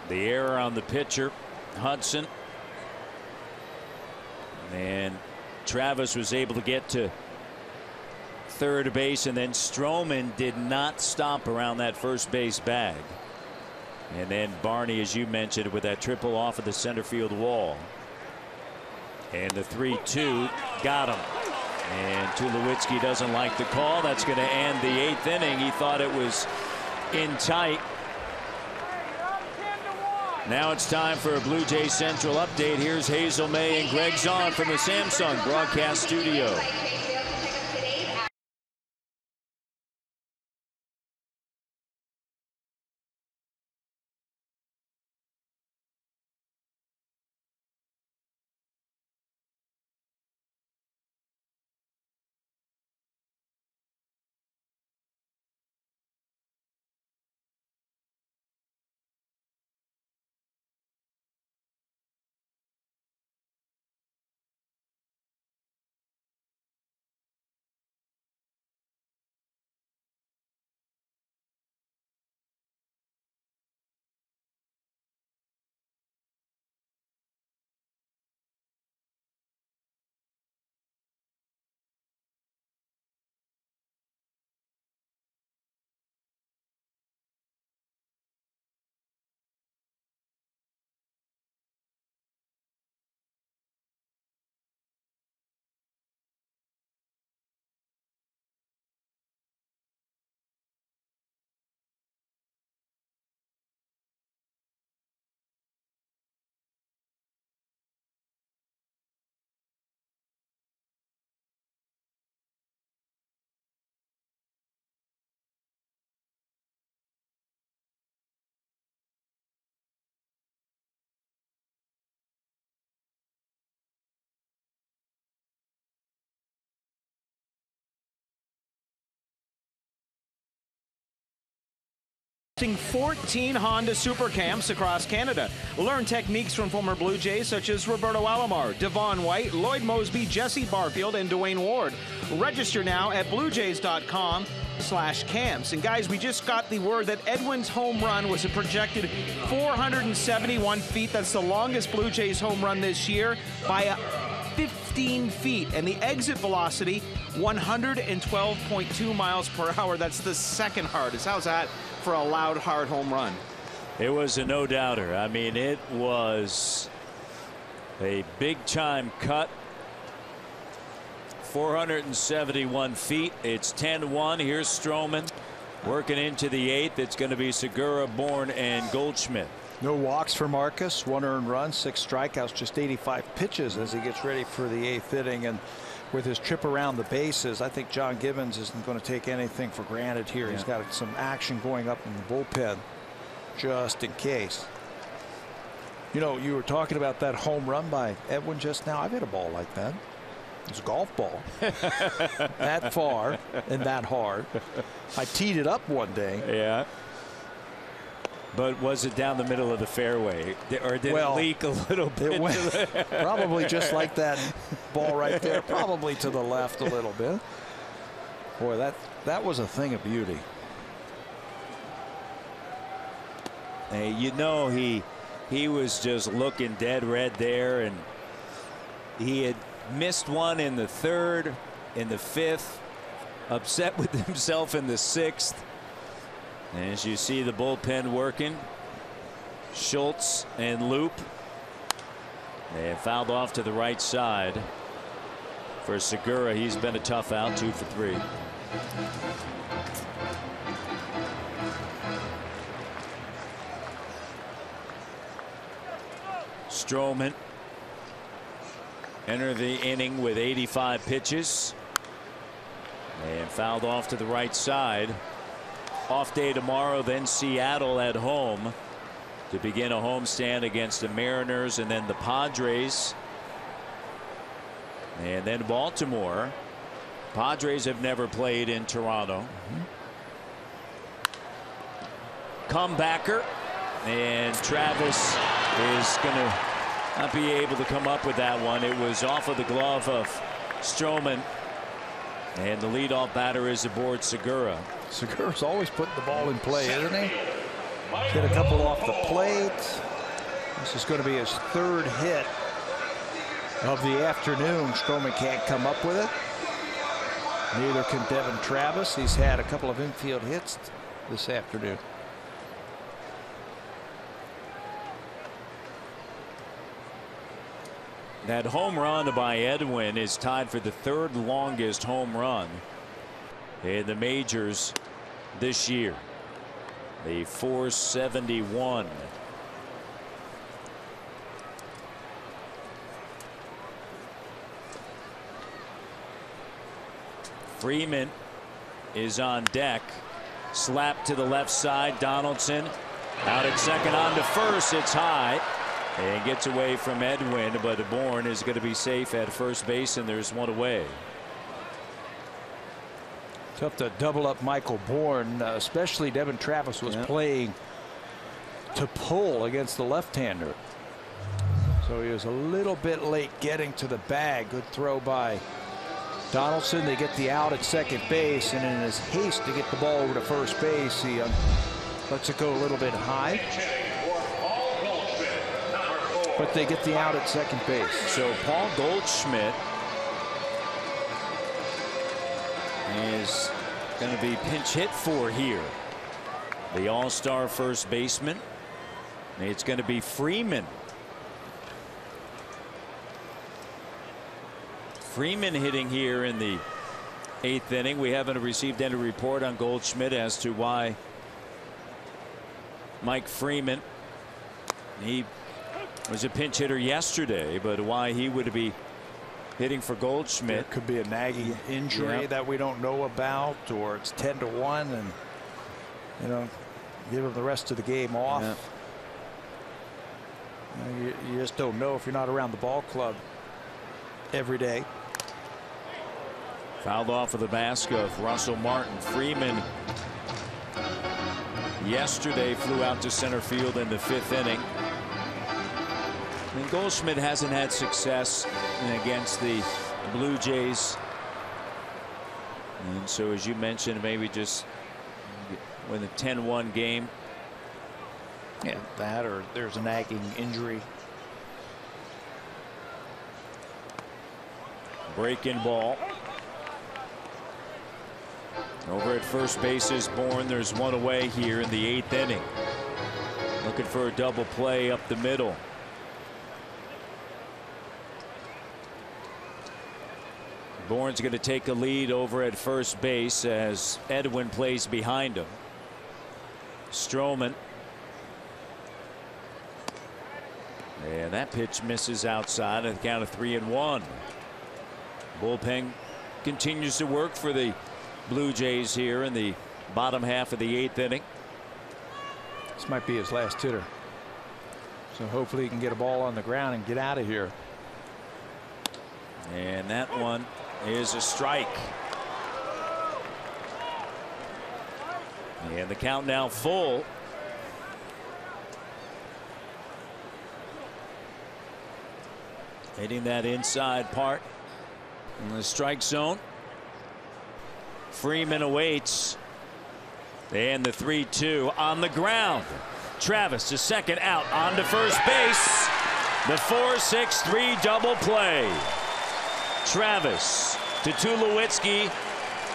The error on the pitcher, Hudson. And Travis was able to get to third base, and then Stroman did not stop around that first base bag. And then Barney, as you mentioned, with that triple off of the center field wall. And the 3-2 got him. And Tulowitzki doesn't like the call. That's going to end the 8th inning. He thought it was in tight. Now it's time for a Blue Jay Central update. Here's Hazel May and Greg Zahn from the Samsung broadcast studio. 14 Honda Super Camps across Canada. Learn techniques from former Blue Jays such as Roberto Alomar, Devon White, Lloyd Mosby, Jesse Barfield, and Dwayne Ward. Register now at bluejays.com/camps. And guys, we just got the word that Edwin's home run was a projected 471 feet. That's the longest Blue Jays home run this year by 15 feet. And the exit velocity, 112.2 miles per hour. That's the second hardest. How's that for a loud, hard home run? It was a no-doubter. I mean, it was a big-time cut. 471 feet. It's 10-1. Here's Stroman working into the 8th. It's going to be Segura, Bourne, and Goldschmidt. No walks for Marcus. 1 earned run, 6 strikeouts, just 85 pitches as he gets ready for the 8th inning. And with his trip around the bases, I think John Gibbons isn't going to take anything for granted here. Yeah. He's got some action going up in the bullpen just in case. You know, you were talking about that home run by Edwin just now. I've hit a ball like that. It's a golf ball that far and that hard. I teed it up one day. Yeah. But was it down the middle of the fairway, or did it leak a little bit? It went probably just like that ball right there, probably to the left a little bit. Boy, that was a thing of beauty. Hey, you know, he was just looking dead red there, and he had missed one in the 3rd, in the 5th, upset with himself in the 6th. As you see the bullpen working, Schultz and Loop. They have fouled off to the right side for Segura. He's been a tough out, 2 for 3. Stroman enter the inning with 85 pitches and fouled off to the right side. Off day tomorrow, then Seattle at home to begin a homestand against the Mariners, and then the Padres, and then Baltimore. Padres have never played in Toronto. Comebacker, and Travis is going to not be able to come up with that one. It was off of the glove of Stroman, and the leadoff batter is aboard Segura. Segura's always putting the ball in play, isn't he? Hit a couple off the plate. This is going to be his 3rd hit of the afternoon. Stroman can't come up with it. Neither can Devin Travis. He's had a couple of infield hits this afternoon. That home run by Edwin is tied for the 3rd longest home run in the majors this year. The 471. Freeman is on deck. Slap to the left side. Donaldson out at second, on to first. It's high and gets away from Edwin, but Bourne is going to be safe at first base, and there's one away. Tough to double up Michael Bourne, especially Devin Travis was playing to pull against the left-hander. So he was a little bit late getting to the bag. Good throw by Donaldson. They get the out at second base, and in his haste to get the ball over to first base, he lets it go a little bit high. But they get the out at second base. So Paul Goldschmidt is going to be pinch hit for here. The all-star first baseman. It's going to be Freeman. Freeman hitting here in the 8th inning. We haven't received any report on Goldschmidt as to why Mike Freeman, he was a pinch hitter yesterday, but why he would be hitting for Goldschmidt. There could be a nagging injury that we don't know about, or it's 10-1, and give him the rest of the game off. You just don't know if you're not around the ball club every day. Fouled off of the mask of Russell Martin. Freeman yesterday flew out to center field in the 5th inning. And Goldschmidt hasn't had success against the Blue Jays. And so, as you mentioned, maybe just with a 10-1 game. Yeah, that or there's a nagging injury. Breaking ball. Over at first base is Bourne. There's one away here in the 8th inning. Looking for a double play up the middle. Bourne's going to take a lead over at first base as Edwin plays behind him. Stroman. And that pitch misses outside at the count of 3-1. Bullpen continues to work for the Blue Jays here in the bottom half of the 8th inning. This might be his last hitter. So hopefully he can get a ball on the ground and get out of here. And that one is a strike. And the count now full. Hitting that inside part in the strike zone. Freeman awaits. And the 3-2 on the ground. Travis to second, out onto first base. The 4-6-3 double play. Travis to Tulowitzki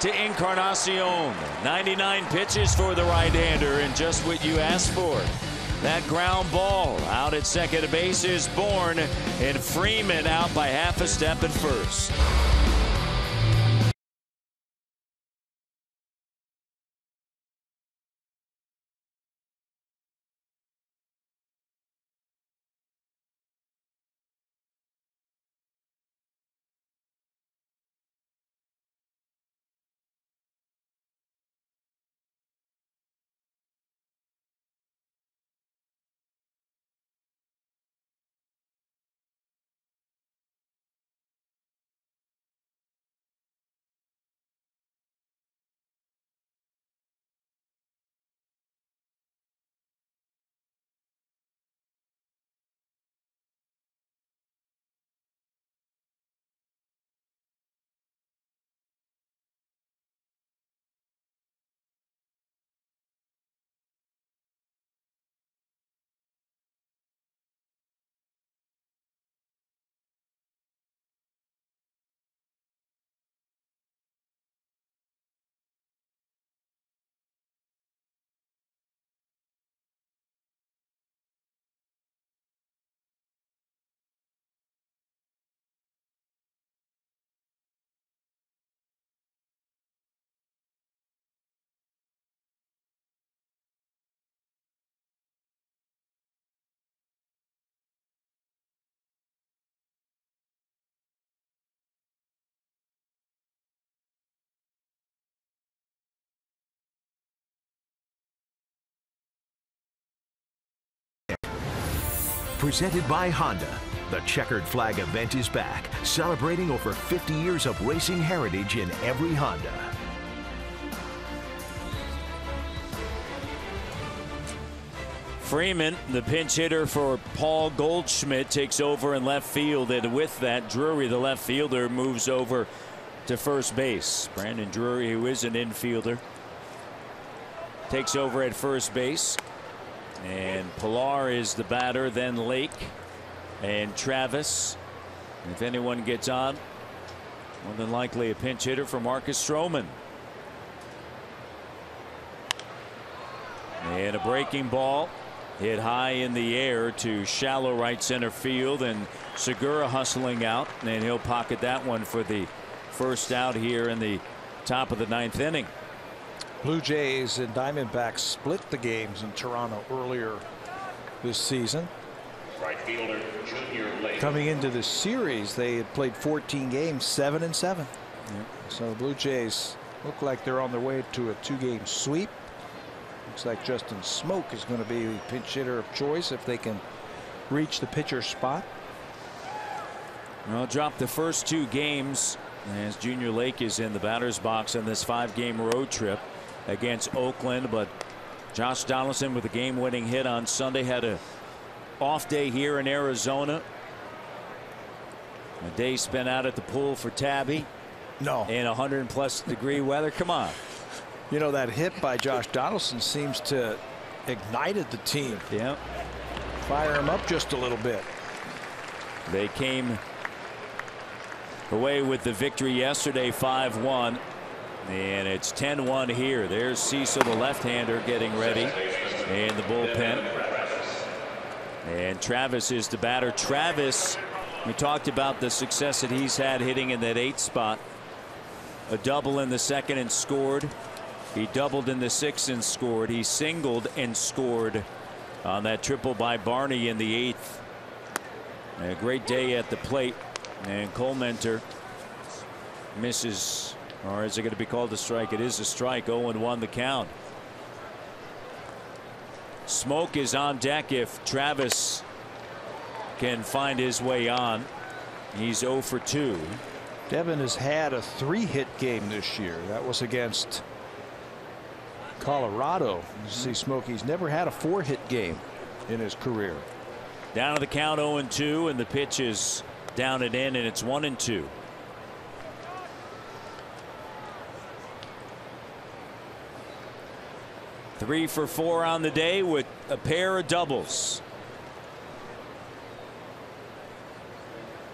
to Encarnacion. 99 pitches for the right-hander, and just what you asked for. That ground ball out at second base is Bourne, and Freeman out by half a step at first. Presented by Honda. The Checkered Flag event is back, celebrating over 50 years of racing heritage in every Honda. Freeman, the pinch hitter for Paul Goldschmidt, takes over in left field, and with that, Drury, the left fielder, moves over to first base. Brandon Drury, who is an infielder, takes over at first base. And Pilar is the batter, then Lake and Travis. If anyone gets on, more than likely a pinch hitter for Marcus Stroman. And a breaking ball hit high in the air to shallow right center field, and Segura hustling out, and he'll pocket that one for the first out here in the top of the 9th inning. Blue Jays and Diamondbacks split the games in Toronto earlier this season. Right fielder Junior Lake. Coming into the series, they had played 14 games, 7-7. Yep. So the Blue Jays look like they're on their way to a 2-game sweep. Looks like Justin Smoke is going to be the pinch hitter of choice if they can reach the pitcher spot. Well, drop the first 2 games as Junior Lake is in the batter's box in this 5-game road trip against Oakland, but Josh Donaldson with a game-winning hit on Sunday. Had a off day here in Arizona. A day spent out at the pool for Tabby. No. In 100+ degree weather. Come on. You know, that hit by Josh Donaldson seems to ignited the team. Yeah. Fire him up just a little bit. They came away with the victory yesterday, 5-1. And it's 10-1 here. There's Cecil, the left-hander, getting ready in the bullpen. And Travis is the batter. Travis, we talked about the success that he's had hitting in that 8th spot. A double in the 2nd and scored. He doubled in the 6th and scored. He singled and scored on that triple by Barney in the 8th. A great day at the plate. And Cole Mentor misses, or is it going to be called a strike? It is a strike. 0-1 the count. Smoke is on deck if Travis can find his way on. He's 0 for 2. Devin has had a 3-hit game this year. That was against Colorado. You see Smokey's never had a 4-hit game in his career. Down to the count 0-2, and the pitch is down and in, and it's 1-2. Three for 4 on the day with a pair of doubles.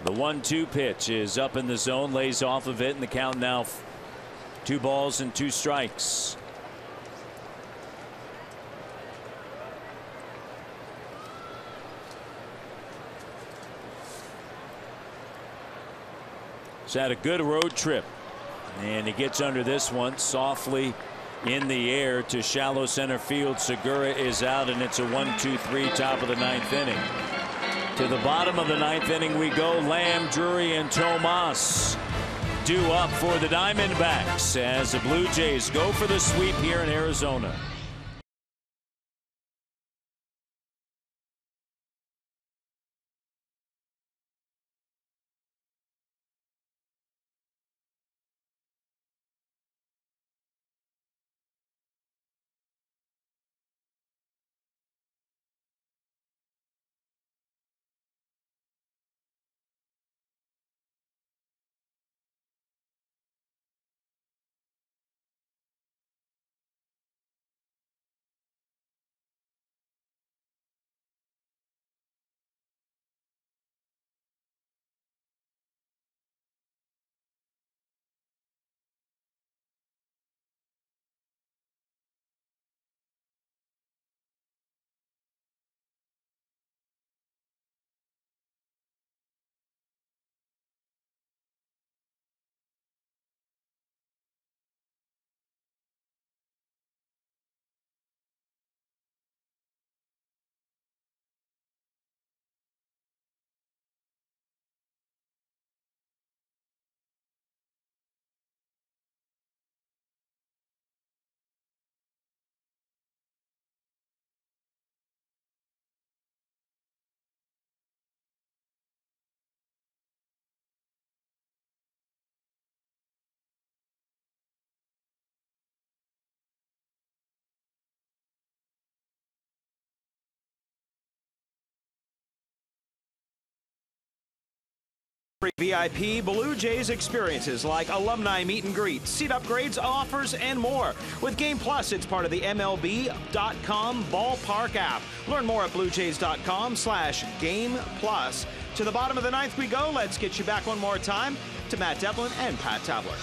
The 1-2 pitch is up in the zone, lays off of it, and the count now 2 balls and 2 strikes. He's had a good road trip, and he gets under this one softly in the air to shallow center field. Segura is out, and it's a 1-2-3 top of the 9th inning. To the bottom of the 9th inning we go. Lamb, Drury, and Tomas due up for the Diamondbacks as the Blue Jays go for the sweep here in Arizona. VIP Blue Jays experiences like alumni meet and greet, seat upgrades, offers, and more. With Game Plus, it's part of the MLB.com ballpark app. Learn more at BlueJays.com/Game Plus. To the bottom of the 9th we go. Let's get you back one more time to Matt Devlin and Pat Tabler.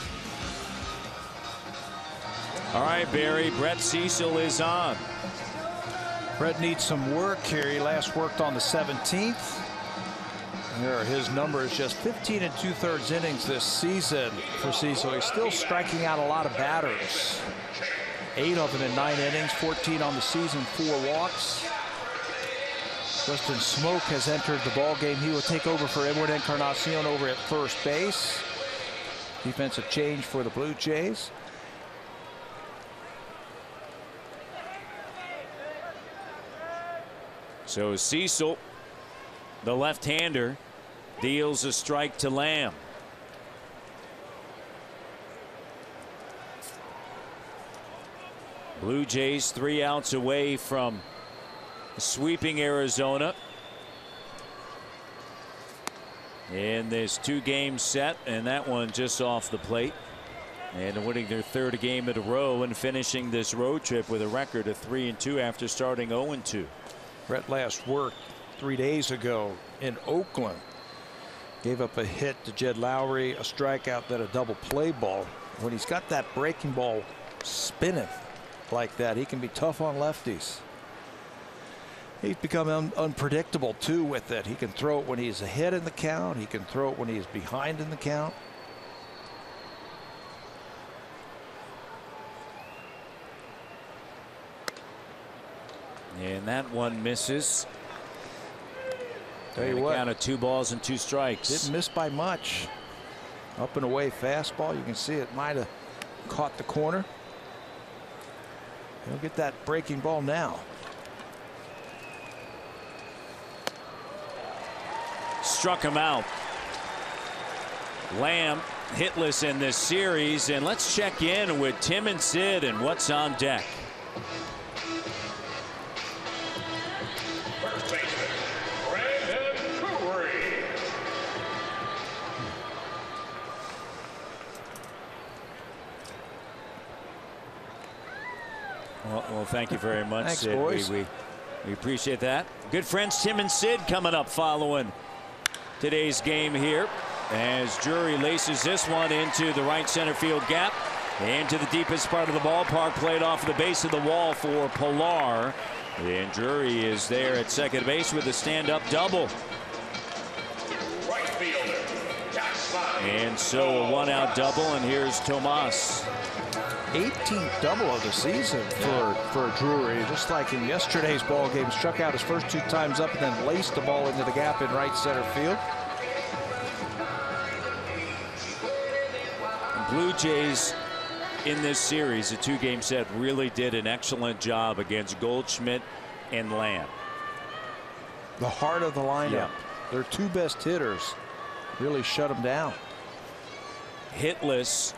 All right, Barry. Brett Cecil is on. Brett needs some work here. He last worked on the 17th. Here are his numbers. Just 15 2/3 innings this season for Cecil. He's still striking out a lot of batters. 8 of them in 9 innings, 14 on the season, 4 walks. Justin Smoke has entered the ball game. He will take over for Edward Encarnacion over at first base. Defensive change for the Blue Jays. So Cecil, the left-hander, deals a strike to Lamb. Blue Jays 3 outs away from sweeping Arizona in this 2-game set, and that one just off the plate, and winning their 3rd game in a row and finishing this road trip with a record of 3-2 after starting 0-2. Brett last worked 3 days ago in Oakland. Gave up a hit to Jed Lowry, a strikeout, then a double play ball. When he's got that breaking ball spinning like that, he can be tough on lefties. He's become unpredictable too with it. He can throw it when he's ahead in the count. He can throw it when he's behind in the count. And that one misses. Tell you what, count of 2 balls and 2 strikes. Didn't miss by much. Up and away fastball. You can see it might have caught the corner. He'll get that breaking ball now. Struck him out. Lamb hitless in this series, and let's check in with Tim and Sid and what's on deck. Well, thank you very much. Thanks, Sid. boys. We appreciate that. Good friends Tim and Sid coming up following today's game here as Drury laces this one into the right center field gap, into the deepest part of the ballpark, played off the base of the wall for Pilar. And Drury is there at second base with a stand-up double. Right fielder, and so a 1-out double, and here's Tomas. 18th double of the season for Drury, just like in yesterday's ball game. Struck out his first 2 times up and then laced the ball into the gap in right center field. Blue Jays in this series, a 2-game set, really did an excellent job against Goldschmidt and Lamb. The heart of the lineup. Yeah. Their 2 best hitters really shut them down. Hitless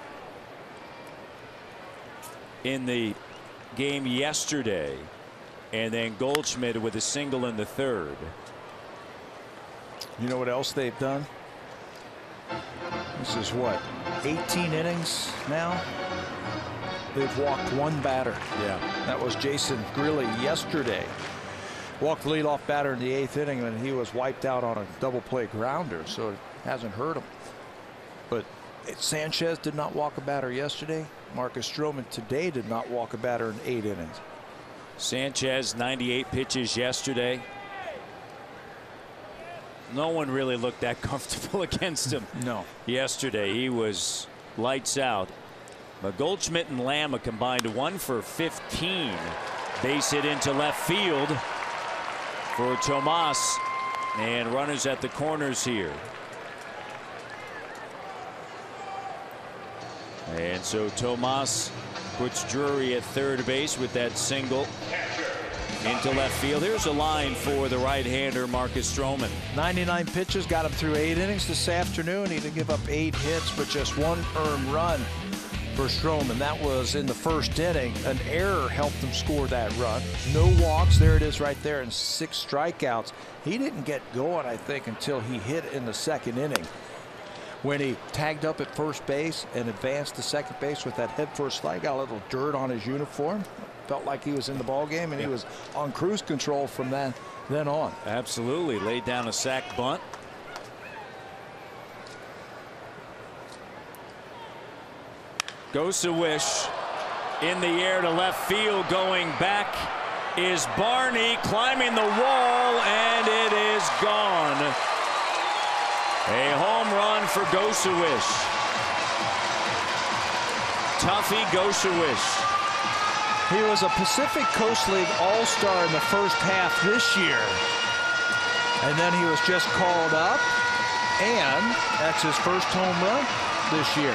in the game yesterday, and then Goldschmidt with a single in the 3rd. You know what else they've done? This is what, 18 innings now? They've walked 1 batter. Yeah. That was Jason Grilli yesterday. Walked the leadoff batter in the 8th inning, and he was wiped out on a double play grounder, so it hasn't hurt him. But Sanchez did not walk a batter yesterday. Marcus Stroman today did not walk a batter in 8 innings. Sanchez 98 pitches yesterday. No one really looked that comfortable against him. No. Yesterday he was lights out. But Goldschmidt and Lamb a combined 1 for 15. Base hit into left field for Tomas, and runners at the corners here. And so Tomas puts Drury at third base with that single into left field. Here's a line for the right-hander Marcus Stroman. 99 pitches, got him through 8 innings this afternoon. He did give up 8 hits, but just 1 earned run for Stroman. That was in the 1st inning. An error helped him score that run. No walks. There it is right there, and 6 strikeouts. He didn't get going, I think, until he hit in the 2nd inning, when he tagged up at first base and advanced to second base with that head first slide. Got a little dirt on his uniform. Felt like he was in the ball game, and he was on cruise control from then on. Absolutely. Laid down a sac bunt. Goes to Wish in the air to left field. Going back is Barney, climbing the wall, and it is gone. A home run for Gosawish. Tuffy Gosawish. He was a Pacific Coast League All-Star in the first half this year. And then he was just called up, and that's his first home run this year.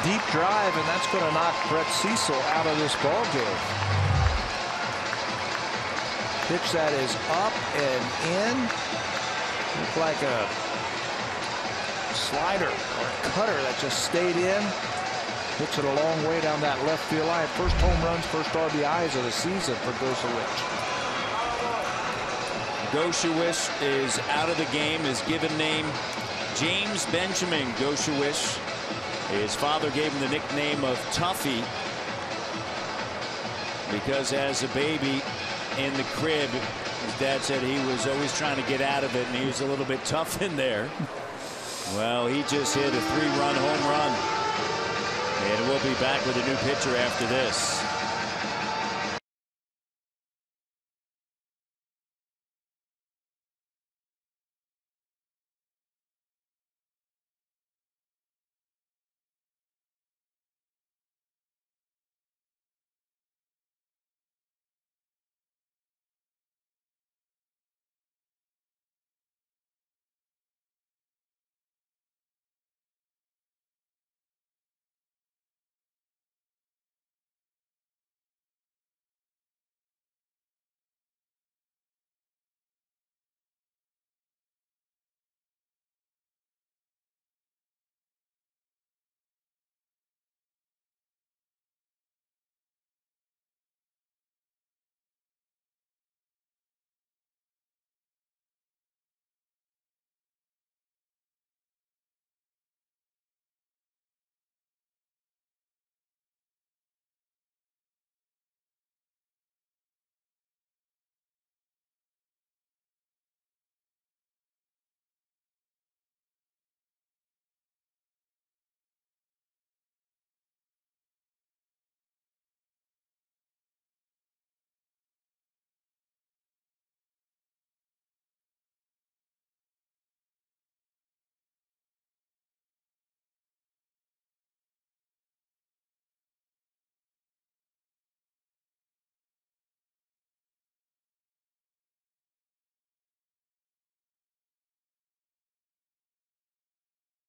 Deep drive, and that's going to knock Brett Cecil out of this ball game. Pitch that is up and in. Looked like a slider or a cutter that just stayed in. Hits it a long way down that left field line. First home runs, first RBIs of the season for Goshawich. Goshawich is out of the game. His given name, James Benjamin Goshawich. His father gave him the nickname of Tuffy because as a baby in the crib, his dad said he was always trying to get out of it and he was a little bit tough in there. Well, he just hit a 3-run home run. And we'll be back with a new pitcher after this.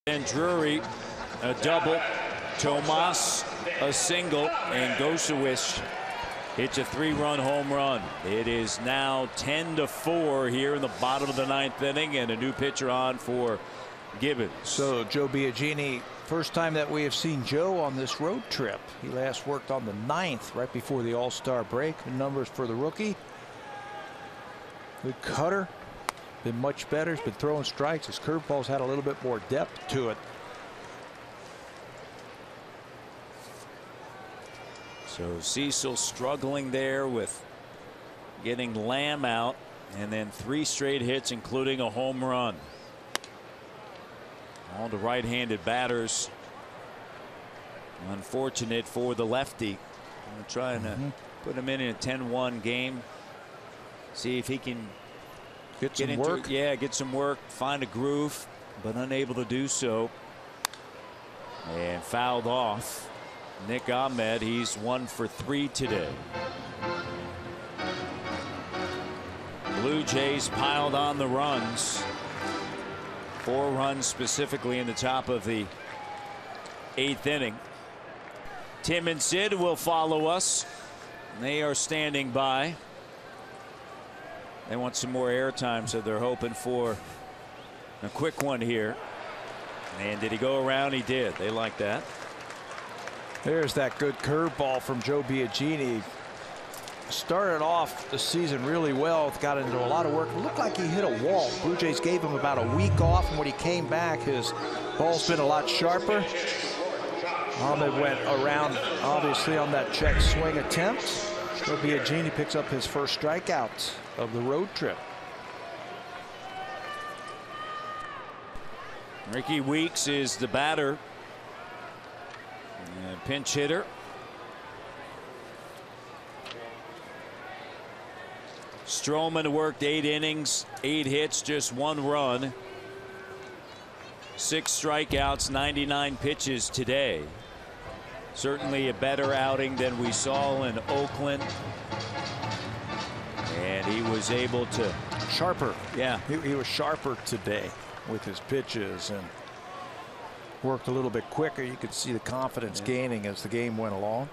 And Drury a double, Tomas a single, and Goshawich hits a 3-run home run. It is now 10-4 here in the bottom of the 9th inning, and a new pitcher on for Gibbons. So Joe Biagini, first time that we have seen Joe on this road trip. He last worked on the 9th right before the All-Star break. The numbers for the rookie. Good cutter. Been much better. He's been throwing strikes. His curveball's had a little bit more depth to it. So Cecil struggling there with getting Lamb out, and then 3 straight hits, including a home run. All the right-handed batters. Unfortunate for the lefty. I'm trying to put him in a 10-1 game. See if he can get some work. Get some work, find a groove, but unable to do so. And fouled off. Nick Ahmed, he's 1 for 3 today. Blue Jays piled on the runs. 4 runs specifically in the top of the 8th inning. Tim and Sid will follow us. They are standing by. They want some more airtime, so they're hoping for a quick one here. And did he go around? He did. They like that. There's that good curveball from Joe Biagini. Started off the season really well. Got into a lot of work. It looked like he hit a wall. Blue Jays gave him about a week off, and when he came back, his ball's been a lot sharper. Ahmed went around, obviously, on that check swing attempt. Joe Biagini picks up his first strikeout of the road trip. Ricky Weeks is the batter. Pinch hitter. Stroman worked 8 innings, 8 hits, just 1 run. 6 strikeouts, 99 pitches today. Certainly a better outing than we saw in Oakland. And he was able to. Sharper. Yeah. He was sharper today with his pitches and worked a little bit quicker. You could see the confidence gaining as the game went along.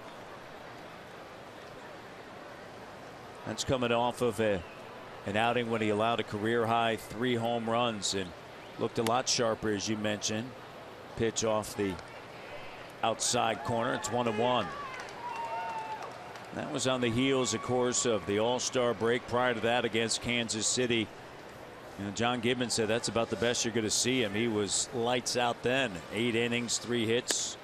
That's coming off of an outing when he allowed a career high 3 home runs and looked a lot sharper, as you mentioned. Pitch off the outside corner. It's 1-1. That was on the heels, of course, of the All-Star break. Prior to that, against Kansas City, you know, John Gibbons said that's about the best you're going to see him. He was lights out then. 8 innings, 3 hits,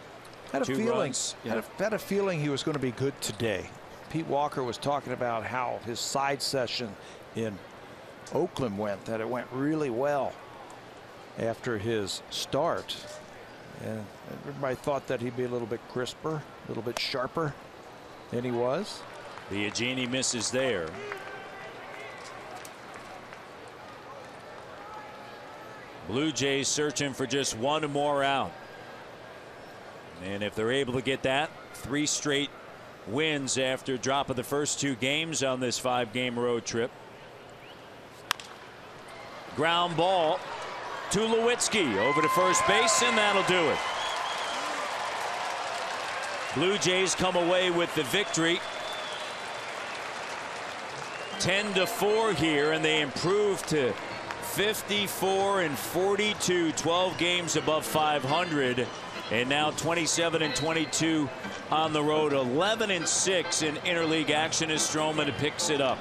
had a 2 feeling, runs. Yeah. had a feeling he was going to be good today. Pete Walker was talking about how his side session in Oakland went, that it went really well after his start. And everybody thought that he'd be a little bit crisper, a little bit sharper than he was. Biagini misses there. Blue Jays searching for just 1 more out. And if they're able to get that, 3 straight wins after drop of the first 2 games on this 5-game road trip. Ground ball to Lewitsky over to first base, and that'll do it. Blue Jays come away with the victory. 10-4 here, and they improve to 54-42, 12 games above 500, and now 27-22 on the road. 11-6 in interleague action as Stroman picks it up.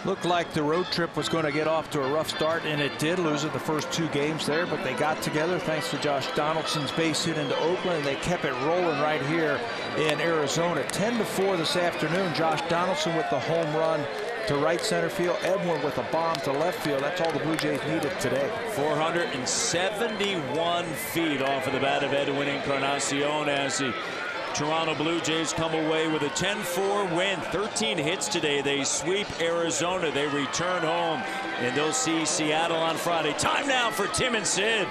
Looked like the road trip was going to get off to a rough start, and it did, losing the first 2 games there, but they got together thanks to Josh Donaldson's base hit into Oakland, and they kept it rolling right here in Arizona. 10-4 this afternoon. Josh Donaldson with the home run to right center field. Edwin with a bomb to left field. That's all the Blue Jays needed today. 471 feet off of the bat of Edwin Encarnacion as the Toronto Blue Jays come away with a 10-4 win. 13 hits today. They sweep Arizona. They return home, and they'll see Seattle on Friday. Time now for Tim and Sid.